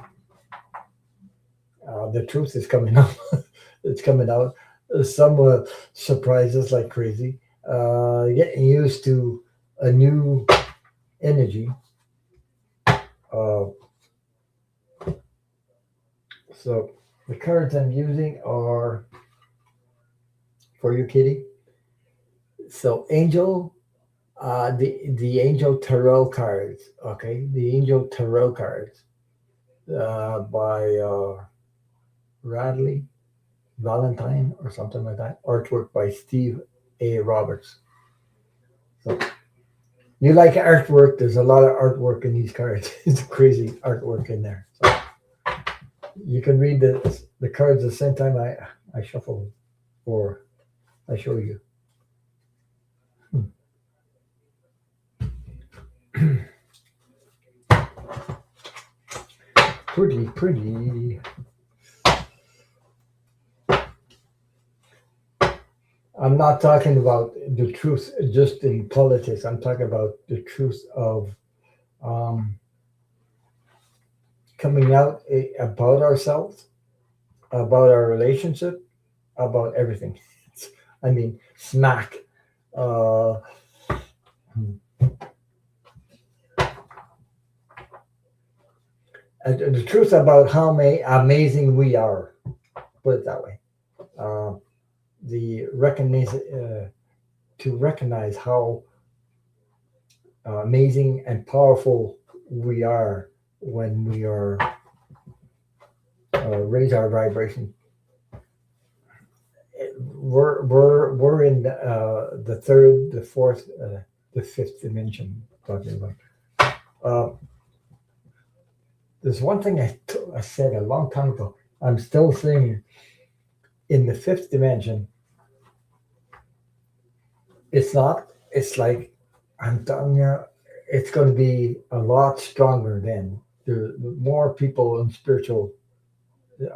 The truth is coming out. It's coming out. Some will surprise us like crazy. Getting used to a new energy. Uh, so the cards I'm using are for you, Kitty. So Angel, the Angel Tarot cards. Okay, the Angel Tarot cards by Radley Valentine or something like that. Artwork by Steve A. Roberts. So you like artwork? There's a lot of artwork in these cards. It's crazy artwork in there. So you can read the cards the same time I shuffle or I show you. Pretty, pretty. I'm not talking about the truth just in politics. I'm talking about the truth of um, coming out about ourselves, about our relationship, about everything. I mean, smack. Uh, the truth about how amazing we are. Put it that way. Uh, the recognize to recognize how amazing and powerful we are when we are raise our vibration. We're in the third, the fourth, the fifth dimension. Talking about. Uh, there's one thing I said a long time ago. I'm still saying in the fifth dimension. It's not. It's like I'm telling you, it's going to be a lot stronger then. There more people in spiritual.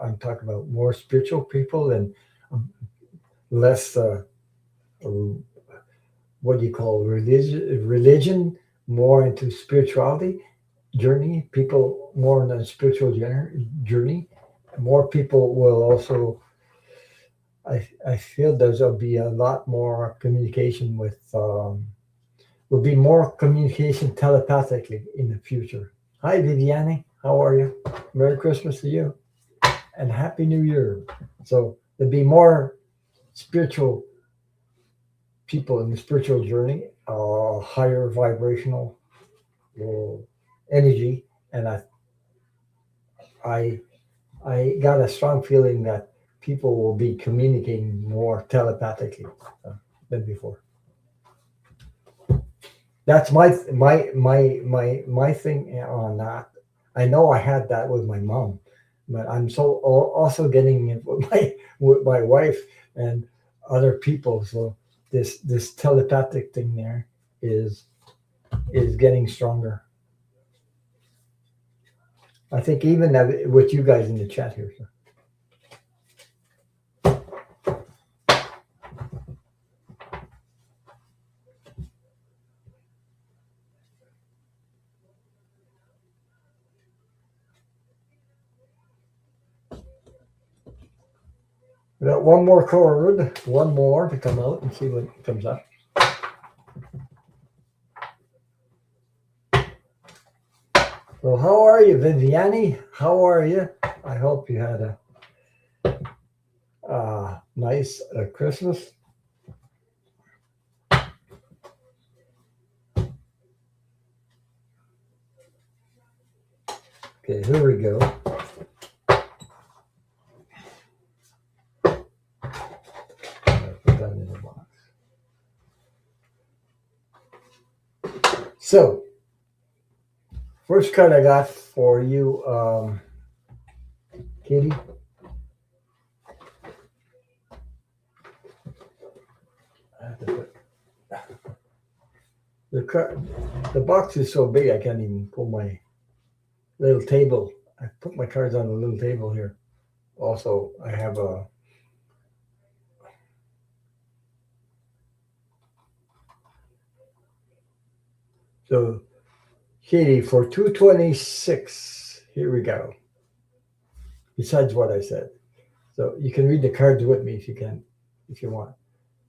I'm talking about more spiritual people and um, less. What do you call religion more into spirituality journey, people more on a spiritual journey. More people will also I feel there'll be a lot more communication with will be more communication telepathically in the future. Hi Viviane, how are you? Merry Christmas to you and Happy New Year. So there'll be more spiritual people in the spiritual journey, higher vibrational uh, energy, and I I got a strong feeling that people will be communicating more telepathically than before. That's my thing on that. I know I had that with my mom, but I'm so also getting it with my wife and other people. So this telepathic thing there is is getting stronger. I think even with you guys in the chat here. So. We got one more card, one more to come out and see what comes up. So how are you, Viviani? How are you? I hope you had a nice Christmas. Okay, here we go. So, first card I got for you, Katie. I have to put the box is so big I can't even pull my little table. I put my cards on the little table here. Also, I have a so Katie for 226. Here we go. Besides what I said, so you can read the cards with me if you want.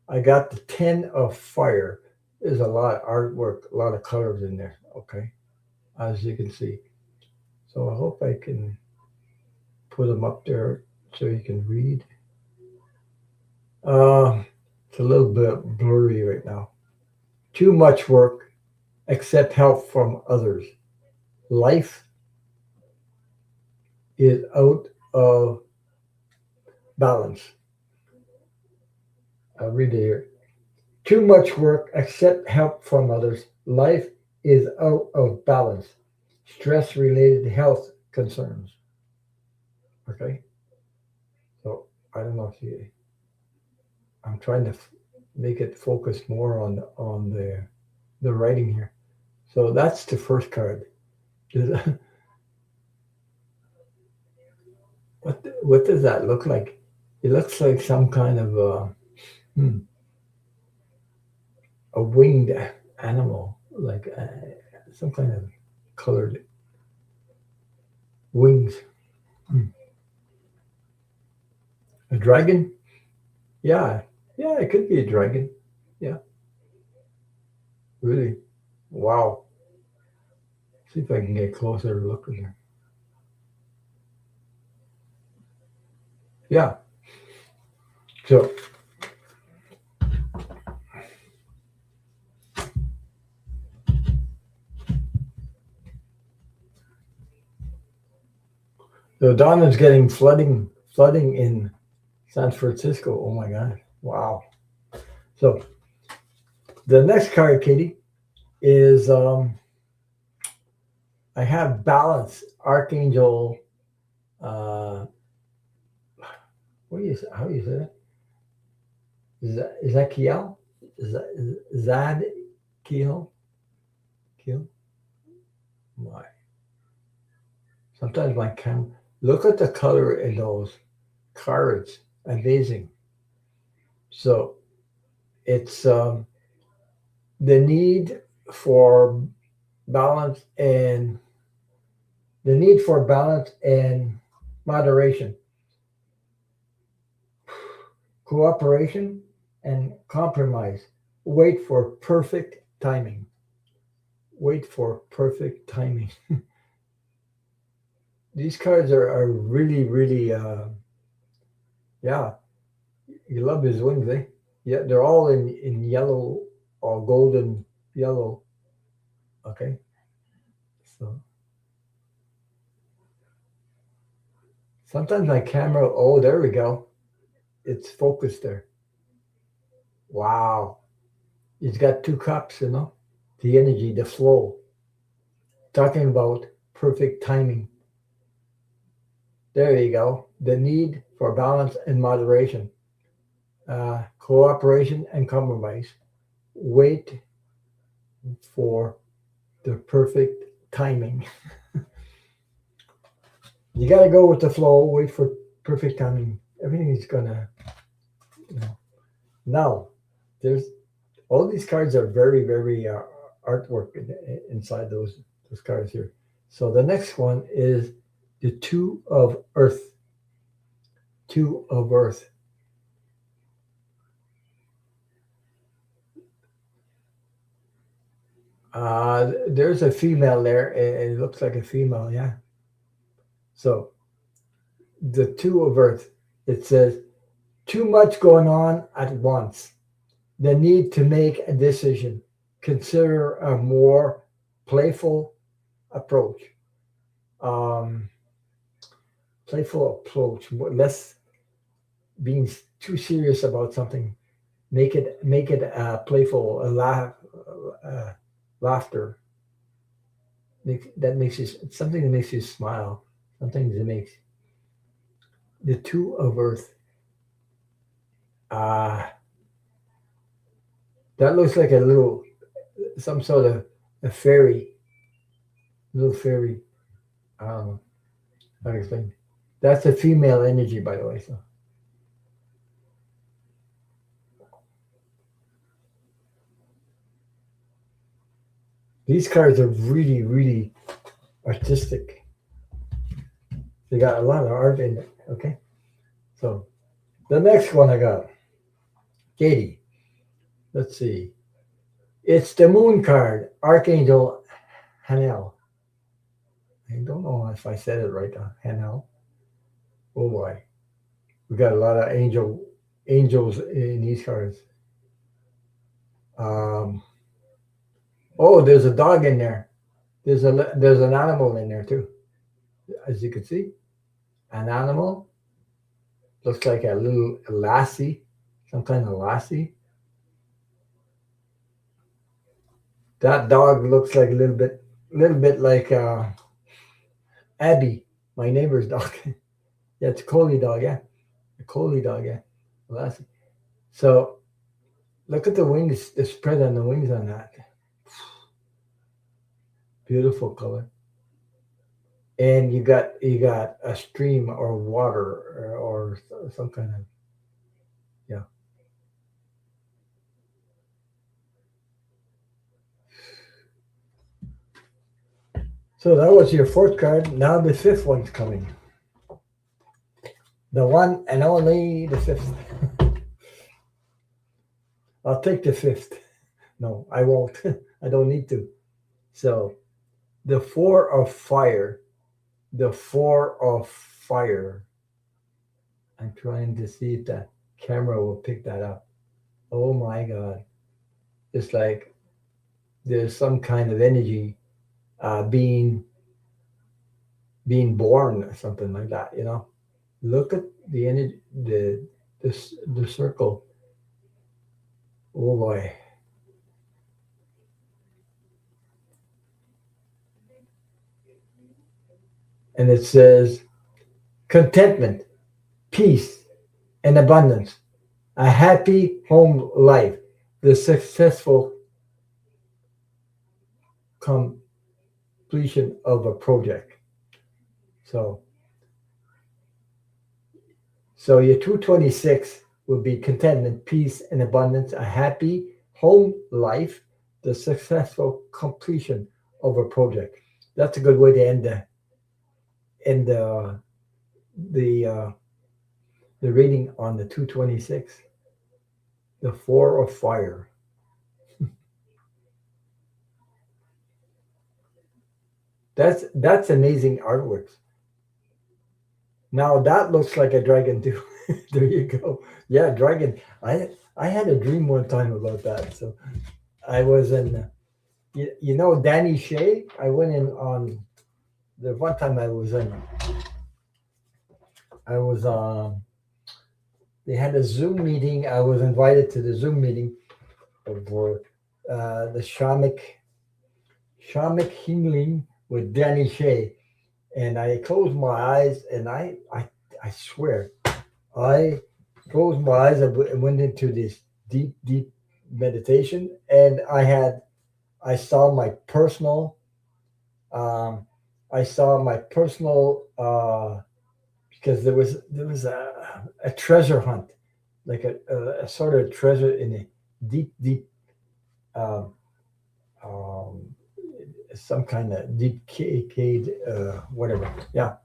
I got the 10 of fire. There's a lot of artwork, a lot of colors in there. Okay, as you can see. So I hope I can put them up there so you can read. It's a little bit blurry right now. Too much work, accept help from others. Life is out of balance. I'll read it here. Too much work, accept help from others. Life is out of balance. Stress related health concerns. Okay. So I don't know if I'm trying to make it focus more on the writing here. So that's the first card. What does that look like? It looks like some kind of a winged animal, like some kind of colored wings. A dragon? Yeah, yeah, it could be a dragon. Yeah, really. Wow. See if I can get a closer look at her. Yeah. So Donna's getting flooding in San Francisco. Oh my God. Wow. So the next card, Katie, is I have balance, Archangel. What do you say? How do you say that? Zakiel? Zad Kiel? Kiel? My. Sometimes my camera. Look at the color in those cards. Amazing. So it's the need for balance and moderation, cooperation and compromise. Wait for perfect timing. Wait for perfect timing. These cards are really, really, yeah. You love his wings, eh? Yeah, they're all in yellow or golden yellow. Okay, so sometimes my camera. Oh, there we go. It's focused there. Wow, he's got two cups. The energy, the flow. Talking about perfect timing. There you go. The need for balance and moderation, cooperation and compromise. Wait for the perfect timing. You got to go with the flow. Wait for perfect timing. Everything is gonna. Now, there's all these cards are very, very artwork inside those cards here. So the next one is the Two of Earth. Two of Earth. There's a female there. It looks like a female, yeah. So the Two of Earth. It says too much going on at once. The need to make a decision. Consider a more playful approach. Um, Playful approach, less being too serious about something. Make it playful, laughter. that makes you something that makes you smile. Something that makes the two of Earth. Ah, that looks like a little some sort of a fairy, little fairy. I don't know how to explain. That's a female energy, by the way. So these cards are really, really artistic. They got a lot of art in it. Okay, so the next one I got, Katie. Let's see. It's the Moon card, Archangel Hanel. I don't know if I said it right. Hanel. Oh boy, we got a lot of angels in these cards. Um, oh, there's a dog in there. There's an animal in there too, as you can see. An animal looks like a little lassie, some kind of lassie. That dog looks like little bit like Abby, my neighbor's dog. Yeah, it's a collie dog. Yeah, a collie dog. Yeah, lassie. So look at the wings, the spread on the wings on that. Beautiful color. And you got a stream or water or some kind of yeah. So that was your fourth card. Now the fifth one's coming. The one and only the fifth. I'll take the fifth. No, I won't. I don't need to. So the four of fire. The four of fire. I'm trying to see if that camera will pick that up. Oh my God. It's like there's some kind of energy being born or something like that, you know. Look at the energy, the circle. Oh boy. And it says contentment, peace, and abundance, a happy home life, the successful completion of a project. So, so your 226 would be contentment, peace, and abundance, a happy home life, the successful completion of a project. That's a good way to end the the reading on the 226, the four of fire. That's amazing artwork. Now that looks like a dragon too. There you go. Yeah, dragon. I had a dream one time about that. So I was in, you know, Danny Shea. I went in on the one time I was in. I was They had a Zoom meeting. I was invited to the Zoom meeting for the Shamik healing with Danny Shea, and I closed my eyes and I swear I closed my eyes and went into this deep meditation, and I saw my personal um, I saw my personal because there was a treasure hunt, like a sort of treasure in a deep um, um, some kind of deep cave, whatever. Yeah.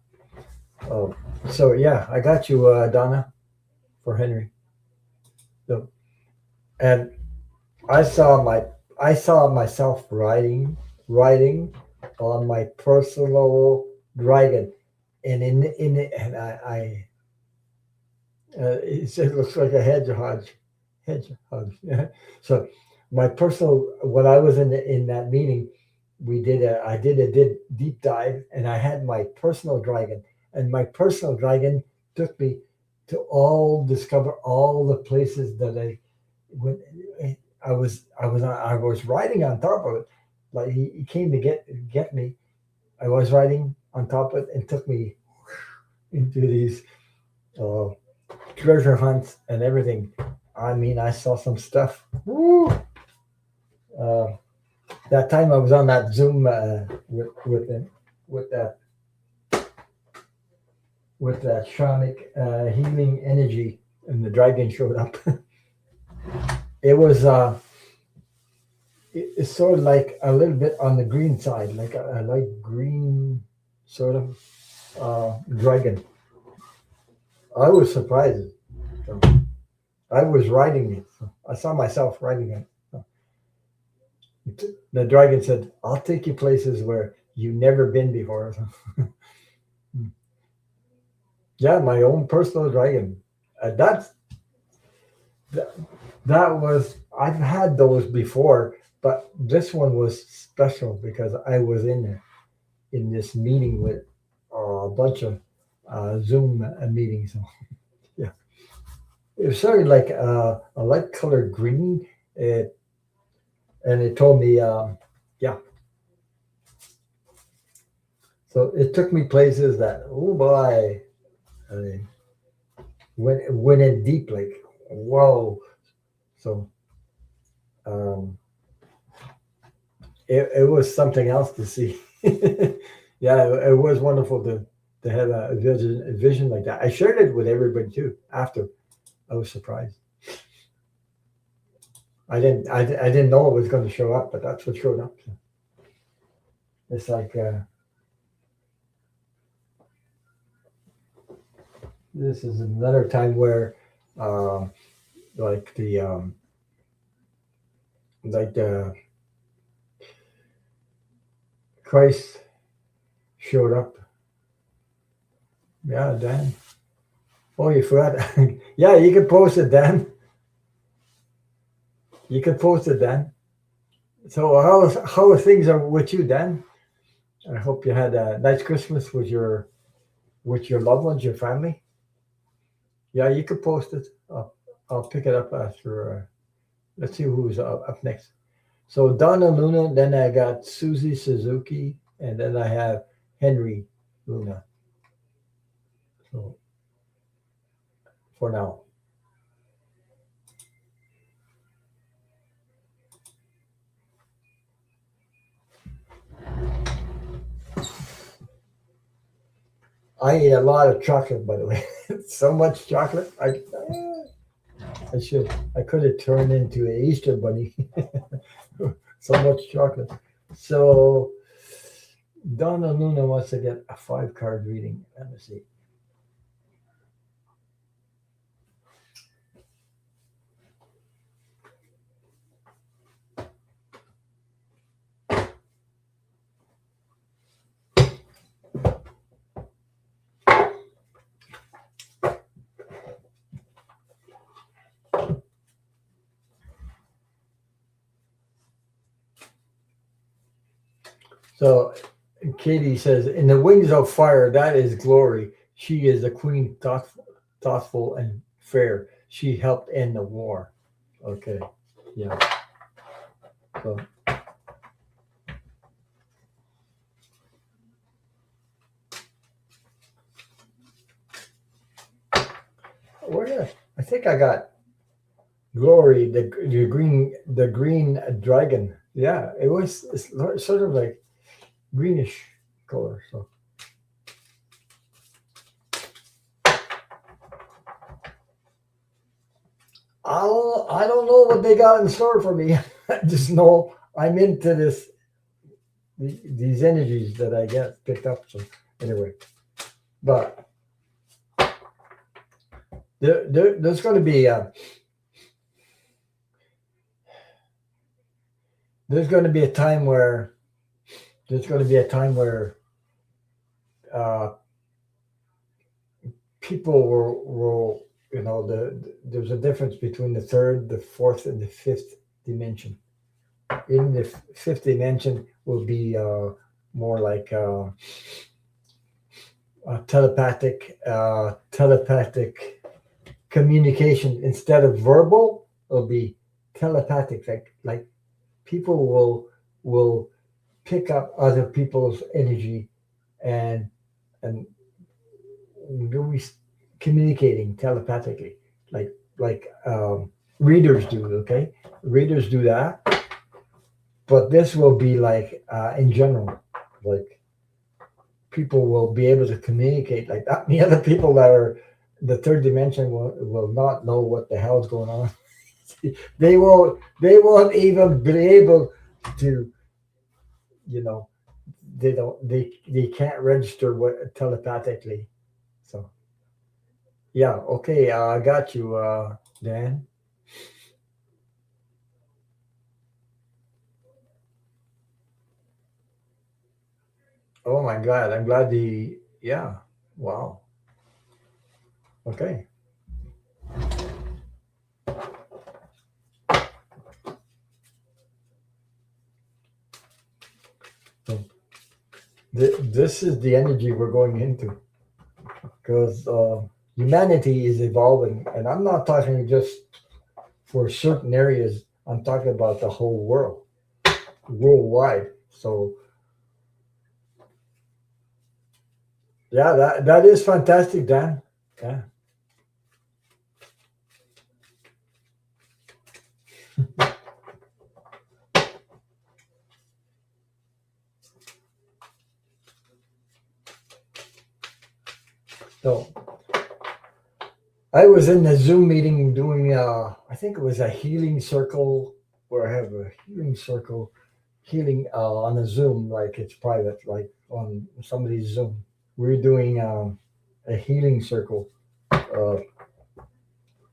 Oh, so yeah, I got you, Donna, for Henry. So, and I saw my I saw myself riding on my personal dragon, and in it, and it looks like a hedgehog. Yeah. So my personal when I was in that meeting, I did a deep dive, and I had my personal dragon, and my personal dragon took me to all discover all the places that when I was riding on top of it, like he came to get me, I was riding on top of it and took me into these uh, treasure hunts and everything. I mean, I saw some stuff. Woo! Uh, that time I was on that Zoom with that shamanic healing energy, and the dragon showed up. It was it's sort of like a little bit on the green side, like a light green sort of dragon. I was surprised. So I was riding it. So I saw myself riding it. So the dragon said, "I'll take you places where you've never been before." So, yeah, my own personal dragon. That's that, that was I've had those before, but this one was special because I was in this meeting with a bunch of Zoom meetings. So, yeah, it was sort of like a light colored green, it, and it told me, yeah. So it took me places that, oh boy, I mean, went in deep, like whoa. So um, it was something else to see. Yeah, it was wonderful to have a vision like that. I shared it with everybody too. After I was surprised. I didn't know it was going to show up, but that's what showed up. So it's like this is another time where um, like the Christ showed up. Yeah, Dan. Oh, you forgot. Yeah, you can post it, Dan. You can post it, Dan. So how things are with you, Dan? I hope you had a nice Christmas with your loved ones, your family. Yeah, you can post it. I'll pick it up after. Let's see who's up next. So Donna Luna, then I got Susie Suzuki, and then I have Henry Luna. So for now. I eat a lot of chocolate, by the way. So much chocolate. I could have turned into an Easter bunny. So much chocolate. So Donna Luna wants to get a 5 card reading. Let me see. So Katie says, "In the wings of fire, that is glory. She is the queen, thoughtful and fair. She helped end the war." Okay, yeah. So where did I think I got glory, the green dragon. Yeah, it was it's sort of like greenish color. So I don't know what they got in store for me. I just know I'm into these energies that I get picked up. So anyway, but there's going to be there's going to be a time where there's going to be a time where uh, people will there's a difference between the third, the fourth, and the fifth dimension. In the fifth dimension will be more like telepathic communication instead of verbal. It'll be telepathic, like people will pick up other people's energy and and we communicating telepathically, like readers do. Okay, readers do that, but this will be like in general, like people will be able to communicate like that. The other people that are the third dimension will not know what the hell's going on. They won't even be able to, you know, they can't register what telepathically. So yeah, okay, I got you, Dan. Oh my God, I'm glad the yeah. Wow. Okay. So this is the energy we're going into because humanity is evolving, and I'm not talking just for certain areas. I'm talking about the whole world, worldwide. So yeah, that is fantastic, Dan. Yeah. So I was in the Zoom meeting doing, I think it was a healing circle, where I have a healing circle, healing on a Zoom, like it's private, like on somebody's Zoom. We're doing a healing circle, uh,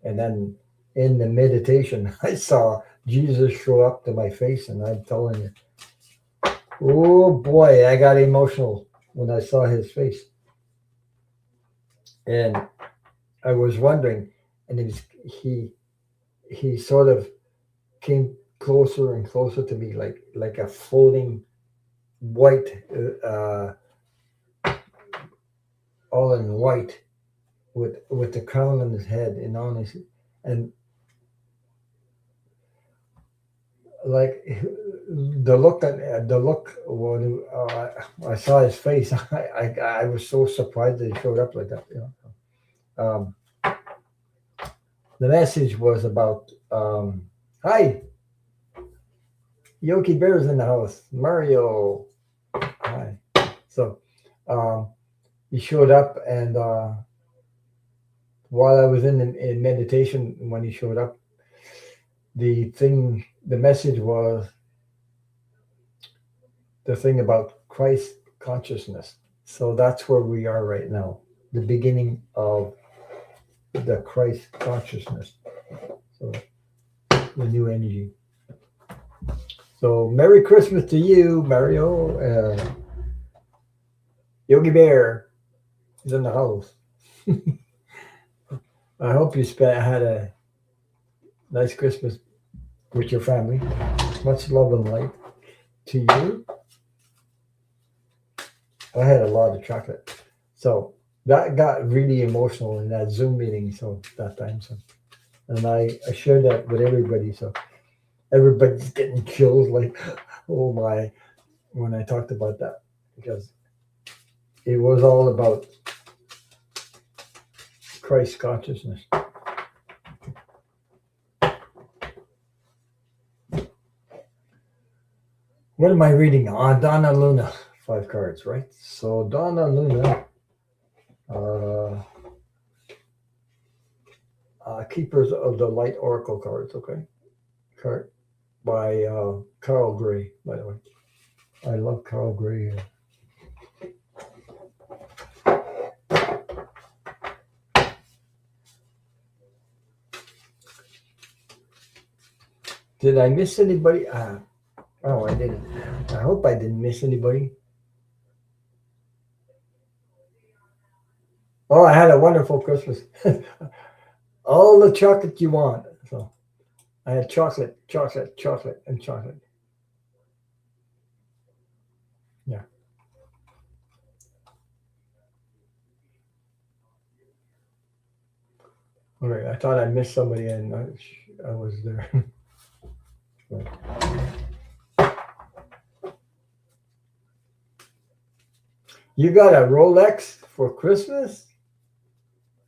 and then in the meditation, I saw Jesus show up to my face, and I'm telling you, oh boy, I got emotional when I saw his face, and I was wondering, and he he sort of came closer and closer to me, like a floating white, all in white, with the crown on his head and on his, and like the look when I saw his face, I was so surprised that he showed up like that. Um, the message was about hi, Yogi Bear's in the house, Mario. Hi. So um, he showed up, and while I was in meditation, when he showed up, the message was the thing about Christ consciousness. So that's where we are right now, the beginning of the Christ consciousness. So the new energy. So Merry Christmas to you, Mario. Yogi Bear is in the house. I hope you had a nice Christmas with your family. Much love and light to you. I had a lot of chocolate. So that got really emotional in that Zoom meeting. So that time. So, and I shared that with everybody. So everybody's getting chills like, oh my, when I talked about that, because it was all about Christ consciousness. What am I reading? On Donna Luna. 5 cards, right? So Donna Luna, uh, Keepers of the Light Oracle cards, okay? Card by Carl Gray, by the way. I love Carl Gray. Did I miss anybody? Oh, I didn't. I hope I didn't miss anybody. Oh, I had a wonderful Christmas. All the chocolate you want. So I had chocolate, chocolate, chocolate, and chocolate. Yeah. All right. I thought I missed somebody, and I was there. You got a Rolex for Christmas?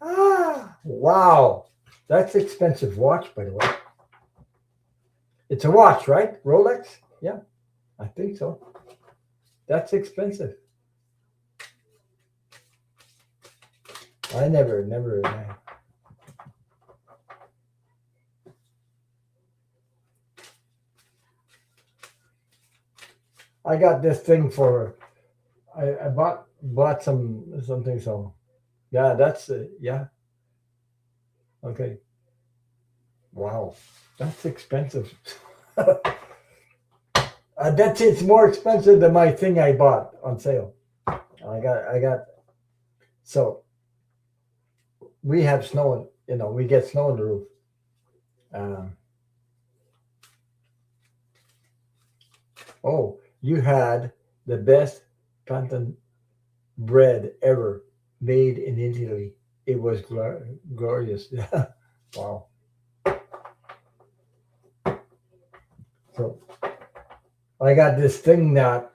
Ah, wow. That's expensive watch, by the way. It's a watch, right? Rolex? Yeah, I think so. That's expensive. I never. I got this thing for. I bought something. So yeah, that's yeah. Okay. Wow, that's expensive. That's it's more expensive than my thing I bought on sale. I got so we have snow. We get snow on the roof. Um, oh, you had the best plantain bread ever made in Italy. It was glorious. Yeah. Wow. So I got this thing that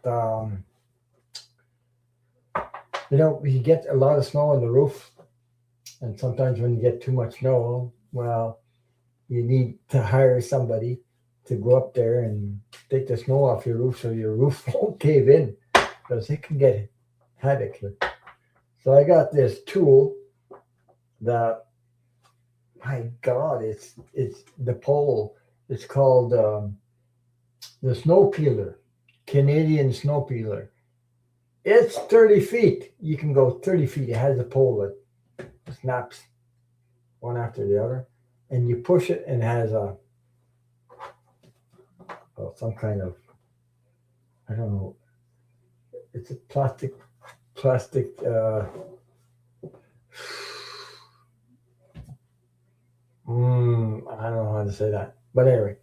you get a lot of snow on the roof, and sometimes when you get too much snow, well, you need to hire somebody to go up there and take the snow off your roof so your roof won't cave in because it can get havoc. So I got this tool that, my God, it's the pole. It's called the snow peeler, Canadian snow peeler. It's 30 feet. You can go 30 feet. It has a pole that snaps one after the other, and you push it, and it has some kind of, I don't know. It's a plastic. I don't know how to say that, but anyway,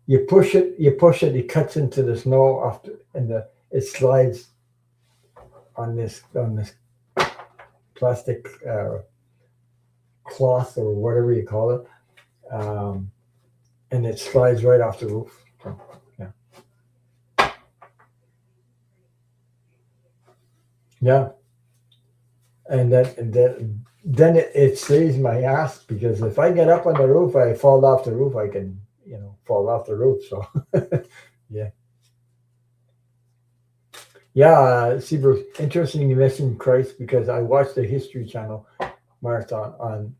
you push it, it cuts into the snow after, and it slides on this plastic cloth or whatever you call it, um, and it slides right off the roof. So, yeah, yeah, then it saves my ass because if I get up on the roof, I fall off the roof. I can fall off the roof. So yeah, yeah. See, Bruce, interesting you mentioned Christ because I watched the History Channel marathon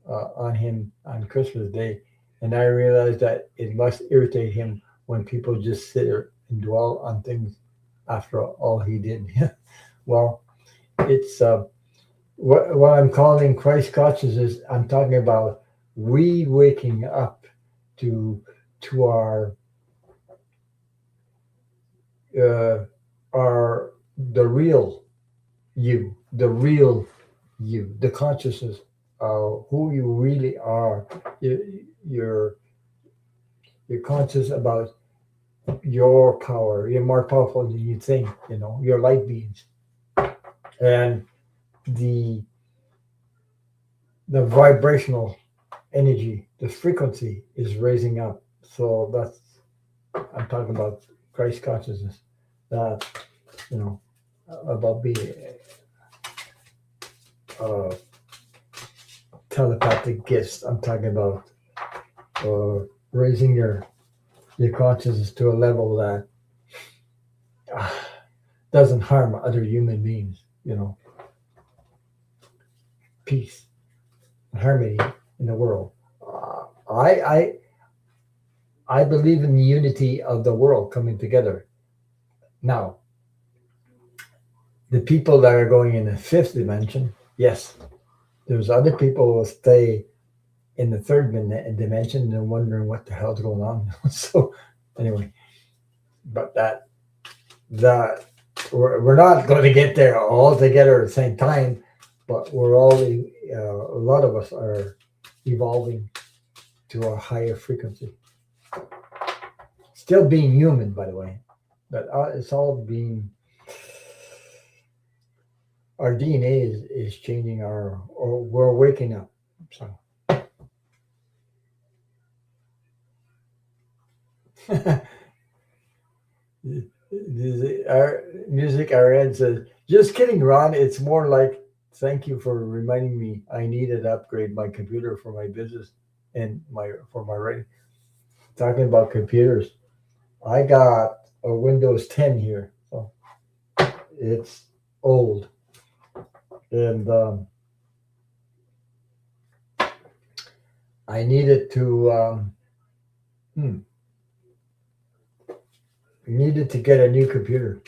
on him on Christmas Day, and I realized that it must irritate him when people just sit there and dwell on things after all he did. Well, it's what I'm calling Christ consciousness. I'm talking about we waking up to to uh, our the real you, the consciousness of who you really are. You're you're conscious about your power. You're more powerful than you think. You're light beings, and the the vibrational energy, the frequency is raising up. So that's I'm talking about Christ consciousness. That you know about being uh, telepathic gifts. I'm talking about raising your consciousness to a level that uh, doesn't harm other human beings. Peace, harmony in the world. I believe in the unity of the world coming together. Now, the people that are going in the fifth dimension, yes, there's other people who will stay in the third dimension and wondering what the hell's going on. So, anyway, but that we're not going to get there all together at the same time, but we're all a lot of us are evolving to a higher frequency. Still being human, by the way, but it's all being our DNA is changing or we're waking up. So our music, our ed says Just kidding, Ron. It's more like thank you for reminding me I needed to upgrade my computer for my business and my writing. Talking about computers, I got a Windows 10 here. So it's old, and I hmm, needed to get a new computer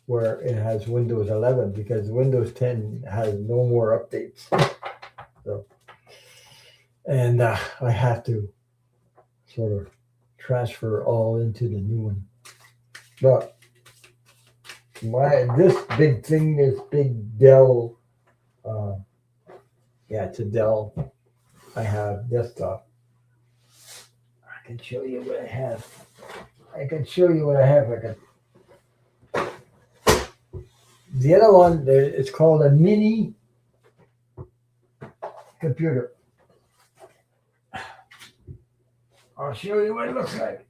where it has Windows 11 because Windows 10 has no more updates. So, and I have to sort of transfer all into the new one. But this big thing, this big Dell, uh, yeah, it's a Dell. I have desktop. I can show you what I have. I can show you what I have. The other one, it's called a mini computer. I'll show you what it looks like.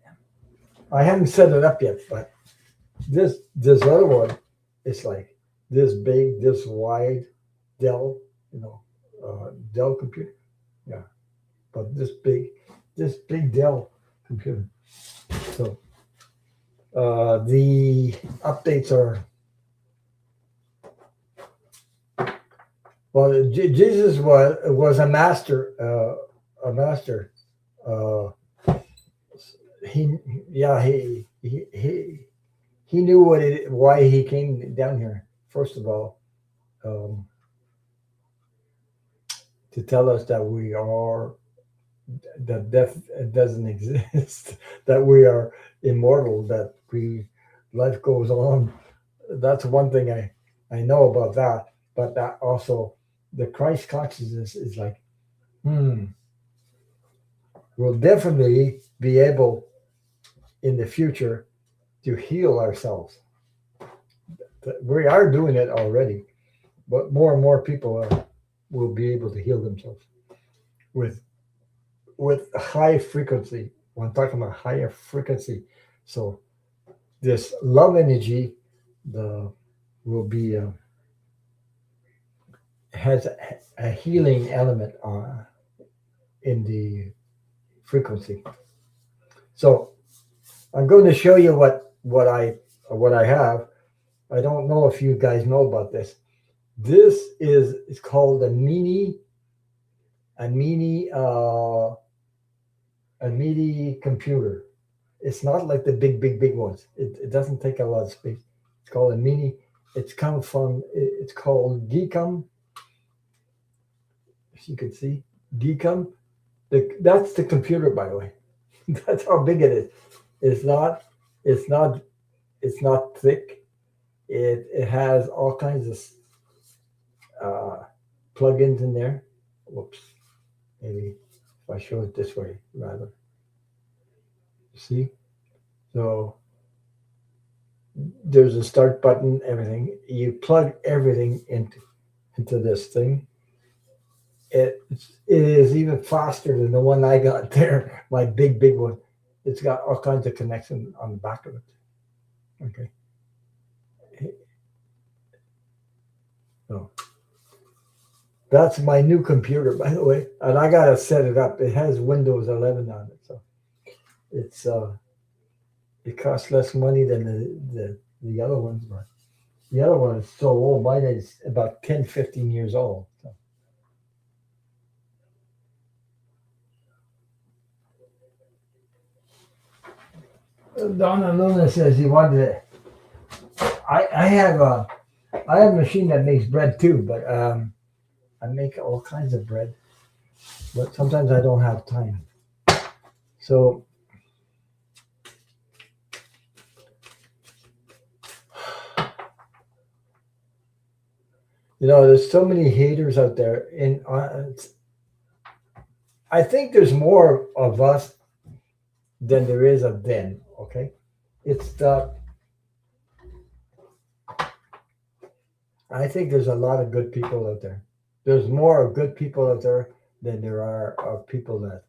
I haven't set it up yet, but this other one, it's like this big, this wide Dell, Dell computer. Yeah, but this big Dell computer. So the updates are well. Jesus was a master. A master. Uh, he yeah he knew why he came down here. First of all, um, to tell us that we are that death doesn't exist, that we are immortal, that we life goes on. That's one thing I know about that. But that also the Christ consciousness is like, we'll definitely be able in the future to heal ourselves. We are doing it already, but more and more people will be able to heal themselves with high frequency. When I'm talking about higher frequency, so this love energy, the will be has a healing element in the frequency. So I'm going to show you what I have. I don't know if you guys know about this. This is called a mini computer. It's not like the big ones. It doesn't take a lot of space. It's called a mini. It's called Geekum. If you can see Geekum, that's the computer, by the way. That's how big it is. It's not. It's not. It's not thick. It has all kinds of plugins in there. Whoops. Maybe if I show it this way, rather. See? So there's a start button, everything. You plug everything into this thing. It is even faster than the one I got there, my big one. It's got all kinds of connections on the back of it. Okay. So that's my new computer, by the way, and I gotta set it up. It has Windows 11 on it, so it's it costs less money than the other ones, but the other one is so old. Mine is about 10, 15 years old. So. Donna Luna says he wanted it. I have a machine that makes bread too, but I make all kinds of bread, but sometimes I don't have time. So there's so many haters out there, and I think there's more of us than there is of them. Okay, it's I think there's a lot of good people out there. There's more of good people out there than there are of people that,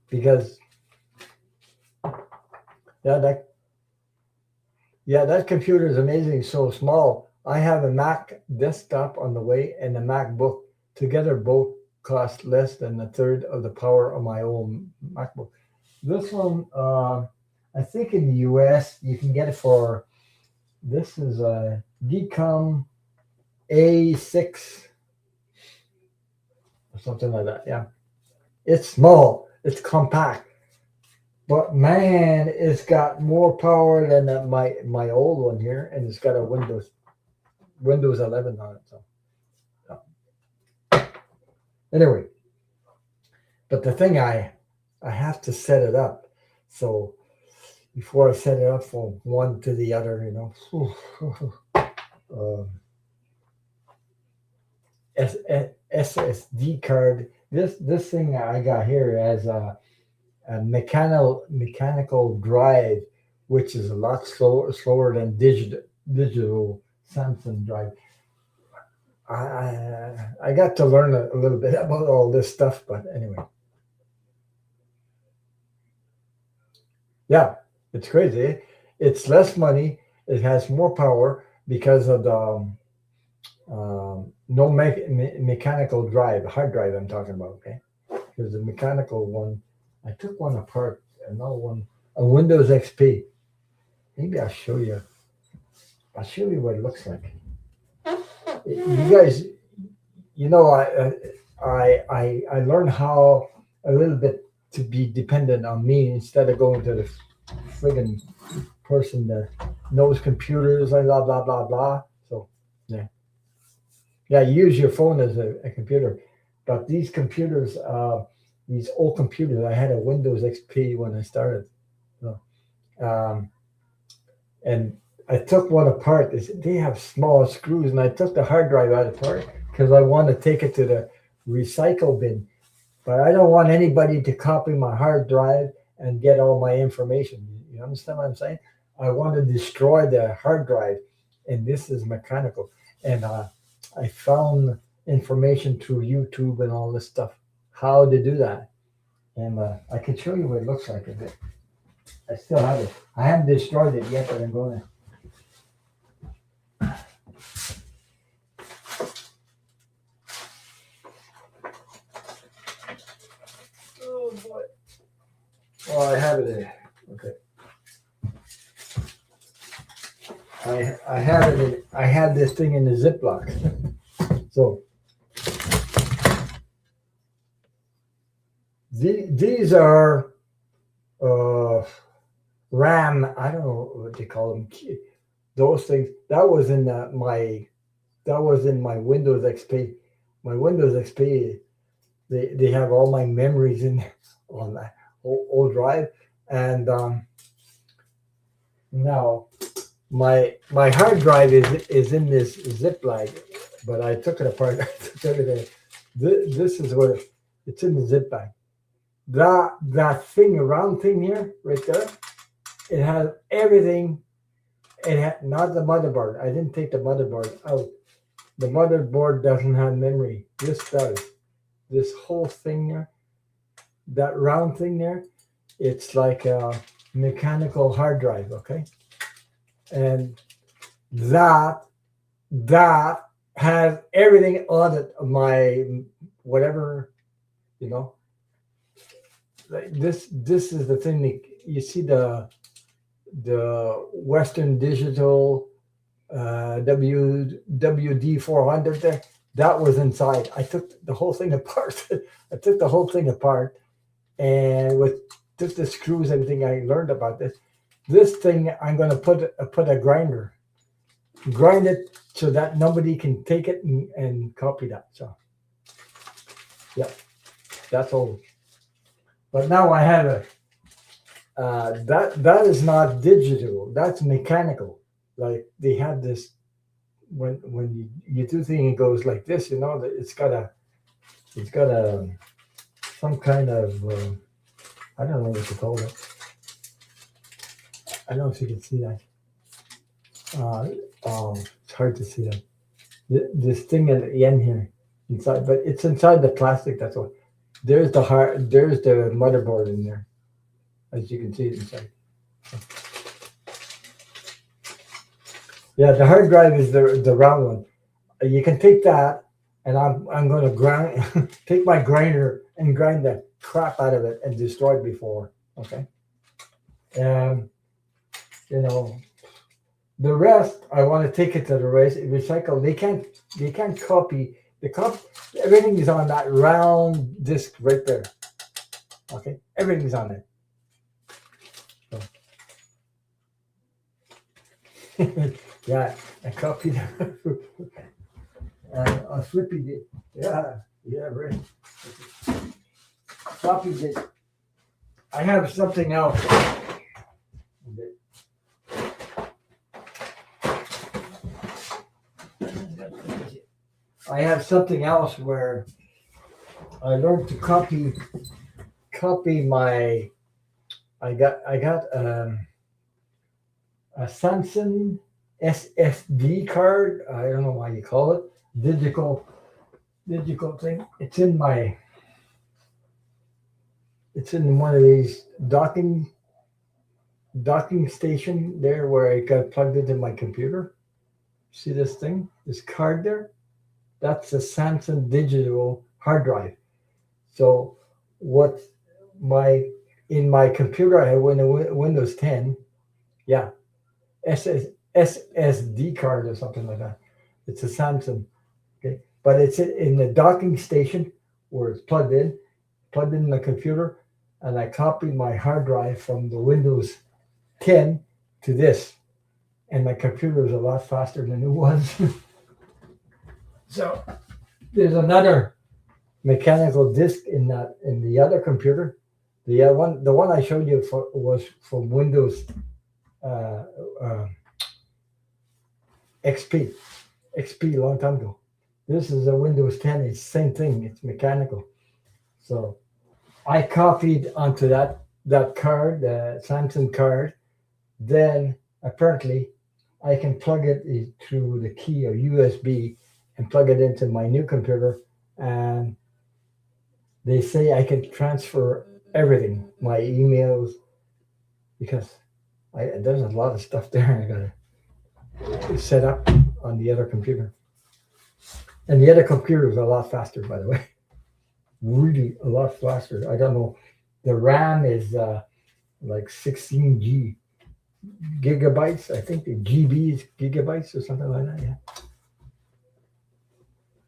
because Yeah, that computer is amazing. So small. I have a Mac desktop on the way and a MacBook. Together, both cost less than a third of the power of my own MacBook. This one, I think in the US, you can get it for, this is a Decom A6 or something like that. Yeah. It's small, it's compact, but man, it's got more power than my old one here, and it's got a Windows 11 on it. So anyway, but the thing I have to set it up. So before I set it up from one to the other, uh, SSD card. This thing I got here has a mechanical drive, which is a lot slower than digital Samsung drive. I got to learn a little bit about all this stuff, but anyway, yeah, it's crazy. It's less money. It has more power because of the no mechanical drive, hard drive. I'm talking about, okay? Because the mechanical one, I took one apart. Another one, a Windows XP. Maybe I'll show you. I'll show you what it looks like. You guys, I learned how a little bit to be dependent on me instead of going to the friggin' person that knows computers and blah blah blah blah. So yeah, yeah, you use your phone as a computer, but these old computers, I had a Windows XP when I started, so, um, and I took one apart. They have small screws, and I took the hard drive out apart because I want to take it to the recycle bin. But I don't want anybody to copy my hard drive and get all my information. You understand what I'm saying? I want to destroy the hard drive, and this is mechanical. And I found information through YouTube and all this stuff, how to do that. And I can show you what it looks like a bit. I still have it. I haven't destroyed it yet, but I'm going to. Oh boy. Oh, I have it in. Okay. I have it in. I have this thing in the Ziploc. So these are RAM. I don't know what they call them. Those things. That was in my Windows XP. My Windows XP. They have all my memories in on that old drive, and now my hard drive is in this Ziploc, but I took it apart. I took everything. This is what it's in the Ziploc. That thing, round thing here, right there, it has everything. It had not the motherboard. I didn't take the motherboard out. The motherboard doesn't have memory. This does. This whole thing there, that round thing there, it's like a mechanical hard drive, okay? And that has everything on it. My whatever, like this is the thing that you see, the Western Digital WD 400 there. That was inside. I took the whole thing apart. And took the screws, everything I learned about this. This thing, I'm going to put a grind it so that nobody can take it and copy that. So, yeah, that's all. But now I have that is not digital. That's mechanical. Like they have this. When you do things, it goes like this, it's got a some kind of I don't know what to call it. I don't know if you can see that. It's hard to see that. This thing at the end here inside, but it's inside the plastic. That's all. There's the motherboard in there, as you can see it inside. Yeah, the hard drive is the round one. You can take that, and I'm going to grind, take my grinder and grind the crap out of it and destroy it before. Okay. Um, you know, the rest I want to take it to the recycle. They can't copy the cop. Everything is on that round disc right there. Okay, everything's on it. So. Yeah, I copied it. I flipped it. Yeah, right. Copied it. I have something else. I have something else where I learned to copy my. I got a Samsung SSD card. I don't know why you call it digital thing. It's in one of these docking station there where I got plugged into my computer. See this thing? This card there? That's a Samsung digital hard drive. So what in my computer I have Windows 10. Yeah, SSD card or something like that. It's a Samsung. Okay, but it's in the docking station where it's plugged in the computer, and I copied my hard drive from the Windows 10 to this, and my computer is a lot faster than it was. So there's another mechanical disk in the other computer. The one I showed you was from Windows uh, uh, XP a long time ago. This is a Windows 10. It's the same thing. It's mechanical. So I copied onto that card, the Samsung card. Then apparently I can plug it through the key or USB and plug it into my new computer. And they say I can transfer everything, my emails, because there's a lot of stuff there I gotta set up on the other computer. And the other computer is a lot faster, by the way. Really a lot faster. I don't know. The RAM is like 16 gigabytes. I think the GB is gigabytes or something like that. Yeah.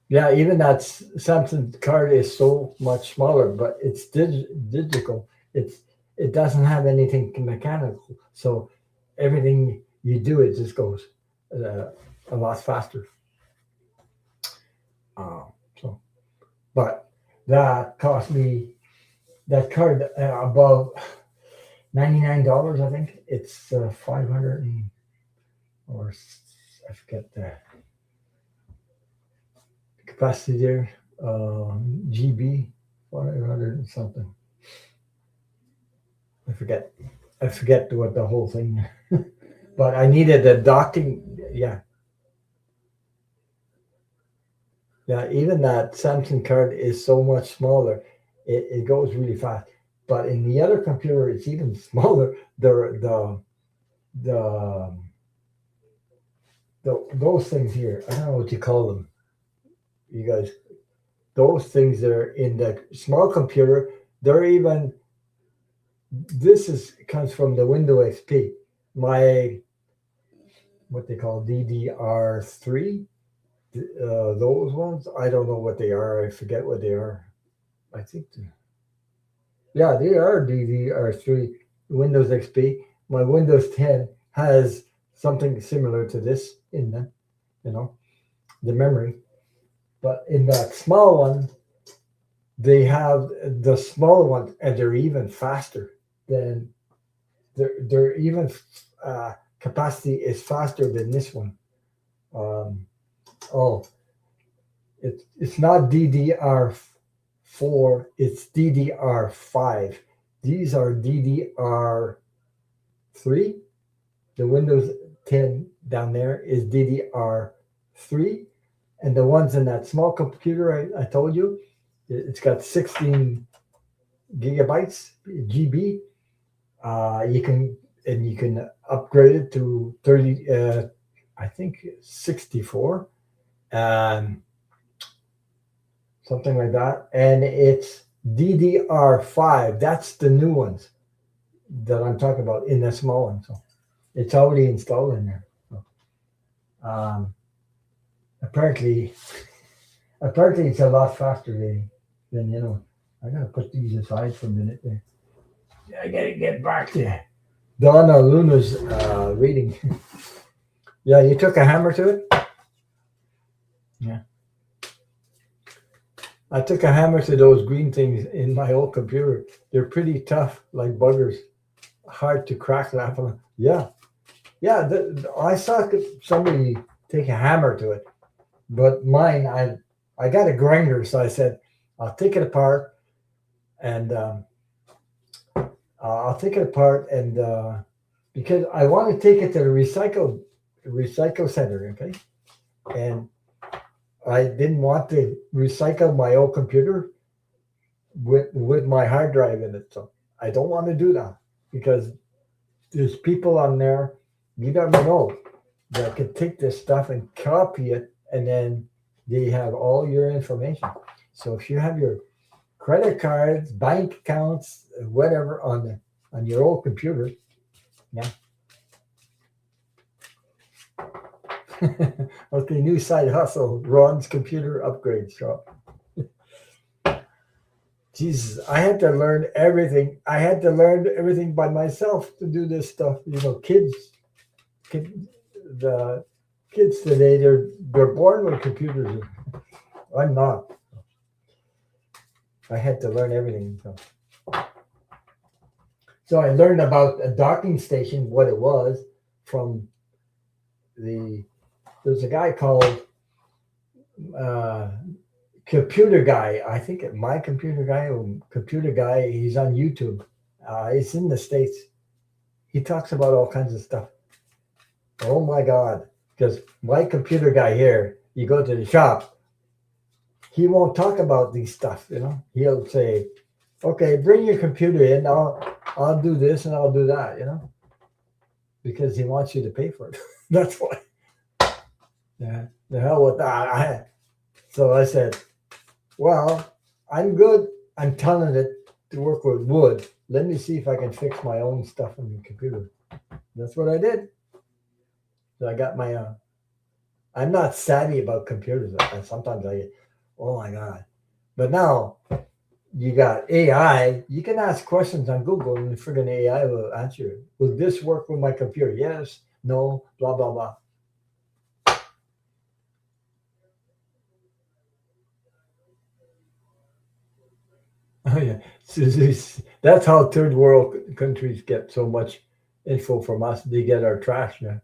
Yeah, even that Samsung card is so much smaller, but it's digital. It doesn't have anything mechanical, so everything you do, it just goes a lot faster. So, but that cost me that card above $99. I think it's 500 or I forget the capacity there. GB 500 and something. I forget what the whole thing. But I needed the docking. Yeah. Even that Samsung card is so much smaller. It goes really fast. But in the other computer, it's even smaller. The those things here. I don't know what you call them. You guys, those things that are in the small computer. They're even. This comes from the Windows XP. My what they call DDR3. Those ones, I don't know what they are. I forget what they are. I think, yeah, they are DDR3 Windows XP. My Windows 10 has something similar to this in them, the memory. But in that small one, they have the smaller one, and they're even faster than they're even capacity is faster than this one. Oh, it's not DDR4, it's DDR5. These are DDR3. The Windows 10 down there is DDR3. And the ones in that small computer I told you, it's got 16 gigabytes, GB. You can and you can upgrade it to 30, I think 64, um, something like that. And it's DDR5. That's the new ones that I'm talking about in the small one. So it's already installed in there. So, um, apparently, apparently it's a lot faster than I gotta put these aside for a minute there. I gotta get back to Donna Luna's reading. Yeah, you took a hammer to it? Yeah. I took a hammer to those green things in my old computer. They're pretty tough, like buggers. Hard to crack that one. Yeah. Yeah, I saw somebody take a hammer to it. But mine, I got a grinder, so I said, I'll take it apart and I'll take it apart and because I want to take it to the recycle center, okay? And I didn't want to recycle my old computer with my hard drive in it. So I don't want to do that because there's people on there you never know that could take this stuff and copy it, and then they have all your information. So if you have your credit cards, bank accounts, whatever on your old computer, yeah. Okay, new side hustle, Ron's computer upgrade shop. Jesus, I had to learn everything. I had to learn everything by myself to do this stuff. The kids today, they're born with computers. I'm not. I had to learn everything. So I learned about a docking station, what it was, from there's a guy called Computer Guy. I think My Computer Guy or Computer Guy. He's on YouTube. He's in the States. He talks about all kinds of stuff. Oh my God. Because My Computer Guy here, you go to the shop, he won't talk about these stuff, He'll say, okay, bring your computer in. I'll do this and I'll do that, because he wants you to pay for it. That's why. Yeah, the hell with that. So I said, well, I'm good. I'm talented to work with wood. Let me see if I can fix my own stuff on the computer. That's what I did. So I got my I'm not savvy about computers. Sometimes I get, oh my God. But now you got AI. You can ask questions on Google and the friggin' AI will answer you. Will this work with my computer? Yes, no, blah, blah, blah. Oh yeah, that's how third world countries get so much info from us. They get our trash. Yeah.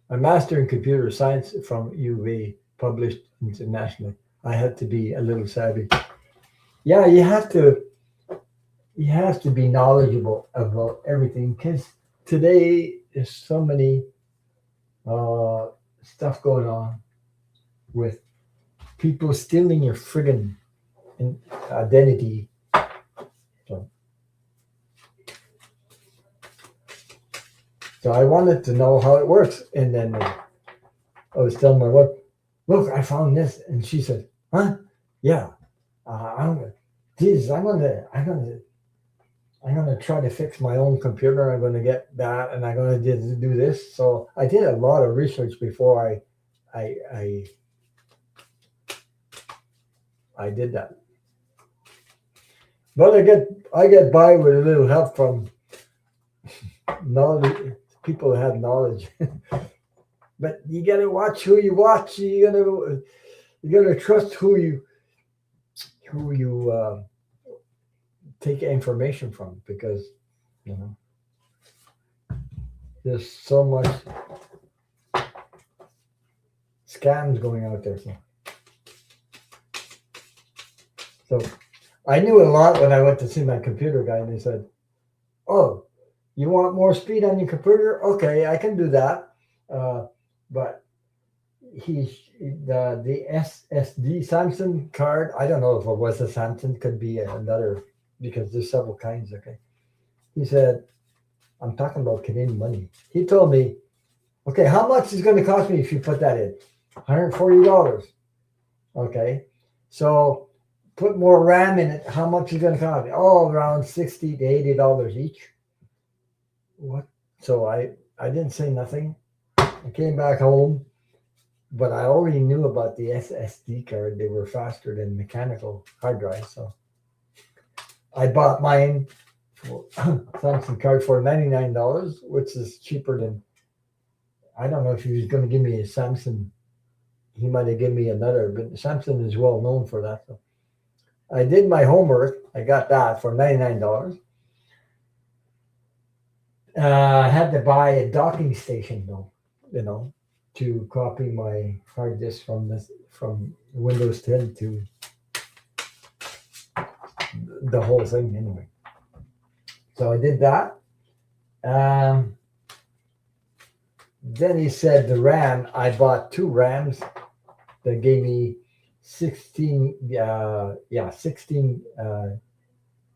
A master in computer science from UV, published internationally. I had to be a little savvy. Yeah, you have to be knowledgeable about everything because today there's so many stuff going on with people stealing your friggin' identity. So I wanted to know how it works, and then I was telling my wife, "Look, I found this," and she said, "Huh? Yeah, I'm gonna try to fix my own computer. I'm gonna get that, and I'm gonna do this." So I did a lot of research before I did that. But I get by with a little help from knowledge, people who have knowledge. But you gotta watch who you watch. You gotta trust who you take information from, because there's so much scams going out there. So I knew a lot when I went to see my computer guy, and he said, "Oh, you want more speed on your computer? Okay, I can do that." But the SSD Samsung card, I don't know if it was a Samsung, could be another, because there's several kinds. Okay, he said, I'm talking about Canadian money. He told me, okay, how much is going to cost me if you put that in? $140. Okay. So put more RAM in it. How much is going to cost me? Oh, around $60 to $80 each. What? So I didn't say nothing. I came back home, but I already knew about the SSD card. They were faster than mechanical hard drives. So I bought mine for Samsung card for $99, which is cheaper than, I don't know if he was going to give me a Samsung. He might have given me another, but Samsung is well known for that. So I did my homework. I got that for $99. I had to buy a docking station though, to copy my hard disk from Windows 10 to the whole thing anyway. So I did that. Then he said the RAM. I bought 2 RAMs that gave me 16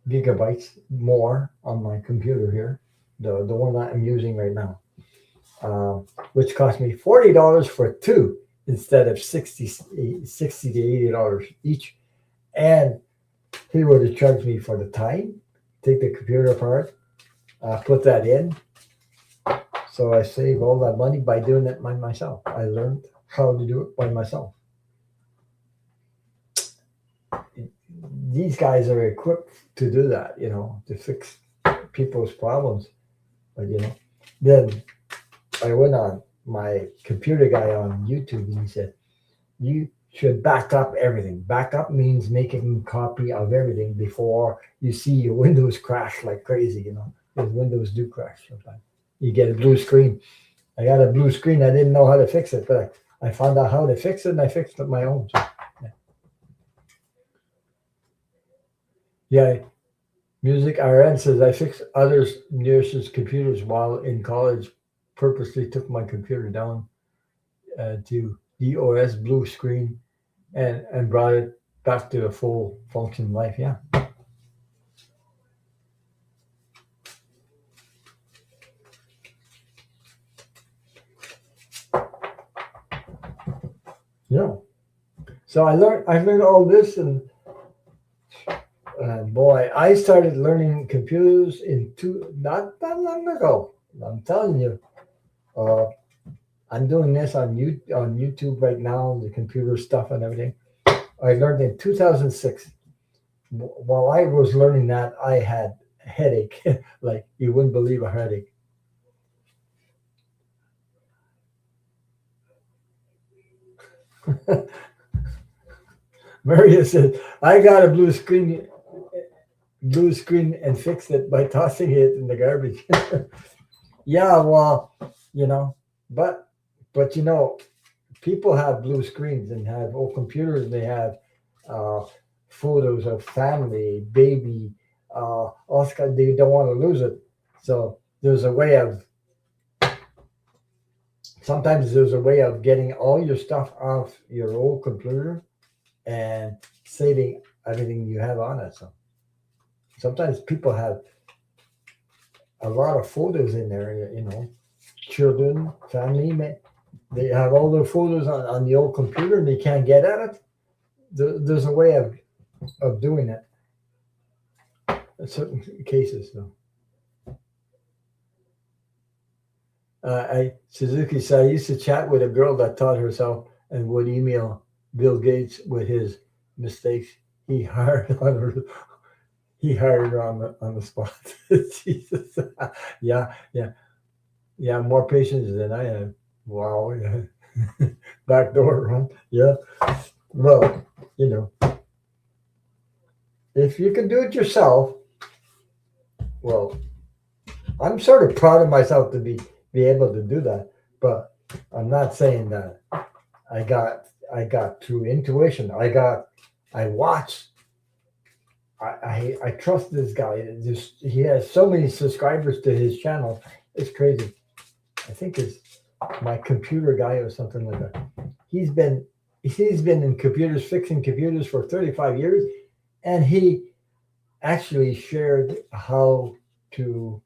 gigabytes more on my computer here, the one that I'm using right now, which cost me $40 for 2 instead of $60 to $80 each. And he would have charged me for the time, take the computer apart, put that in. So I saved all that money by doing it by myself. I learned how to do it by myself. These guys are equipped to do that, to fix people's problems. But, then I went on my computer guy on YouTube and he said, you should back up everything. Back up means making a copy of everything before you see your Windows crash like crazy, because Windows do crash sometimes. You get a blue screen. I got a blue screen. I didn't know how to fix it, but I found out how to fix it and I fixed it my own. So, yeah. Music RN says, I fixed others' nurses' computers while in college. Purposely took my computer down to DOS blue screen and brought it back to a full function life. Yeah. Yeah. So I learned all this, and boy, I started learning computers not that long ago. I'm telling you, I'm doing this on YouTube right now, the computer stuff and everything. I learned in 2006. While I was learning that, I had a headache, like you wouldn't believe a headache. Maria said, I got a blue screen and fixed it by tossing it in the garbage. Yeah, well, but people have blue screens and have old computers, and they have photos of family, baby, Oscar. They don't want to lose it. So sometimes there's a way of getting all your stuff off your old computer and saving everything you have on it. So sometimes people have a lot of photos in there, children, family. They have all their photos on the old computer and they can't get at it. There's a way of doing it in certain cases, though. Suzuki said, I used to chat with a girl that taught herself and would email Bill Gates with his mistakes. He hired her on the spot. Jesus. Yeah. More patience than I have. Wow. Yeah. Back door, huh? Yeah. Well, if you can do it yourself, well, I'm sort of proud of myself to be able to do that, but I'm not saying that I got through intuition. I watched. I trust this guy. He has so many subscribers to his channel. It's crazy. I think it's my computer guy or something like that. He's been in computers, fixing computers for 35 years, and he actually shared how to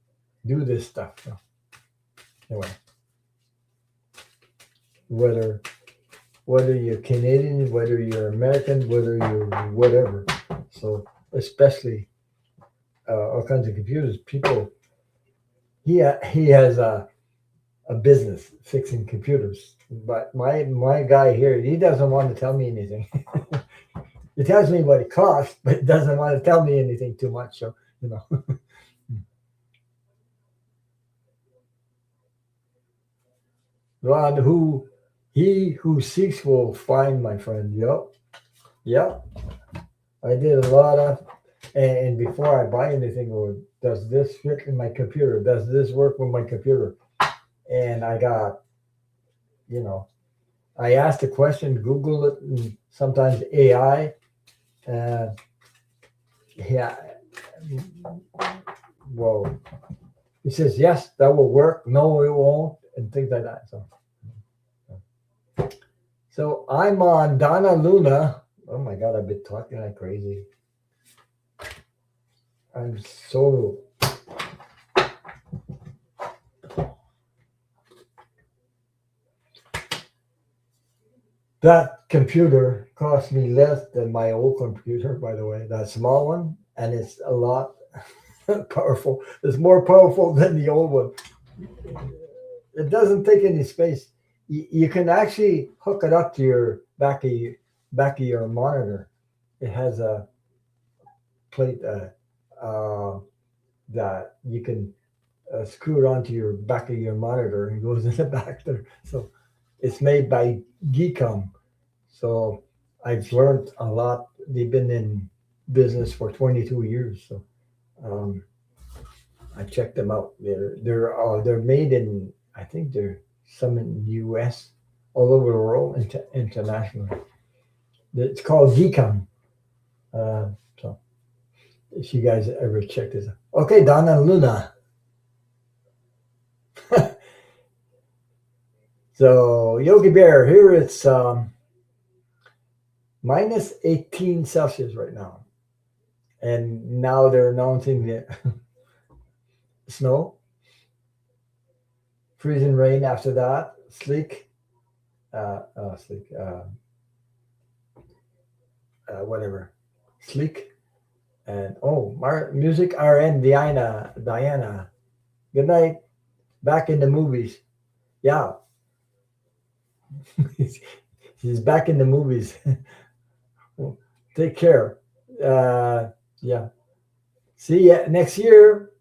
do this stuff. So, anyway, whether whether you're Canadian, whether you're American, whether you're whatever. So especially all kinds of computers. People, he has a business fixing computers, but my guy here, he doesn't want to tell me anything. He tells me what it costs, but doesn't want to tell me anything too much. So you know, Ron, who seeks will find, my friend. Yep, yep. I did a lot of, and before I buy anything, or does this fit in my computer? Does this work with my computer? And I got, you know, I asked a question, Google it, and sometimes AI. Uh, yeah, well, he says yes, that will work. No, it won't, and things like that. So I'm on Donna Luna. Oh my God, I've been talking like crazy. I'm so that computer cost me less than my old computer, by the way, that small one, and it's a lot powerful. It's more powerful than the old one. It doesn't take any space. You can actually hook it up to your back of your monitor. It has a plate that you can screw it onto your back of your monitor and it goes in the back there. So it's made by Geekom. So I've learned a lot. They've been in business for 22 years. So um, I checked them out. They're made in, I think they're some in the U.S. all over the world, internationally. It's called Geekom. So if you guys ever check this out. Okay, Donna Luna. So Yogi Bear, here it's minus 18 Celsius right now. And now they're announcing the snow, freezing rain after that, sleek, whatever, sleek, and music RN Diana. Good night. Back in the movies. Yeah, he's back in the movies. Take care. Yeah. See ya next year.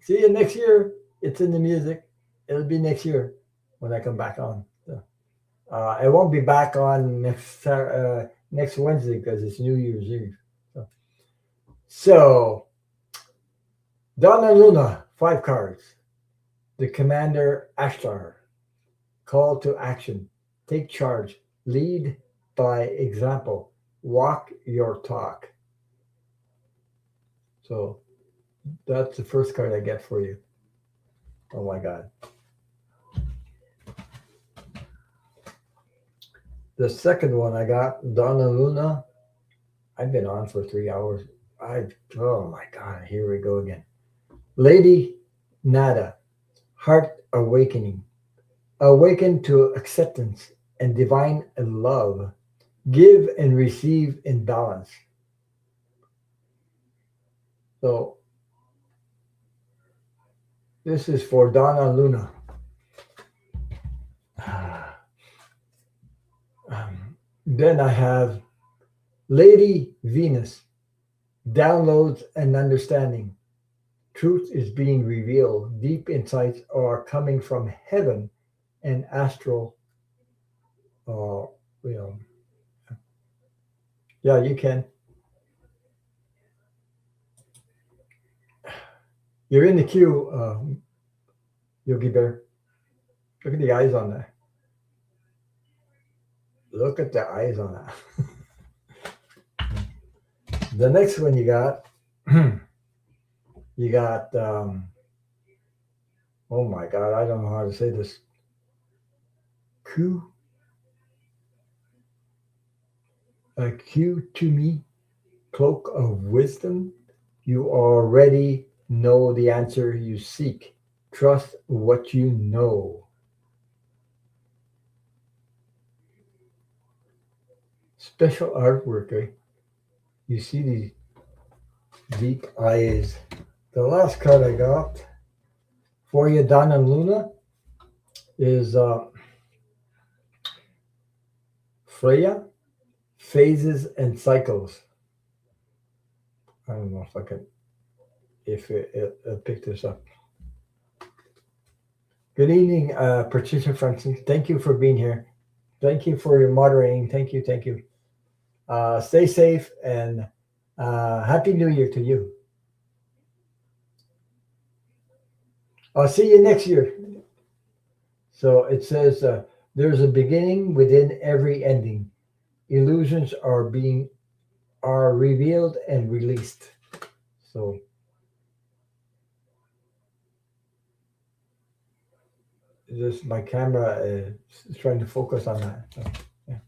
See you next year. It's in the music. It'll be next year when I come back on. So, I won't be back on next Wednesday because it's New Year's Eve. So Donna Luna, 5 cards. The Commander Ashtar. Call to action. Take charge. Lead by example. Walk your talk. So that's the first card I get for you. Oh my God. The second one I got, Donna Luna. I've been on for 3 hours. Oh my God, here we go again. Lady Nada, heart awakening. Awaken to acceptance and divine love. Give and receive in balance. So this is for Donna Luna. Then I have Lady Venus, downloads and understanding. Truth is being revealed. Deep insights are coming from heaven and astral. Uh, you know, yeah, you can. You're in the queue, Yogi Bear. Look at the eyes on that. Look at the eyes on that. The next one you got, you got. Oh my God, I don't know how to say this. Q, Q to me, cloak of wisdom. You already Know the answer you seek. Trust what you know. Special artwork, eh? You see these deep eyes. The last card I got for you, Don and Luna, is Freya, Phases and Cycles. I don't know if I can, if it pick this up. Good evening, Patricia Francis. Thank you for being here. Thank you for your moderating. Thank you. Thank you. Stay safe and Happy New Year to you. I'll see you next year. So it says there's a beginning within every ending. Illusions are revealed and released. So this my camera is trying to focus on that. So, yeah.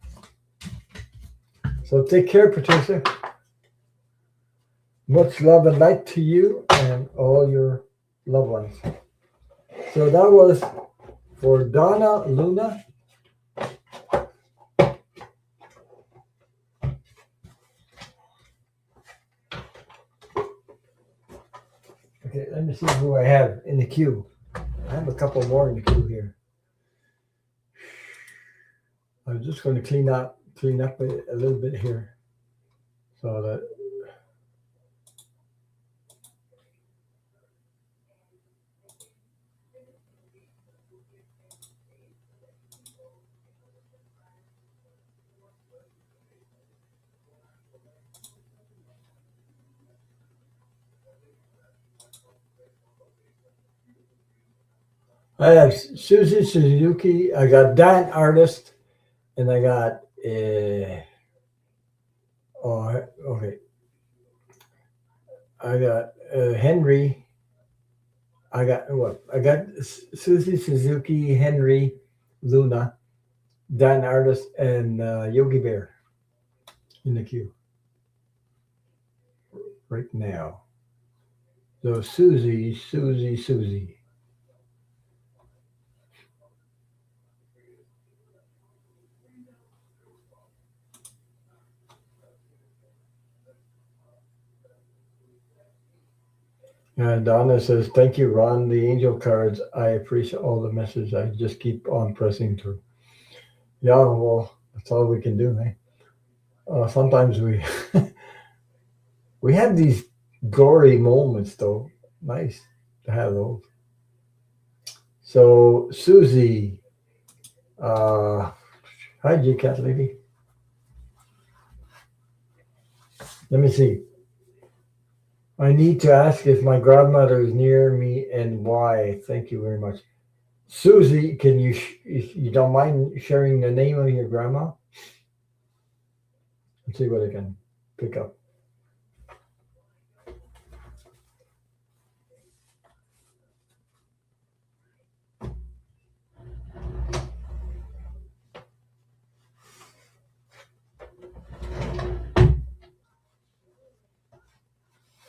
So take care, Patricia. Much love and light to you and all your loved ones. So that was for Donna Luna. Okay, let me see who I have in the queue. I have a couple more in the queue here. I'm just going to clean up a little bit here, so that I have Susie Suzuki. I got Dan Artist, and I got oh okay. I got Henry. I got what? I got Susie Suzuki, Henry, Luna, Dan Artist, and Yogi Bear in the queue right now. So Susie. And Donna says, "Thank you, Ron. The angel cards. I appreciate all the messages. I just keep on pressing through." Yeah, well, that's all we can do, eh? Sometimes we we have these glory moments, though. Nice to have those. So, Susie, hi, G Cat Lady. Let me see. I need to ask if my grandmother is near me and why. Thank you very much. Susie, can you, if you don't mind sharing the name of your grandma? Let's see what I can pick up.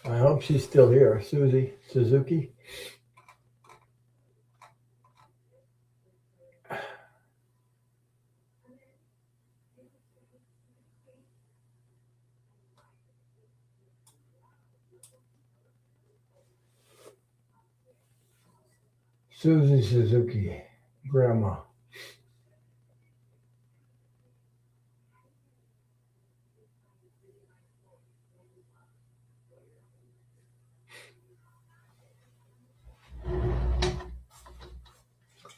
I hope she's still here. Susie Suzuki. Susie Suzuki, grandma.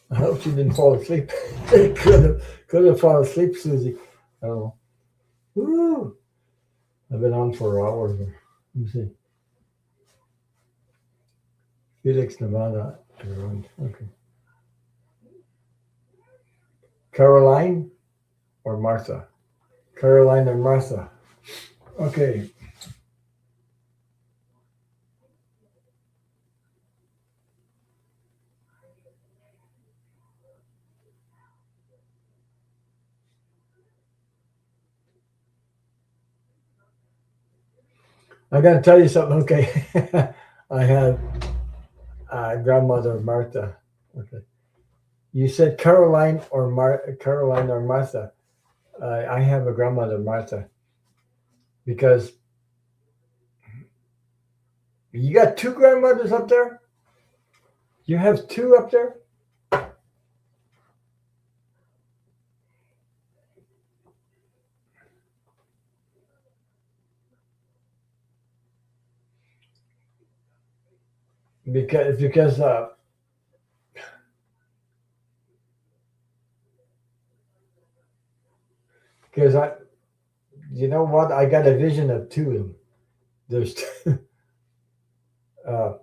I hope she didn't fall asleep. could have fallen asleep, Susie. I don't know. Woo! I've been on for hours. Let me see. Felix, Nevada. Okay. Caroline or Martha? Caroline and Martha. Okay. I got to tell you something. Okay. I had grandmother Martha. Okay. You said Caroline or Martha. I have a grandmother Martha because you got two grandmothers up there. You have two up there. Because I you know what, I got a vision of two of them. There's uh,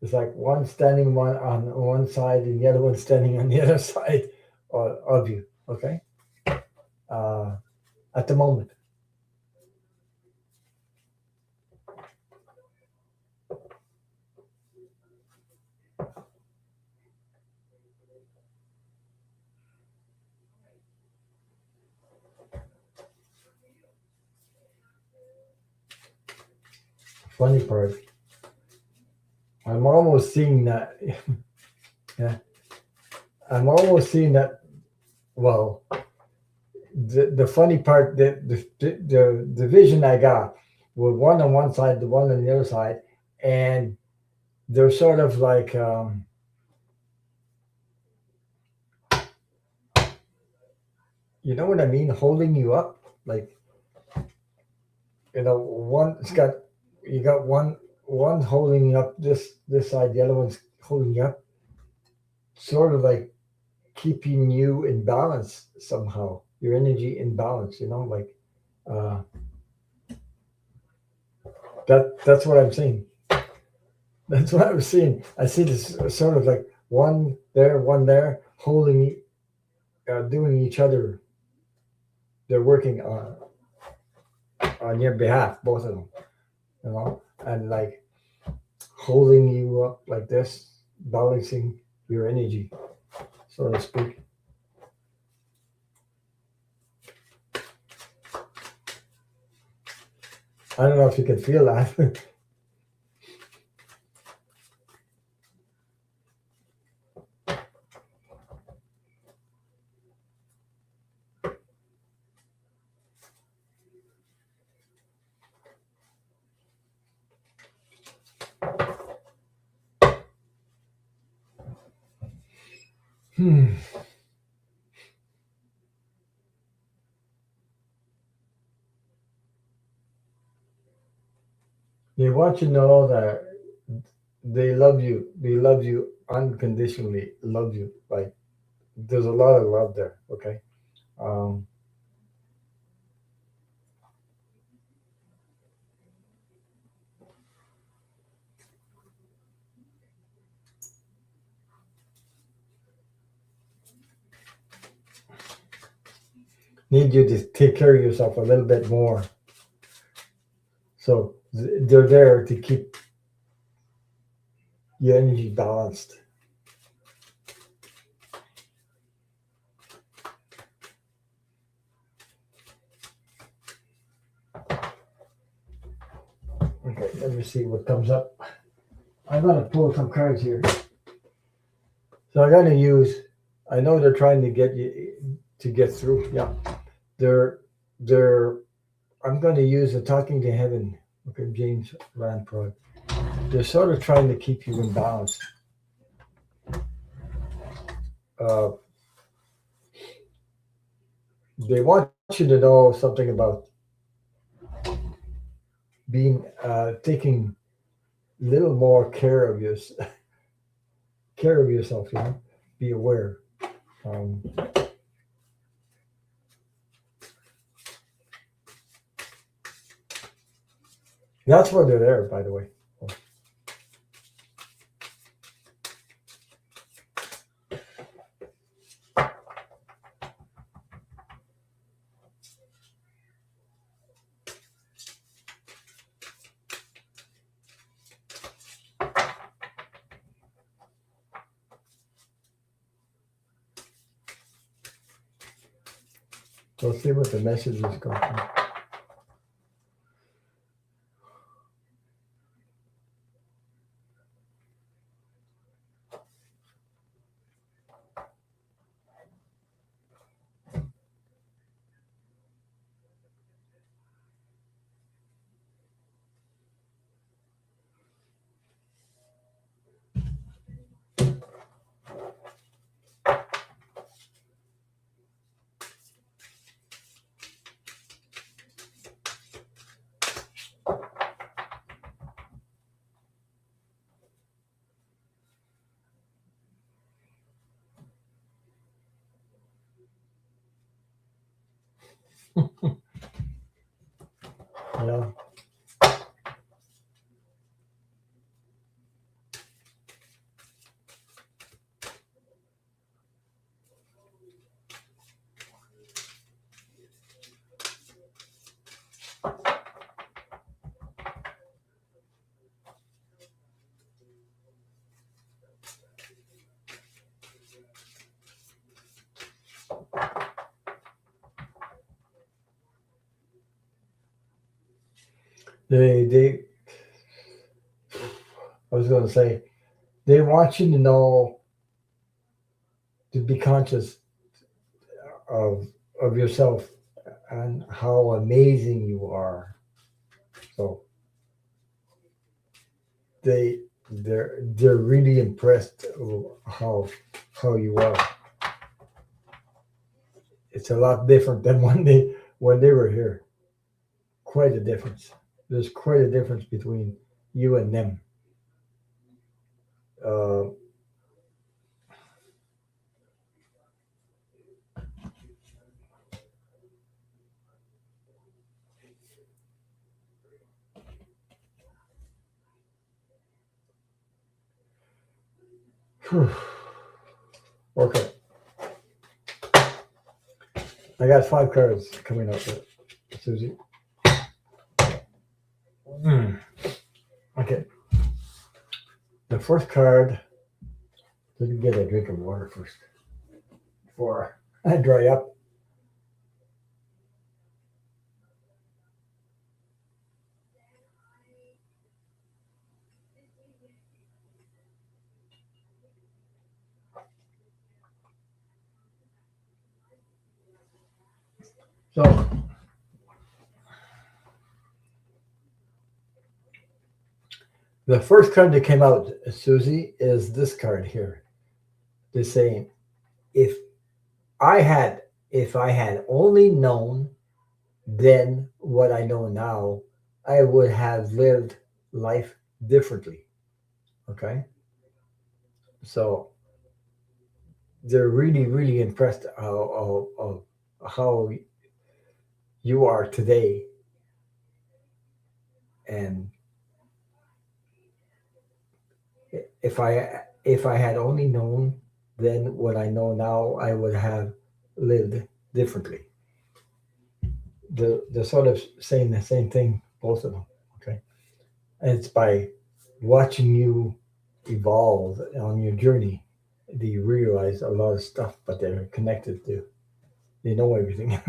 it's like one standing one on one side and the other one standing on the other side of you. Okay, uh, at the moment. Funny part, I'm almost seeing that. Yeah, I'm almost seeing that. Well, the funny part, the vision I got with one on one side, the one on the other side, and they're sort of like you know what I mean, holding you up, like one it's got you got one holding you up this side, the other one's holding you up, sort of like keeping you in balance somehow, your energy in balance. Like uh, that's what I'm seeing. That's what I was seeing. I see this sort of like one there, holding, doing each other. They're working on your behalf, both of them. And like holding you up like this, balancing your energy, so to speak. I don't know if you can feel that. Hmm. They want you to know that they love you. They love you unconditionally. Love you. Like there's a lot of love there. Okay. Um, Need you to take care of yourself a little bit more. So they're there to keep your energy balanced. Okay, let me see what comes up. I'm gonna pull some cards here. So I'm gonna use. I know they're trying to get you to get through. Yeah, they're. I'm going to use the talking to heaven. Okay, James Rand Prod. They're sort of trying to keep you in balance. Uh, they want you to know something about being taking a little more care of yourself. Be aware. Um, that's why they're there, by the way. So let's see what the messages go. Yeah. They I was going to say, they want you to know, to be conscious of yourself and how amazing you are. So they're really impressed how you are. It's a lot different than when they were here. Quite a difference. There's quite a difference between you and them. Uh, okay, I got 5 cards coming up, Susie. Mm. Okay, the first card. Let me get a drink of water first before I dry up. So the first card that came out, Susie, is this card here. They're saying, if if I had only known then what I know now, I would have lived life differently. Okay, so they're really, really impressed how you are today, and if I had only known then what I know now, I would have lived differently. They're sort of saying the same thing, both of them. Okay, and it's by watching you evolve on your journey that you realize a lot of stuff, but they're connected to. They know everything.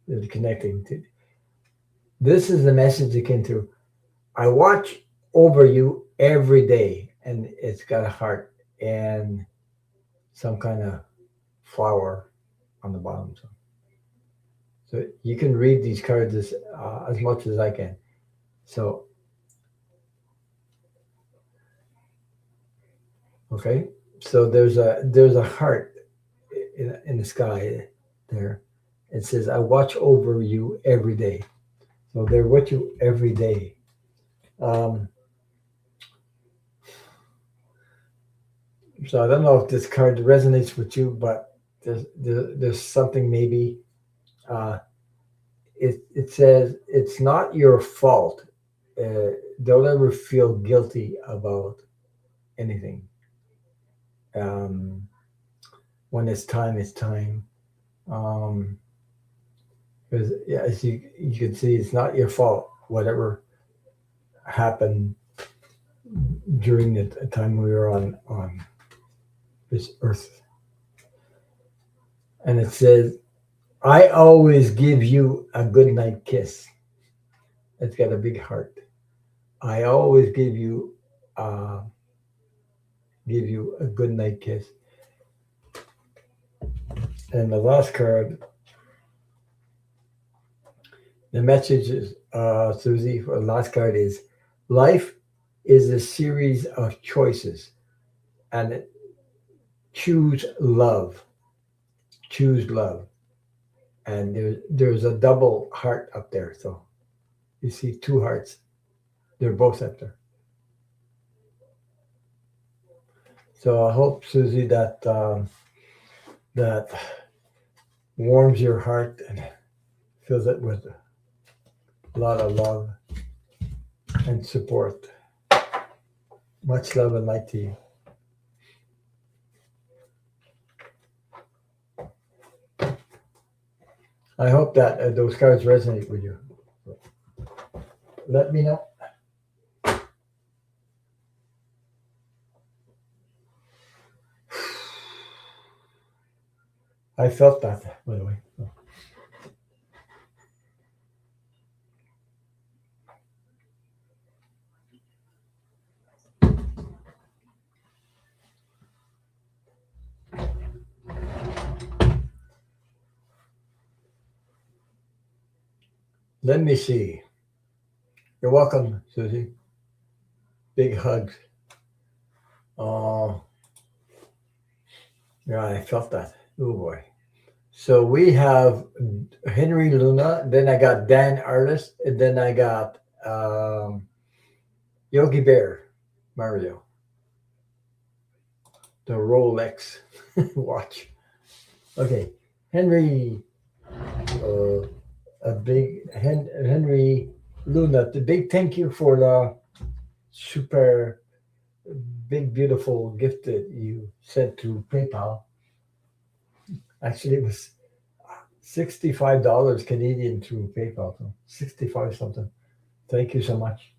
They're connecting to. This is the message akin to, I watch over you every day, and it's got a heart and some kind of flower on the bottom. So you can read these cards as much as I can. So, okay. So there's a heart in the sky there. It says, I watch over you every day. So they're with you every day. Um, so I don't know if this card resonates with you, but there's something maybe. Uh, it says it's not your fault. Don't ever feel guilty about anything. Um, when it's time, it's time. Um, because yeah, as you can see, it's not your fault. Whatever happened during the time we were on this earth, and it says, "I always give you a good night kiss." It's got a big heart. I always uh, give you a good night kiss. And the last card, the message is, Susie, for the last card is, life is a series of choices, and choose love. Choose love. And there's a double heart up there. So you see 2 hearts. They're both up there. So I hope, Susie, that that warms your heart and fills it with a lot of love and support. Much love and light to you. I hope that those cards resonate with you. Let me know. I felt that, by the way. Let me see. You're welcome, Susie. Big hugs. Oh, yeah, I felt that. Oh boy. So we have Henry Luna. Then I got Dan Artist, and then I got Yogi Bear, Mario, the Rolex watch. Okay, Henry, a big Henry Luna. The big thank you for the super big beautiful gift that you sent to PayPal. Actually, it was $65 Canadian through PayPal. So 65 something. Thank you so much.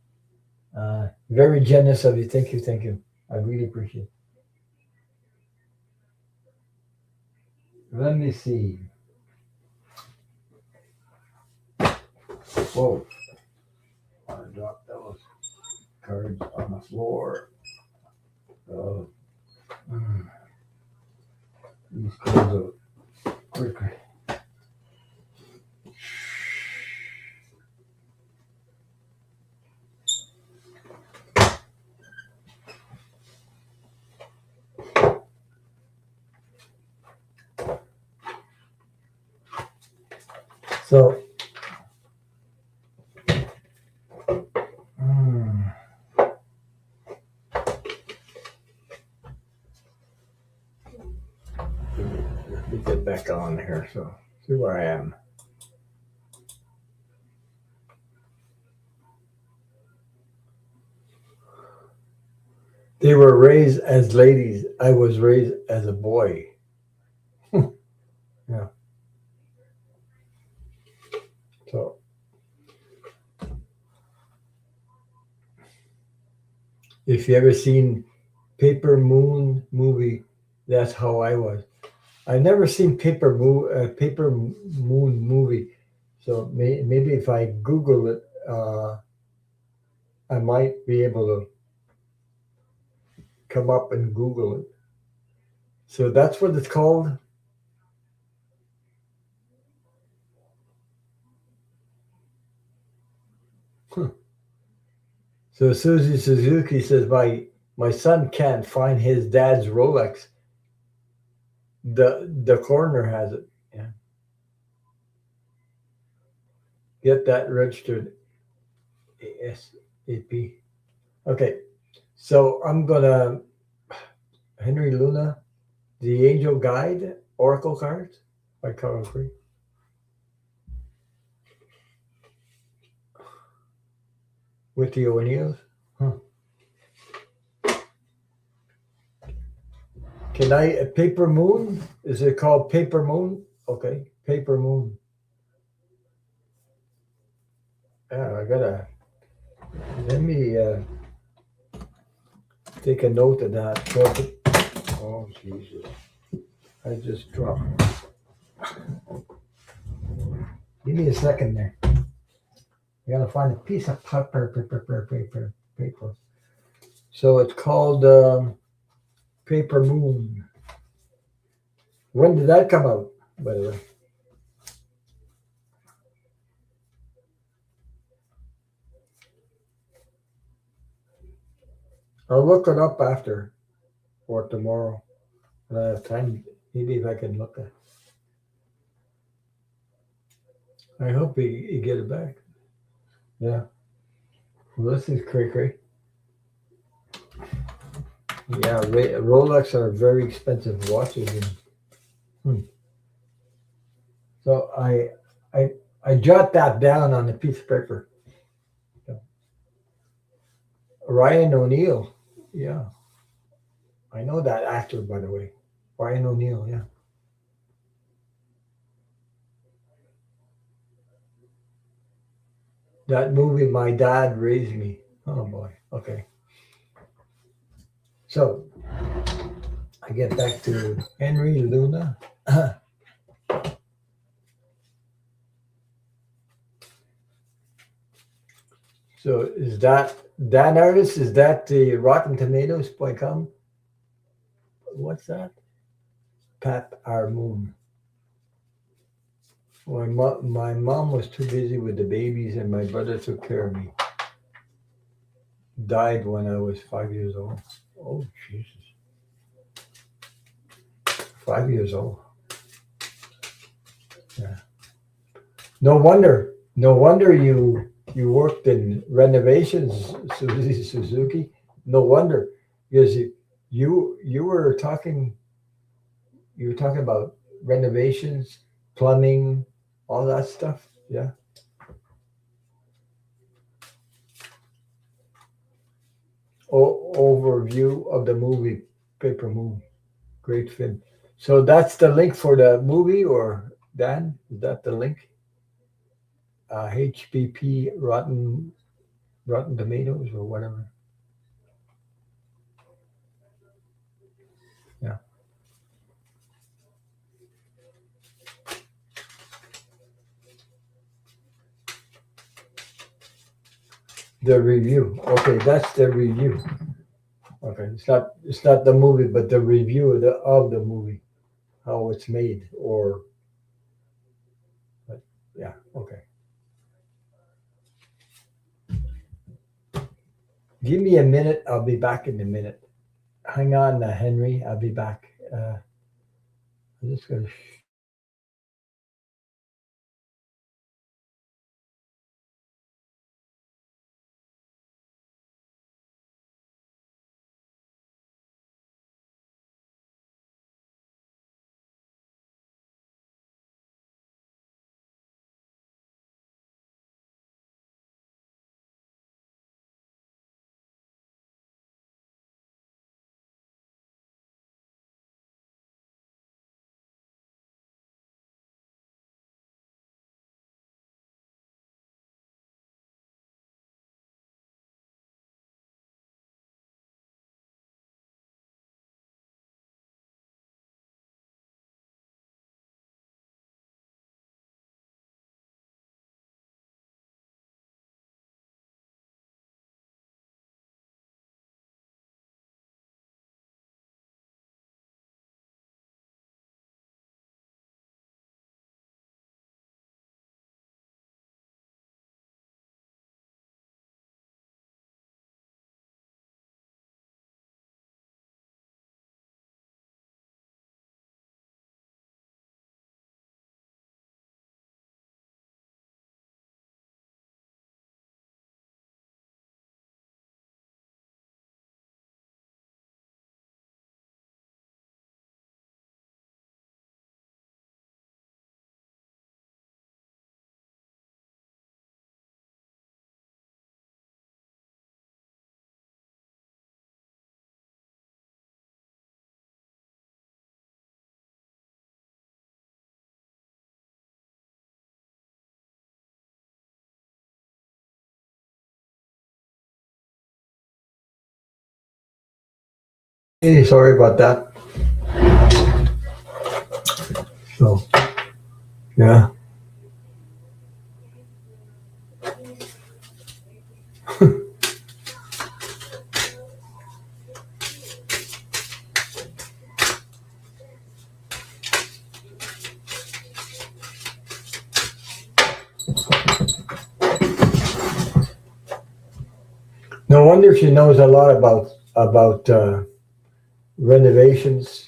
Very generous of you. Thank you. Thank you. I really appreciate it. Let me see. Whoa. I dropped those cards on the floor. Oh. These cards are quickly. So, let me get back on here. So, see where I am. They were raised as ladies. I was raised as a boy. Yeah. So, if you ever seen Paper Moon movie, that's how I was. I've never seen Paper Moon movie. So maybe if I Google it, I might be able to come up and Google it. So that's what it's called. So Susie Suzuki says, my son can't find his dad's Rolex. The coroner has it. Yeah. Get that registered ASAP. Okay. So I'm gonna Henry Luna, The Angel Guide, Oracle cards by Carl Free. With the O'Neills. Can I Paper Moon? Is it called Paper Moon? Okay, Paper Moon. Yeah, I gotta. Let me take a note of that. Oh Jesus! I just dropped. Give me a second there. I gotta find a piece of paper. So it's called Paper Moon. When did that come out, by the way? I'll look it up after or tomorrow when I have time. Maybe if I can look at it. I hope you get it back. Yeah. Well, this is cray. Yeah, Rolex are very expensive watches. So I jot that down on a piece of paper. Ryan O'Neal. Yeah. I know that actor, by the way. Ryan O'Neal, yeah. That movie, My Dad Raised Me. Oh boy. Okay. So I get back to Henry Luna. So is that artist? Is that the Rotten Tomatoes.com? What's that? Pat Our Moon. My mom was too busy with the babies, and my brother took care of me. Died when I was 5 years old. Oh Jesus, 5 years old. Yeah. No wonder. No wonder you worked in renovations, Suzuki. No wonder, because you were talking about renovations, plumbing, all that stuff. Yeah. Overview of the movie Paper Moon. Great film. So that's the link for the movie, or Dan? Is that the link? HPP Rotten Tomatoes or whatever. Yeah. The review. Okay, that's the review. Okay, it's not the movie, but the review of the movie, how it's made, or but yeah. Okay, give me a minute. I'll be back in a minute. Hang on, Henry. I'll be back. I'm just gonna. Hey, sorry about that. So yeah. No wonder she knows a lot about renovations,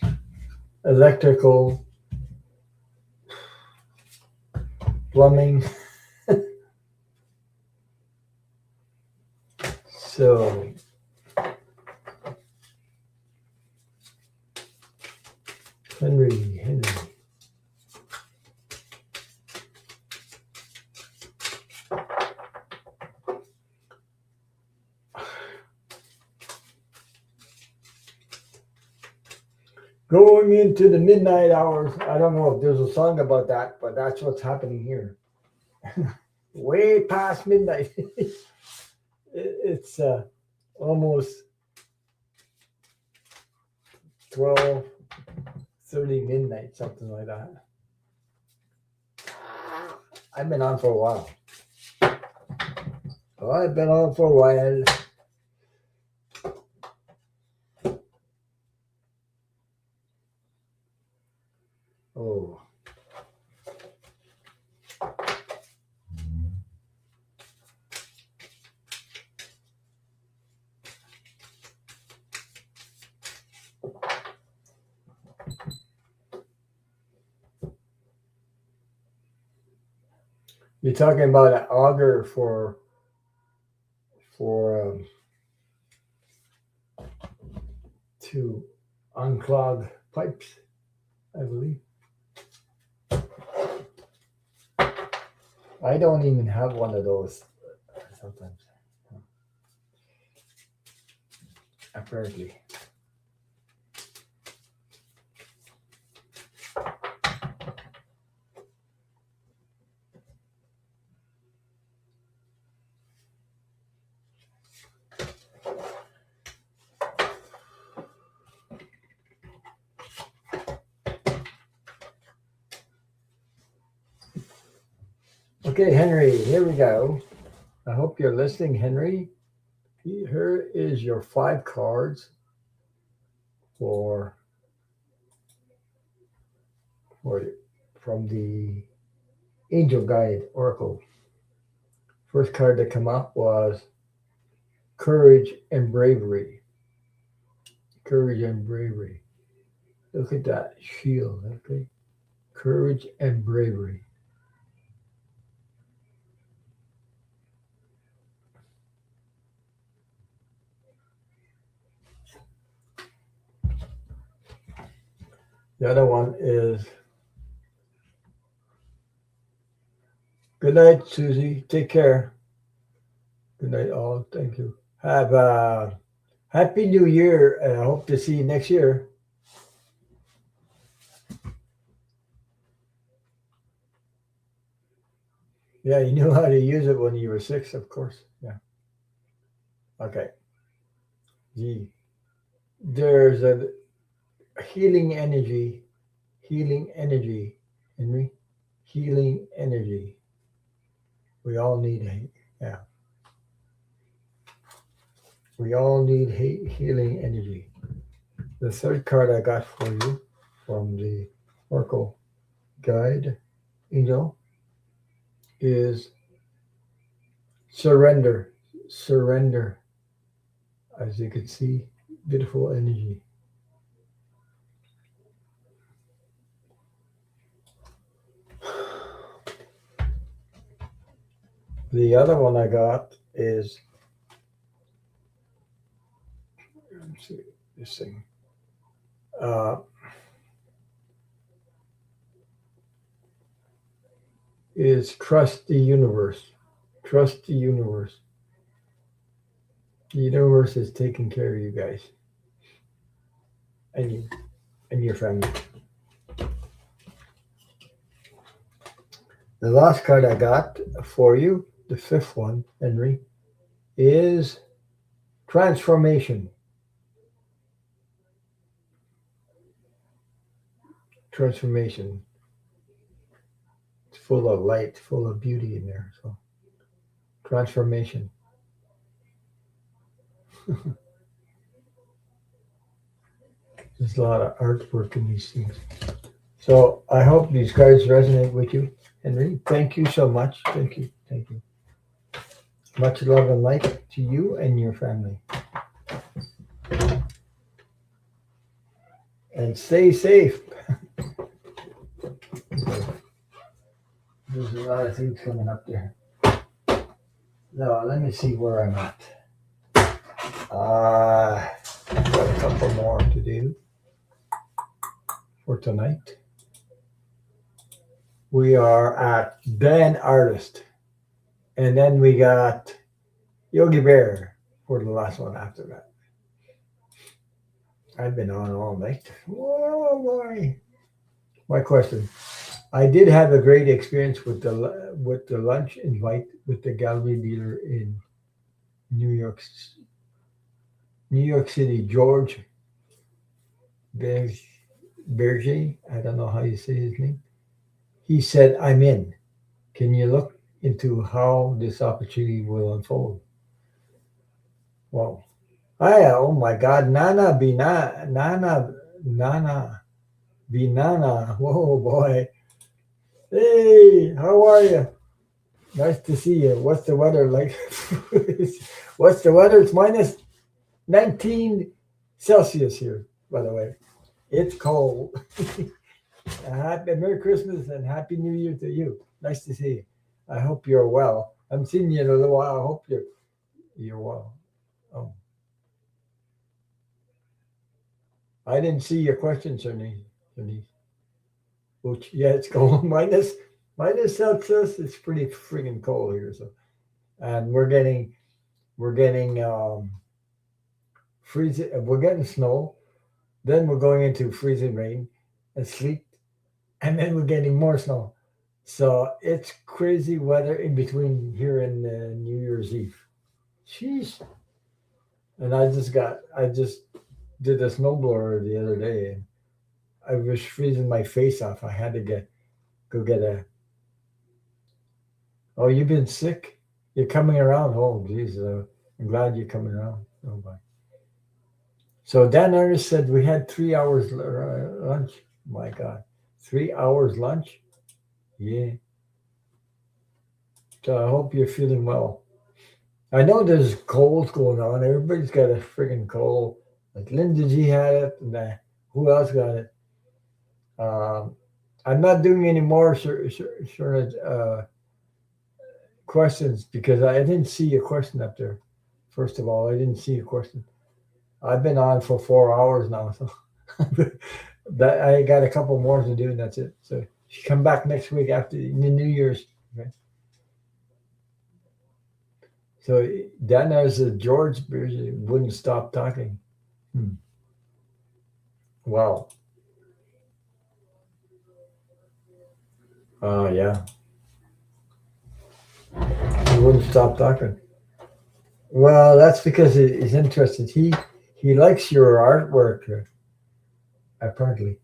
electrical, plumbing. So Henry. Going into the midnight hours. I don't know if there's a song about that, but that's what's happening here. Way past midnight. It's almost 12:30 midnight, something like that. I've been on for a while. Oh, I've been on for a while. Oh. You're talking about an auger for to unclog pipes, I believe. I don't even have one of those sometimes. Apparently. Okay, Henry, here we go. I hope you're listening, Henry. Here is your 5 cards for from the Angel Guide Oracle. First card that came up was Courage and Bravery. Courage and Bravery. Look at that shield, okay? Courage and Bravery. The other one is good night, Susie. Take care. Good night, all. Thank you. Have a happy new year, and I hope to see you next year. Yeah, you knew how to use it when you were 6, of course. Yeah. Okay. Gee, there's a healing energy, Henry. Healing energy. We all need yeah. We all need healing energy. The third card I got for you from the Oracle Guide Angel is surrender. Surrender. As you can see, beautiful energy. The other one I got is, let's see, this thing. Is trust the universe. Trust the universe. The universe is taking care of you guys and you and your family. The last card I got for you, the 5th one, Henry, is transformation. Transformation. It's full of light, full of beauty in there. So, transformation. There's a lot of artwork in these things. So I hope these cards resonate with you, Henry. Thank you so much. Thank you. Thank you. Much love and light to you and your family. And stay safe. There's a lot of things coming up there. Now, let me see where I'm at. I've got a couple more to do for tonight. We are at Dan Artist. And then we got Yogi Bear for the last one after that. I've been on all night. Oh boy. My question. I did have a great experience with the lunch invite with the gallery dealer in New York, New York City, George Berge. Berger. I don't know how you say his name. He said, "I'm in. Can you look into how this opportunity will unfold?" Wow. Oh my God, Nana Binana. Whoa, boy. Hey, how are you? Nice to see you. What's the weather like? What's the weather? It's minus 19 Celsius here, by the way. It's cold. Happy Merry Christmas and Happy New Year to you. Nice to see you. I hope you're well. I haven't seen you in a little while. I hope you're well. Oh, I didn't see your question, Cerny. Which, yeah, it's cold. Minus Celsius. It's pretty friggin' cold here. So, and we're getting freezing. We're getting snow. Then we're going into freezing rain and sleet, and then we're getting more snow. So it's crazy weather in between here and New Year's Eve. Jeez. And I just did a snowblower the other day, and I was freezing my face off. I had to go get a. Oh, you've been sick? You're coming around. Oh, geez. I'm glad you're coming around. Oh, bye. So Dan Ernest said we had 3 hours lunch. My God, 3 hours lunch. Yeah. So I hope you're feeling well. I know there's colds going on. Everybody's got a friggin' cold. Like Linda G had it, and who else got it? Um, I'm not doing any more questions because I didn't see a question up there. First of all, I didn't see a question. I've been on for 4 hours now, so that I got a couple more to do, and that's it. So you come back next week after the New Year's. Okay? So Dan as a George wouldn't stop talking. Hmm. Wow. Yeah. He wouldn't stop talking. Well, that's because he's interested. He likes your artwork, apparently.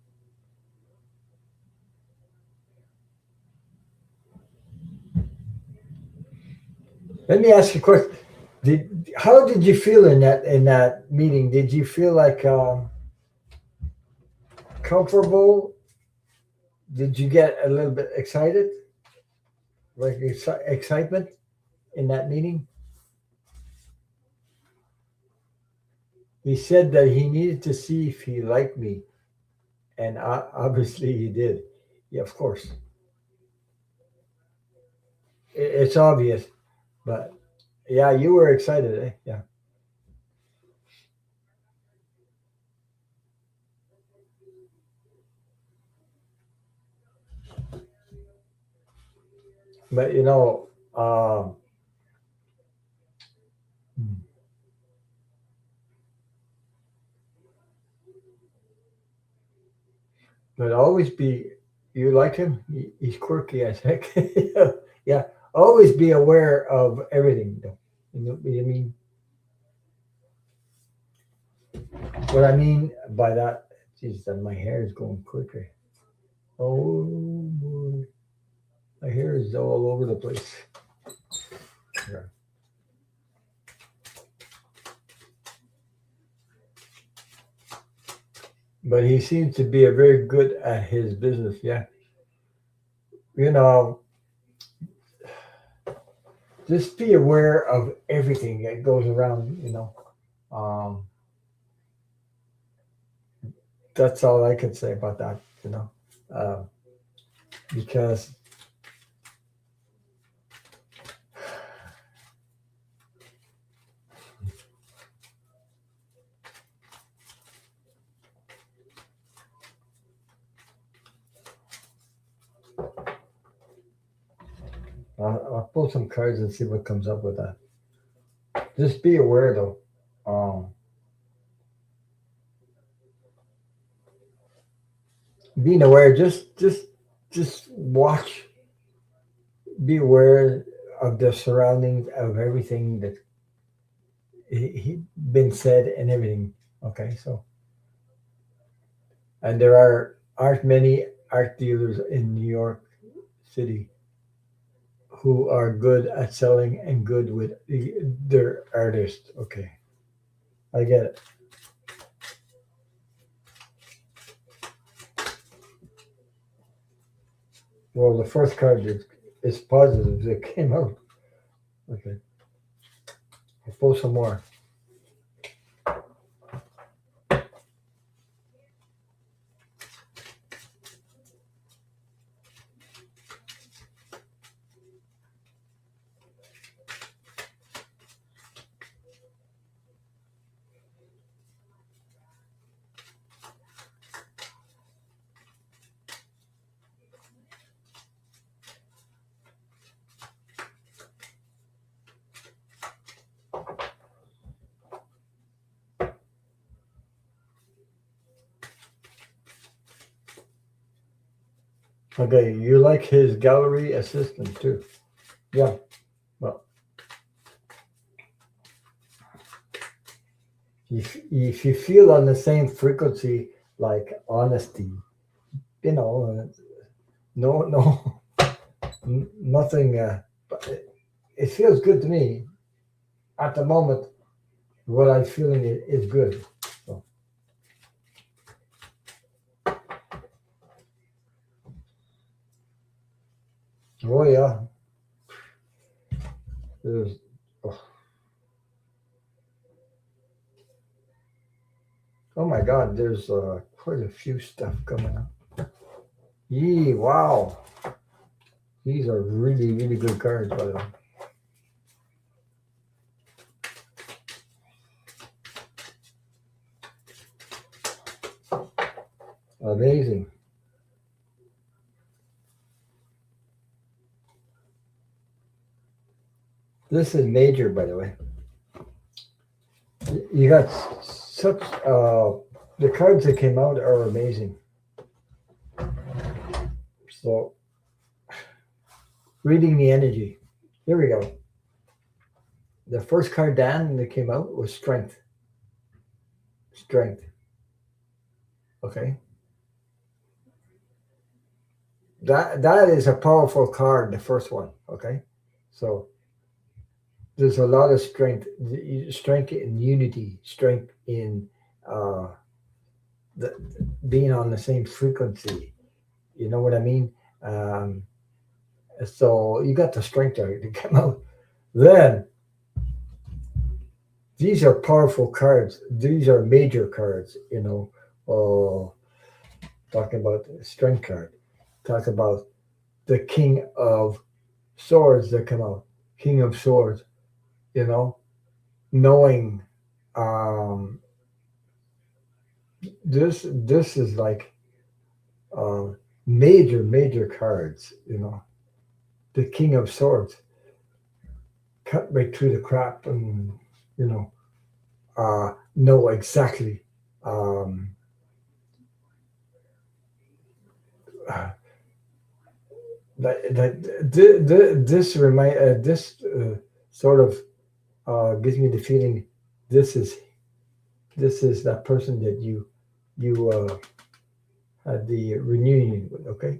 Let me ask you a question. How did you feel in that meeting? Did you feel like comfortable? Did you get a little bit excited, like excitement in that meeting? He said that he needed to see if he liked me, and obviously he did. Yeah, of course. It's obvious, but yeah, you were excited, eh? Yeah. But but always be. You like him? He's quirky as heck. Yeah, yeah. Always be aware of everything, though. You know what I mean? What I mean by that, is that my hair is going quicker. Oh boy, my hair is all over the place. Yeah. But he seems to be a very good at his business. Yeah, you know, just be aware of everything that goes around. That's all I can say about that. Uh, because I'll pull some cards and see what comes up with that. Just be aware though. Um, being aware. Just watch. Be aware of the surroundings of everything that he been said and everything. Okay, so and there aren't many art dealers in New York City who are good at selling and good with their artists. Okay, I get it. Well, the first card is positive. It came out. Okay, I'll pull some more. Okay, you like his gallery assistant too. Yeah, well, if you feel on the same frequency, like honesty, no, no, nothing. But it feels good to me at the moment. What I'm feeling is good. So, oh yeah, there's. Oh, oh my God, there's quite a few stuff coming up. Yee, wow, these are really really good cards, by the way. Amazing. This is major, by the way. You got such the cards that came out are amazing. So reading the energy. Here we go. The first card Dan that came out was strength. Strength. Okay. That is a powerful card, the first one. Okay. So there's a lot of strength in unity, strength in uh, the, being on the same frequency. You know what I mean? Um, so you got the strength there to come out. Then these are powerful cards. These are major cards. Uh, talking about the strength card. Talk about the King of Swords that come out. King of Swords. You know, knowing um, this is like uh, major cards. The King of Swords cut right through the crap and you know exactly. Um, uh, this sort of gives me the feeling this is this is that person that you had the reunion with. Okay,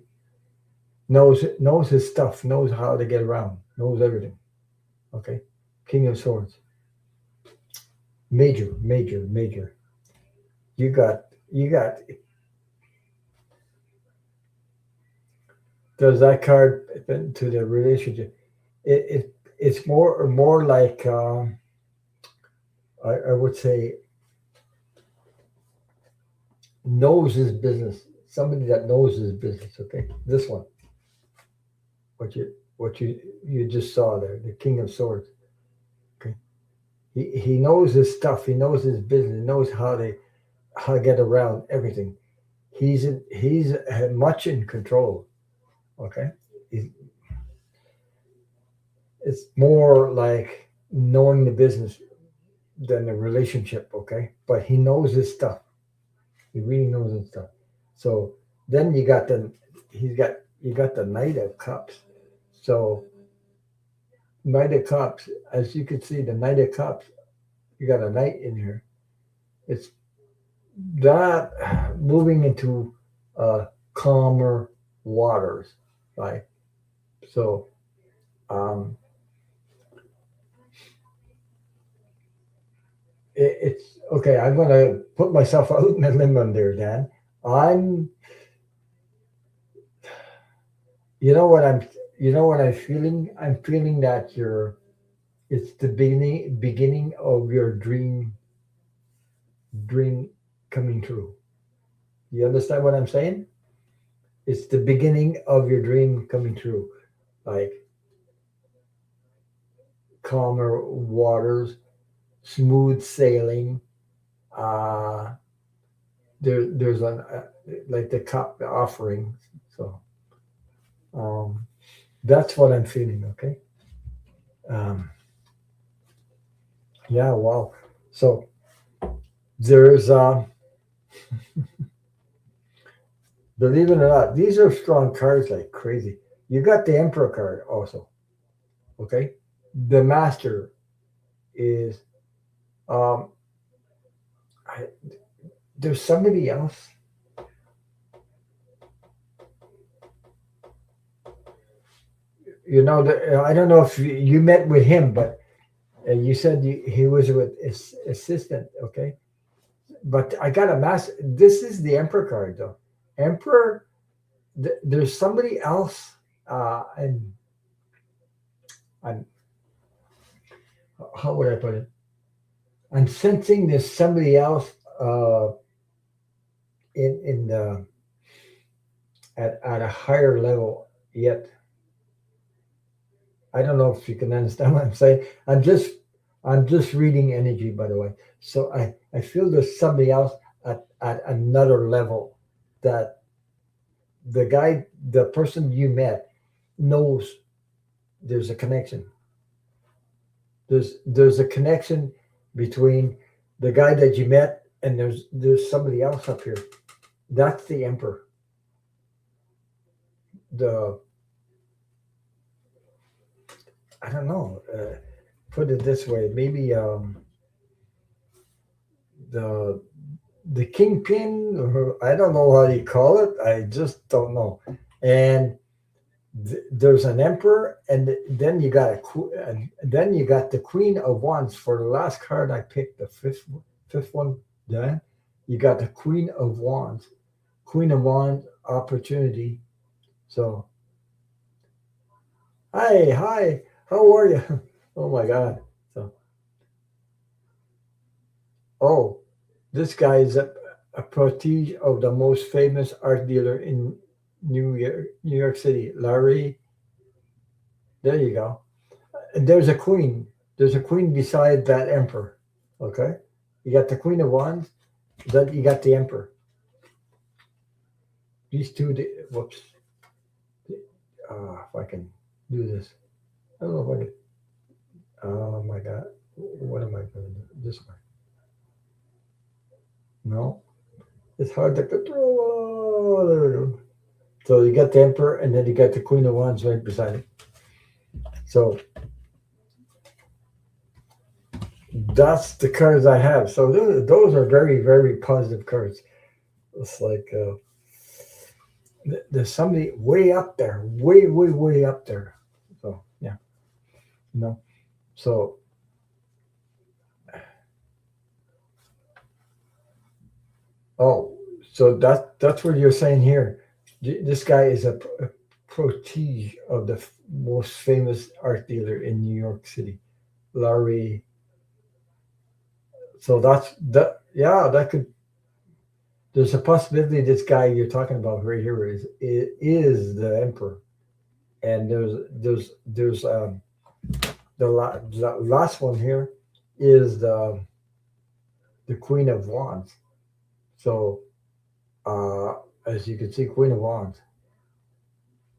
knows his stuff, knows how to get around, knows everything. Okay, King of Swords, major. You got. Does that card fit into the relationship? It's more like I would say knows his business. Somebody that knows his business. Okay, this one, what you just saw there, the King of Swords. Okay, he knows his stuff. He knows his business. He knows how to get around everything. He's much in control. Okay, he's, it's more like knowing the business than the relationship. Okay, but he knows his stuff. He really knows his stuff. So Then you got the Knight of Cups. So Knight of Cups, as you can see, the Knight of Cups, you got a knight in here. It's that moving into calmer waters, right? So um, it's okay. I'm going to put myself out in a limb on there, Dan. I'm, you know what I'm, you know what I'm feeling. I'm feeling that it's the beginning of your dream coming true. You understand what I'm saying? It's the beginning of your dream coming true, like calmer waters, smooth sailing. Uh, there's an like the cup the offering. So um, that's what I'm feeling. Okay. Um, yeah. Wow. So there's believe it or not, these are strong cards like crazy. You got the Emperor card also. Okay. The Master is um. I, there's somebody else. You know, I don't know if you met with him, but you said he was with his assistant. Okay, but I got a mass. This is the Emperor card, though. Emperor. There's somebody else, and I'm. How would I put it? I'm sensing there's somebody else in the at a higher level yet. I don't know if you can understand what I'm saying. I'm just reading energy, by the way. So I feel there's somebody else at another level that the person you met knows there's a connection. There's a connection between the guy that you met and there's somebody else up here. That's the Emperor. The I don't know. Put it this way, maybe the the kingpin, or I don't know what you call it. I just don't know. And there's an emperor, and then you got and then you got the Queen of Wands for the last card I picked, the fifth one. Then you got the Queen of Wands, Queen of Wands opportunity. So hi, how are you? Oh my God. So oh, this guy is a protege of the most famous art dealer in New York City, Larry. There you go. And there's a queen. There's a queen beside that emperor. Okay, you got the Queen of Wands. Then you got the Emperor. These two. Whoops. If I can do this, I don't know if I can. Oh my God. What am I going to do? This way. No, it's hard to control. Oh, there we go. So you got the Emperor, and then you got the Queen of Wands right beside it. So that's the cards I have. So those are very, very positive cards. It's like there's somebody way up there, way, way, way up there. So yeah, no. So oh, so that's what you're saying here. This guy is a protege of the most famous art dealer in New York City, Larry. So that's that. Yeah, that could. There's a possibility this guy you're talking about right here is the emperor, and there's the last one here is the Queen of Wands. So as you can see, Queen of Wands.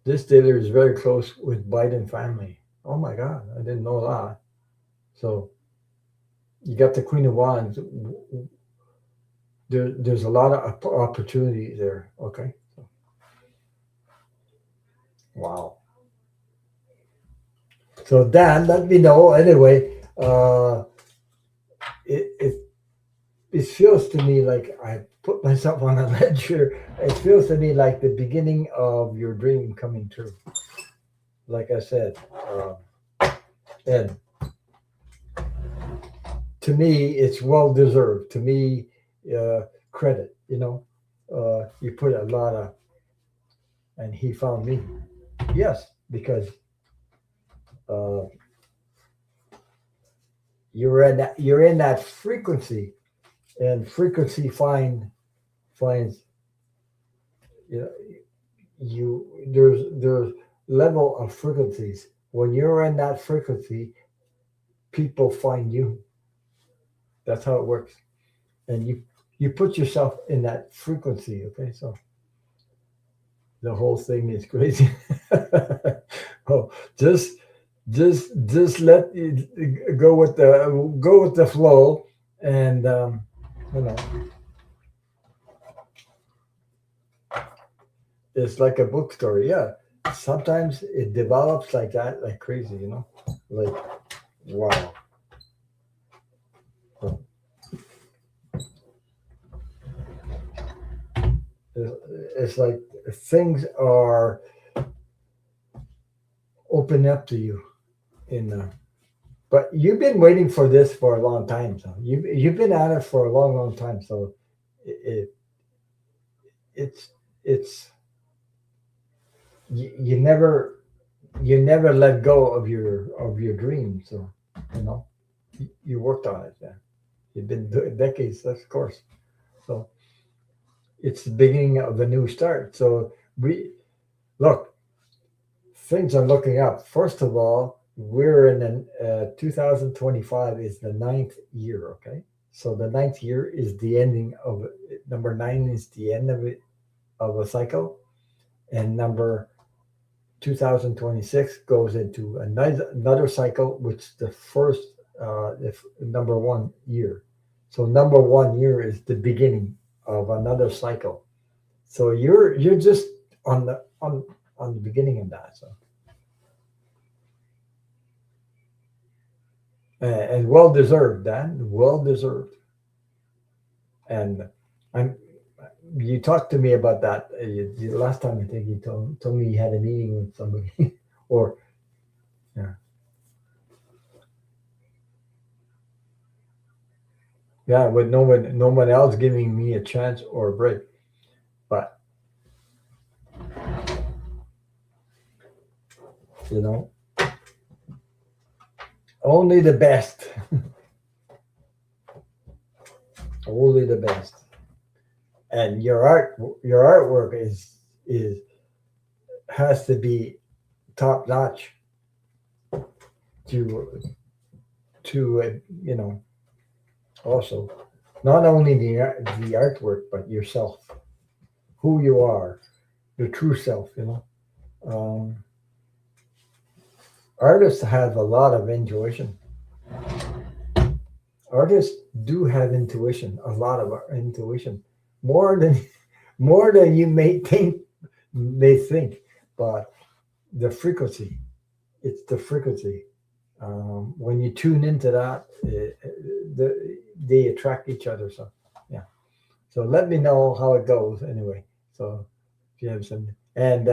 This dealer is very close with Biden family. Oh my God, I didn't know that. So you got the Queen of Wands. There's a lot of opportunity there. Okay. Wow. So Dan, let me know anyway. It it feels to me like I put myself on a ledge here. It feels to me like the beginning of your dream coming true. Like I said, and to me, it's well deserved. To me, credit. You put a lot of, and he found me. Yes, because uh, you're in that frequency, and frequency finds you know, there's level of frequencies. When you're in that frequency, people find you. That's how it works, and you put yourself in that frequency. Okay, so the whole thing is crazy. Oh, just let it go with the flow, and you know it's like a bookstore. Yeah, sometimes it develops like that, like crazy. Like wow. So it's like things are open up to you in but you've been waiting for this for a long time, so you've been at it for a long time, so it it's it's you never let go of your dream, so you know you worked on it. Yeah, you've been doing decades, of course. So it's the beginning of a new start. So we look, things are looking up. First of all, we're in 2025 is the ninth year. Okay, so the ninth year is the ending of number nine is the end of it of a cycle, and number 2026 goes into another cycle, which the first if number 1 year. So number 1 year is the beginning of another cycle. So you're just on the beginning of that. So and well deserved, Dan. Well deserved. And I'm. You talked to me about that last time. I think you told me you had a meeting with somebody, or yeah, yeah, with no one else giving me a chance or a break. But you know, only the best, only the best. And your artwork is has to be top notch to also not only the artwork but yourself, who you are, your true self. Artists have a lot of intuition. Artists do have intuition, a lot of intuition, more than more than you may think, but the frequency, it's the frequency. When you tune into that, they attract each other. So yeah. So let me know how it goes anyway. So if you have some, and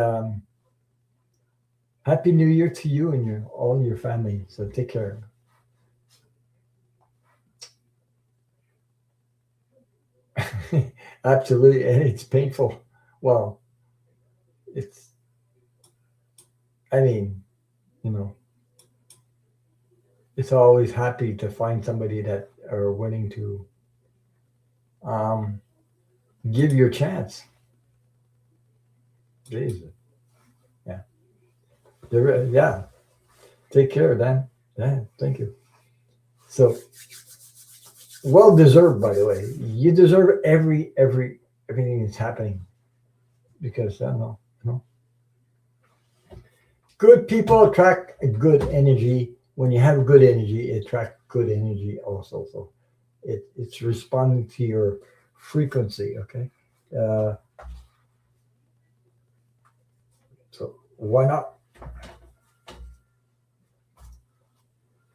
happy New Year to you and all your family. So take care. Absolutely, and it's painful. Well, it's. I mean, you know, it's always happy to find somebody that are willing to um, give you a chance. Jesus, yeah, yeah. Take care, Dan. Yeah, thank you. So well deserved, by the way. You deserve everything that's happening because I don't know, good people attract good energy. When you have good energy, it attracts good energy also. So it's responding to your frequency. Okay. Uh, so Why not?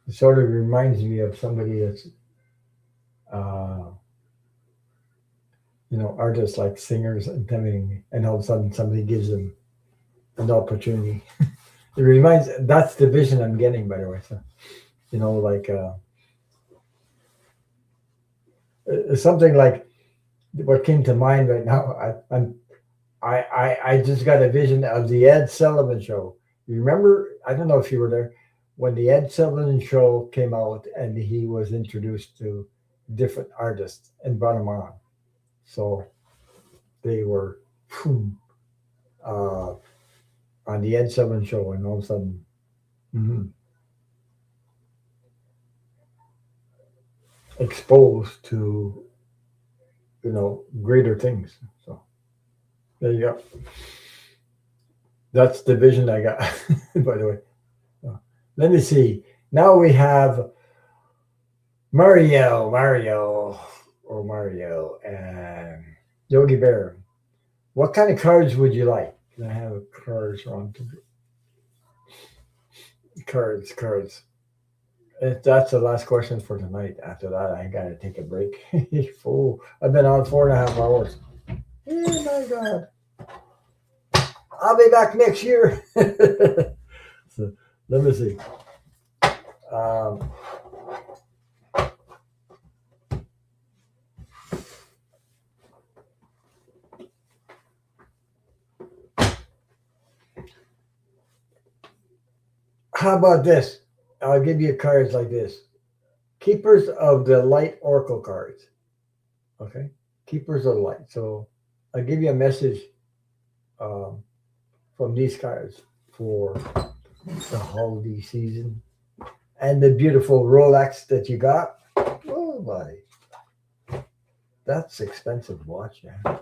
It sort of reminds me of somebody that's, uh, artists like singers and everything, and all of a sudden somebody gives them an opportunity. It reminds, that's the vision I'm getting, by the way. So, like something like what came to mind right now. I just got a vision of the Ed Sullivan Show. You remember? I don't know if you were there when the Ed Sullivan Show came out, and he was introduced to different artists and brought them on. So they were uh, on the Ed Sullivan Show, and all of a sudden, mhm, exposed to greater things. So there you go. That's the vision I got. By the way, let me see. Now we have Mario, and Yogi Bear. What kind of cards would you like? Can I have cards on? Cards. If that's the last question for tonight. After that, I gotta take a break. Fool, I've been on 4.5 hours. Oh my god! I'll be back next year. So, let me see. Um, how about this? I'll give you cards like this. Keepers of the Light Oracle cards. Okay? Keepers of the Light. So I'll give you a message um, from these cards for the holiday season. And the beautiful Rolex that you got. Oh my. That's expensive watch, yeah.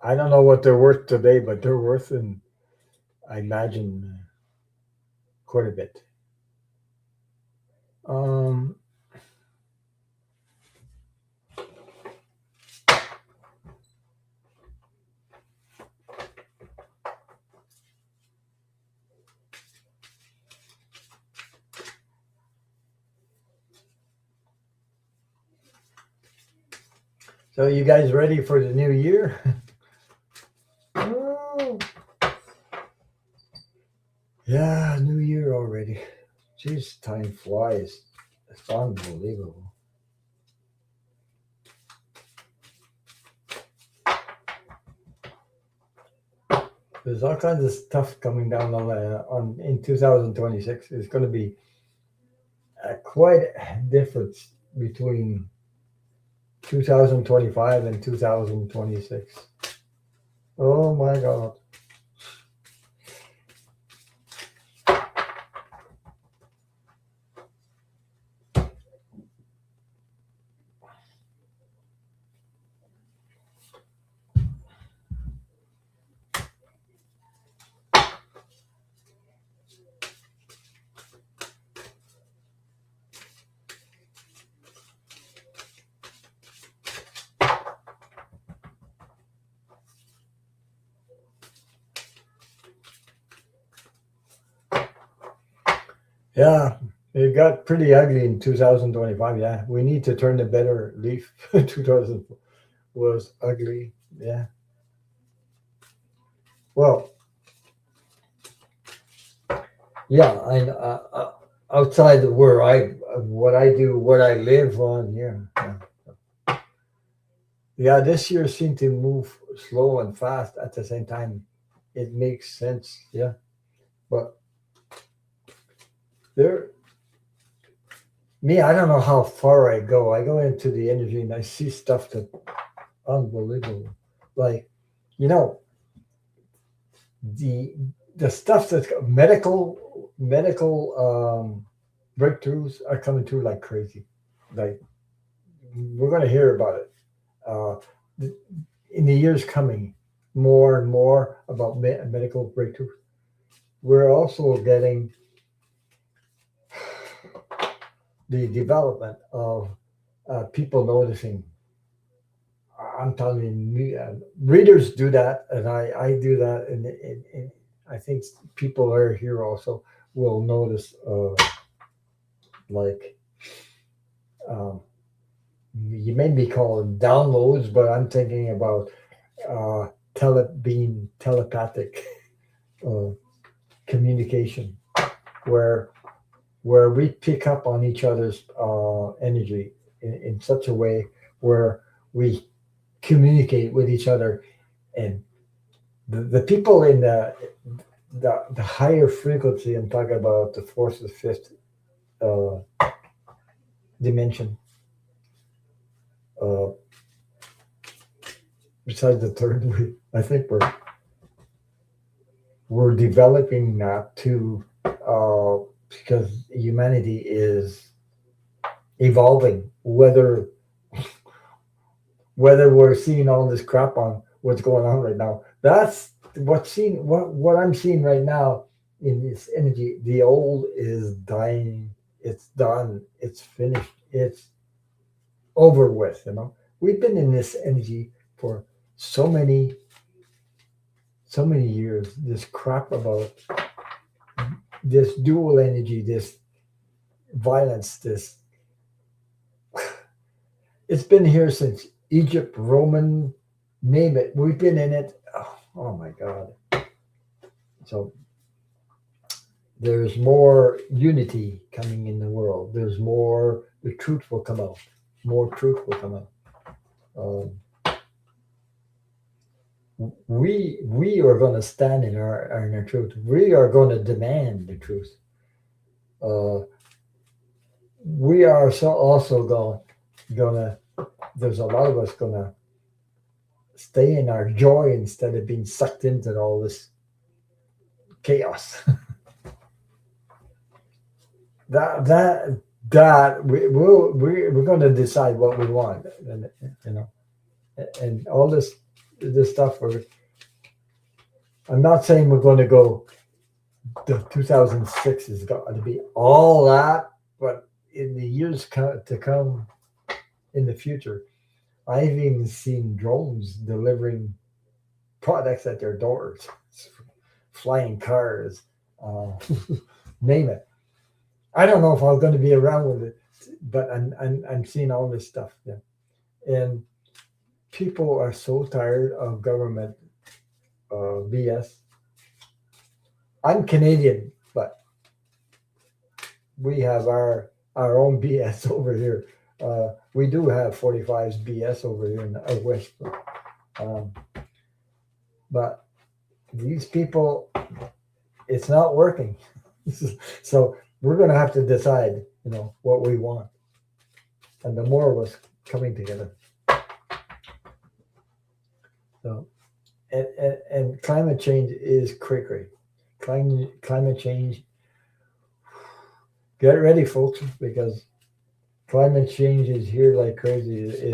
I don't know what they're worth today, but they're worth, and I imagine, quite a bit. Um, so you guys ready for the new year? Oh, yeah, new year already. Jeez, time flies. It's unbelievable. There's all kinds of stuff coming down on in 2026. It's going to be quite a difference between 2025 and 2026. Oh my God. Yeah, it got pretty ugly in 2025. Yeah, we need to turn a better leaf. 2000 was ugly. Yeah. Well, yeah. Outside of where what I do, what I live on. Yeah. Yeah. This year seemed to move slow and fast at the same time. It makes sense. Yeah. But there, me, I don't know how far I go. I go into the energy and I see stuff that unbelievable. Like, you know, the the stuff that's medical breakthroughs are coming through like crazy. Like, we're going to hear about it uh, in the years coming, more and more about medical breakthroughs. We're also getting the development of people noticing. I'm telling you, readers do that, and I do that, and I think people are here also will notice, like, um, you may be called downloads, but I'm thinking about being telepathic uh, communication, where we pick up on each other's energy in such a way where we communicate with each other, and the people in the higher frequency. I'm talking about the fourth or fifth uh, dimension, uh, besides the third. I think we're developing that too, because humanity is evolving. Whether we're seeing all this crap on what's going on right now, that's what I'm seeing right now in this energy. The old is dying. It's done. It's finished. It's over with. We've been in this energy for so many years. This crap about this dual energy, this violence, this it's been here since Egypt, Roman, name it. We've been in it. Oh my God. So there's more unity coming in the world. There's more, the truth will come out. More truth will come out. Um, we are going to stand in our truth. We are going to demand the truth. Uh, we are also gonna. There's a lot of us gonna stay in our joy instead of being sucked into all this chaos. that we're going to decide what we want, and and all this stuff. I'm not saying we're going to go. The 2006 is going to be all that, but in the years to come, in the future, I've even seen drones delivering products at their doors, flying cars, uh, name it. I don't know if I'm going to be around with it, but I'm seeing all this stuff. Yeah. And people are so tired of government BS. I'm Canadian, but we have our own BS over here. We do have 45's BS over here in the out west, um, but these people, it's not working. So we're going to have to decide, what we want, and the more of us coming together. So, and climate change is cray. Climate change. Get ready, folks, because climate change is here like crazy.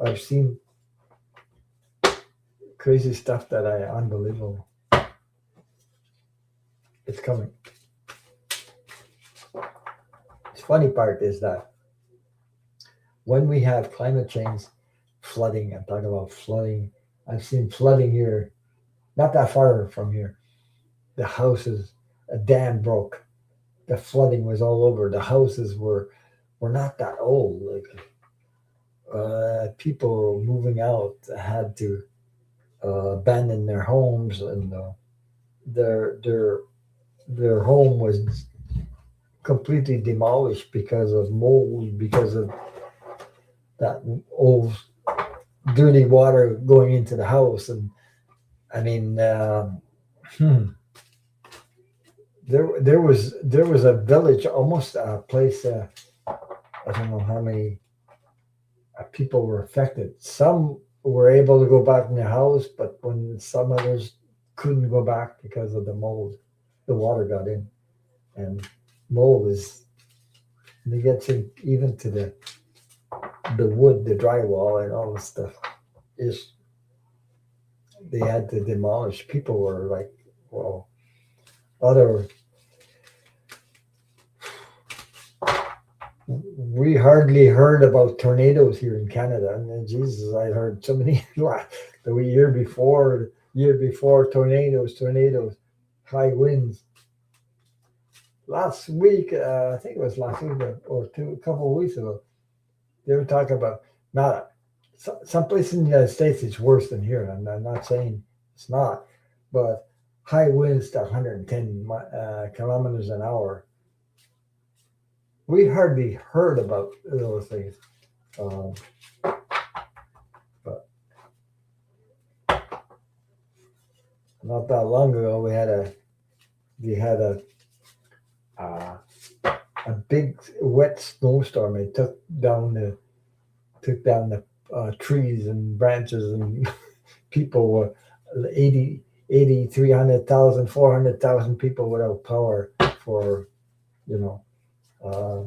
I've seen crazy stuff that unbelievable. It's coming. The funny part is that when we have climate change, flooding, I'm talking about flooding. I've seen flooding here, not that far from here. The houses, a dam broke. The flooding was all over. The houses were not that old. Like people moving out had to abandon their homes, and their their their home was completely demolished because of mold, because of that old dirty water going into the house. And I mean, hmm, there was a village, almost a place. I don't know how many people were affected. Some were able to go back in their house, but when some others couldn't go back because of the mold, the water got in, and mold is they get to even to the wood, the drywall, and all this stuff. Is they had to demolish. People were like, well, other we hardly heard about tornadoes here in Canada. And then, Jesus, I heard so many the year before tornadoes, high winds. Last week, I think it was last week or a couple of weeks ago, they were talking about not some places in the United States it's worse than here. I'm not saying it's not, but high winds to 110 kilometers an hour. We hardly heard about those things. Um, but not that long ago, we had uh, a big wet snowstorm. It took down the trees and branches, and people were 300,000, 400,000 people without power for you know uh,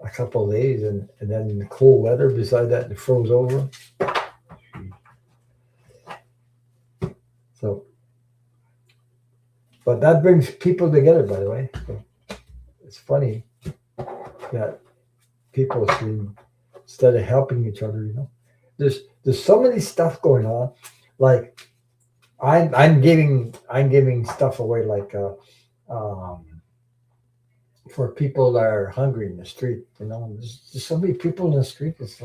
a couple of days, and then the cold weather beside that, it froze over. So, but that brings people together, by the way. So it's funny that people seem, instead of helping each other, there's so many stuff going on. Like I'm giving stuff away, like um, for people that are hungry in the street. There's so many people in the street. It's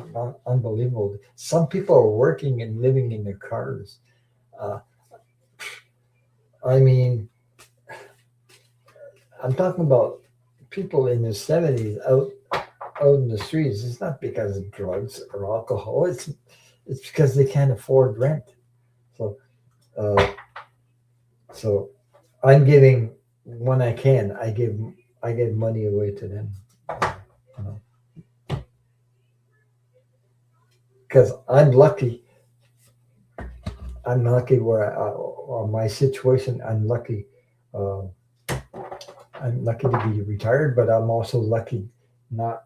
unbelievable. Some people are working and living in their cars. Uh, I mean, I'm talking about people in their 70s out in the streets. It's not because of drugs or alcohol. It's because they can't afford rent. So uh, so I'm giving when I can. I give money away to them. You know, because I'm lucky. I'm lucky where my situation. Uh, I'm lucky to be retired, but I'm also lucky not.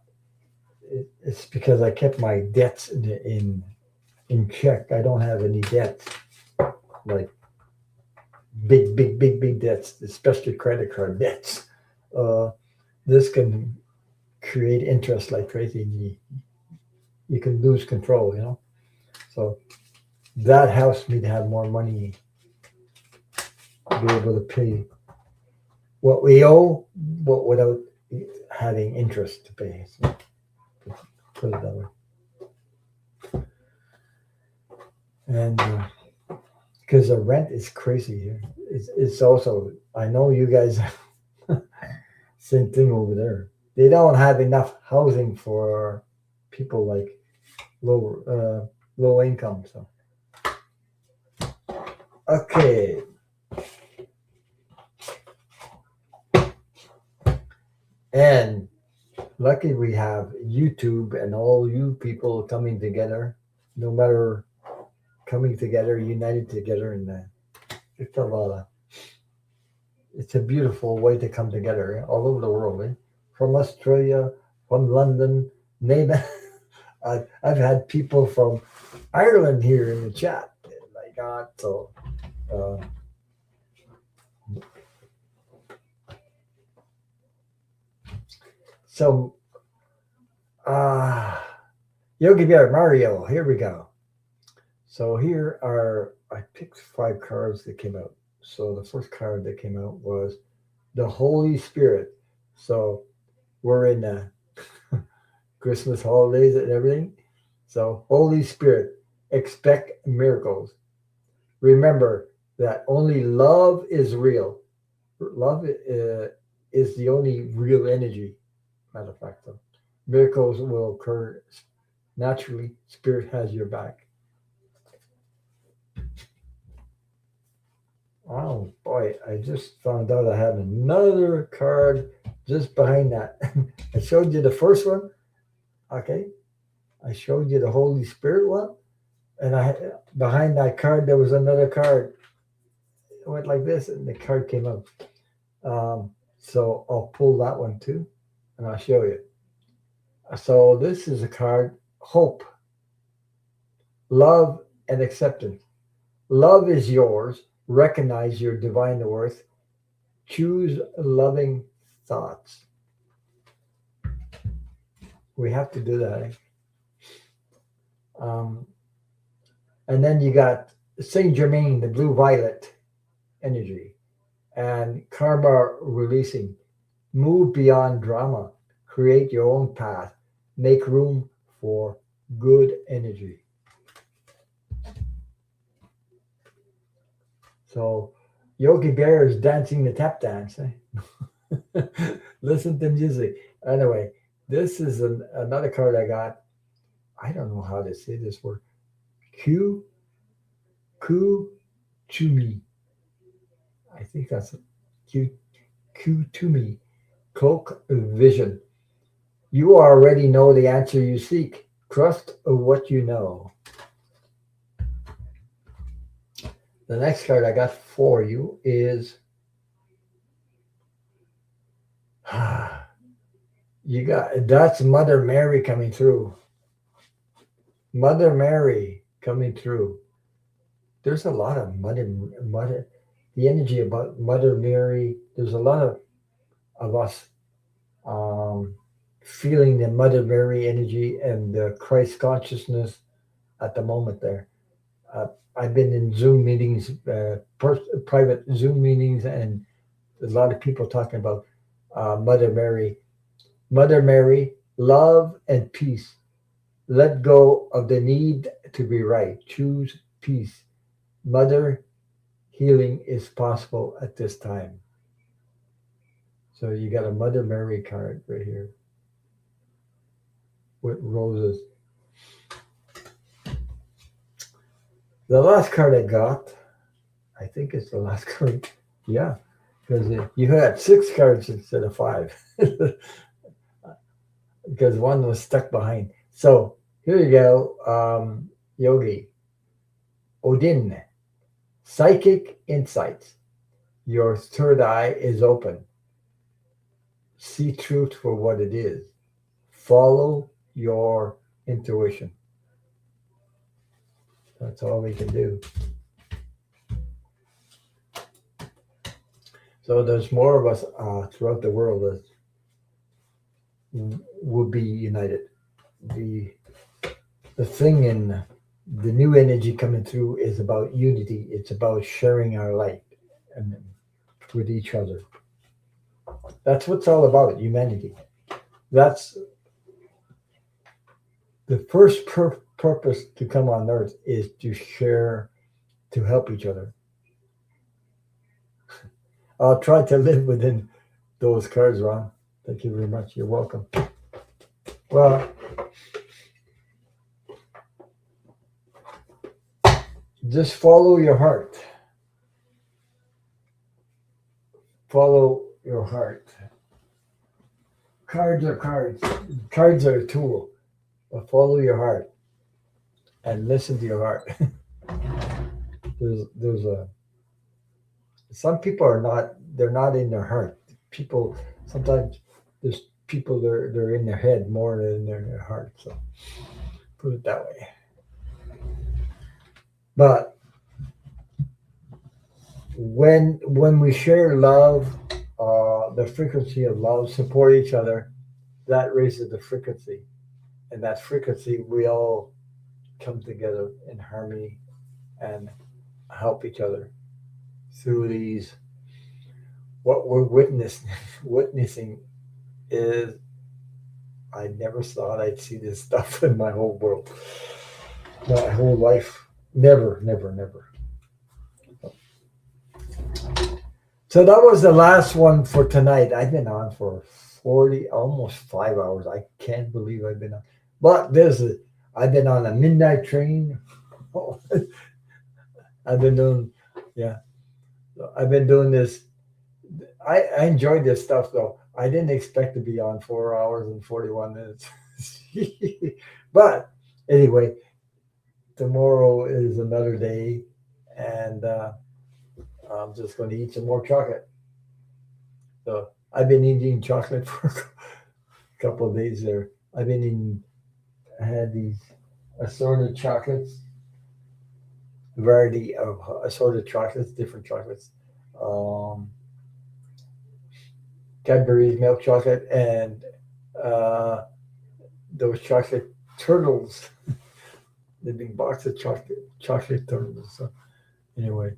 It's because I kept my debts in check. I don't have any debts, like big debts, especially credit card debts. Uh, this can create interest like crazy. And you can lose control. So that helps me to have more money, be able to pay what we owe, but without having interest to pay. So, put it that way. And because the rent is crazy here. It's also, I know you guys, same thing over there. They don't have enough housing for people like low income. So okay, and lucky we have YouTube and all you people coming together, no matter coming together, united together, and it's a lot of it's a beautiful way to come together all over the world. From Australia, from London, name it. I've had people from Ireland here in the chat. My God, uh, so uh, Yogi Bear Mario. Here we go. So here are I picked 5 cards that came out. So the first card that came out was the Holy Spirit. So we're in the Christmas holidays and everything. So Holy Spirit, expect miracles. Remember that only love is real. Love is the only real energy. Matter of fact, though, miracles will occur naturally. Spirit has your back. Oh boy, I just found out I had another card just behind that. I showed you the first one. Okay. I showed you the Holy Spirit one. And behind that card there was another card. It went like this and the card came out. So I'll pull that one too and I'll show you. So this is a card, hope, love, and acceptance. Love is yours. Recognize your divine worth. Choose loving thoughts. We have to do that. Um, and then you got Saint Germain, the blue violet energy, and karma releasing. Move beyond drama. Create your own path. Make room for good energy. So Yogi Bear is dancing the tap dance. Listen to music. Anyway, this is another card I got. I don't know how to say this word. Q Ku Chumi. I think that's Q Q to me. Cloak vision. You already know the answer you seek. Trust what you know. The next card I got for you is you got that's Mother Mary coming through. Mother Mary coming through. There's a lot of mother the energy about Mother Mary. There's a lot of us um, feeling the Mother Mary energy and the Christ consciousness at the moment there. Uh, I've been in Zoom meetings, private Zoom meetings, and a lot of people talking about Mother Mary. Mother Mary, love and peace. Let go of the need to be right. Choose peace. Mother, healing is possible at this time. So you got a Mother Mary card right here with roses. The last card I got, I think it's the last card. Yeah, because you had six cards instead of five, because one was stuck behind. So here you go, Yogi. Odin, psychic insights. Your third eye is open. See truth for what it is. Follow your intuition. That's all we can do. So there's more of us throughout the world that will be united. The the thing in the new energy coming through is about unity. It's about sharing our light and with each other. That's what's all about humanity. That's the first purpose to come on earth is to share, to help each other. I'll try to live within those cards, Ron. Thank you very much. You're welcome. Well, just follow your heart. Follow your heart. Cards are cards. Cards are a tool. But follow your heart and listen to your heart. there's a some people are not they're not in their heart. People sometimes there's people they're in their head more than in their heart. So put it that way. But when we share love, the frequency of love, support each other, that raises the frequency, and that frequency we all come together in harmony and help each other through these. What we're witnessing is I never thought I'd see this stuff in my whole world, my whole life. Never, never, never. So that was the last one for tonight. I've been on for 40, almost 5 hours. I can't believe I've been on. But I've been on a midnight train. I've been doing, yeah, I've been doing this. I enjoyed this stuff though. I didn't expect to be on 4 hours and 41 minutes. But anyway, tomorrow is another day, and I'm just going to eat some more chocolate. So I've been eating chocolate for a couple of days there. I've been eating, I had these assorted chocolates, variety of assorted chocolates, different chocolates. Um, Cadbury's milk chocolate and uh, those chocolate turtles. The big box of chocolate turtles. So anyway,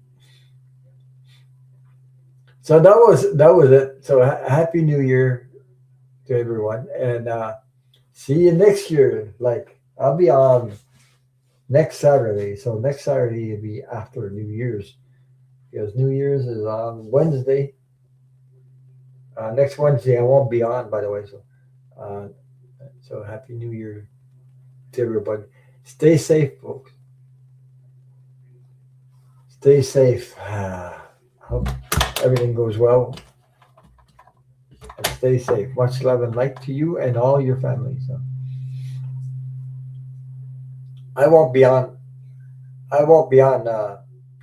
so that was it. So happy New Year to everyone, and see you next year. Like I'll be on next Saturday. So next Saturday will be after New Year's because New Year's is on Wednesday. Next Wednesday I won't be on, by the way. Uh, so happy New Year to everybody. Stay safe, folks. Stay safe. Hope everything goes well. And stay safe. Much love and light to you and all your family. So I won't be on. I won't be on.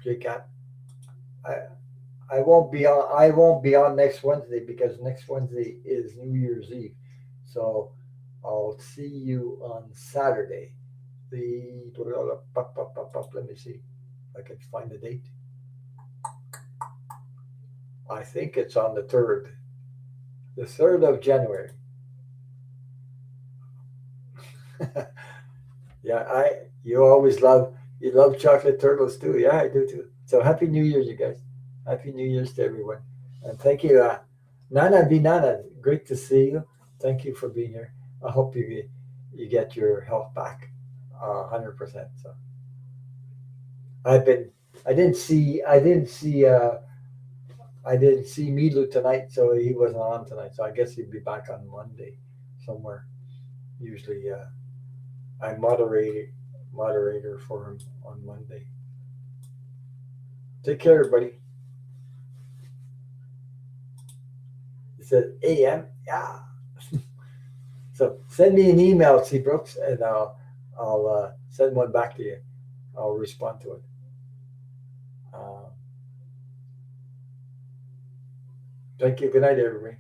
JCat. I I won't be on. I won't be on next Wednesday because next Wednesday is New Year's Eve. So I'll see you on Saturday. The let me see if I can find the date. I think it's on the third of January. Yeah, I you always love chocolate turtles too. Yeah, I do too. So happy New Year's, you guys. Happy New Year's to everyone. And thank you, Nana B Nana. Great to see you. Thank you for being here. I hope you get your health back, 100%. So I've been I didn't see Milu tonight, so he wasn't on tonight. So I guess he'd be back on Monday somewhere. Usually, I moderator for him on Monday. Take care, everybody. It said AM. Yeah. So send me an email, C Brooks, and I'll send one back to you. I'll respond to it. Uh, Thank you. Good night, everybody.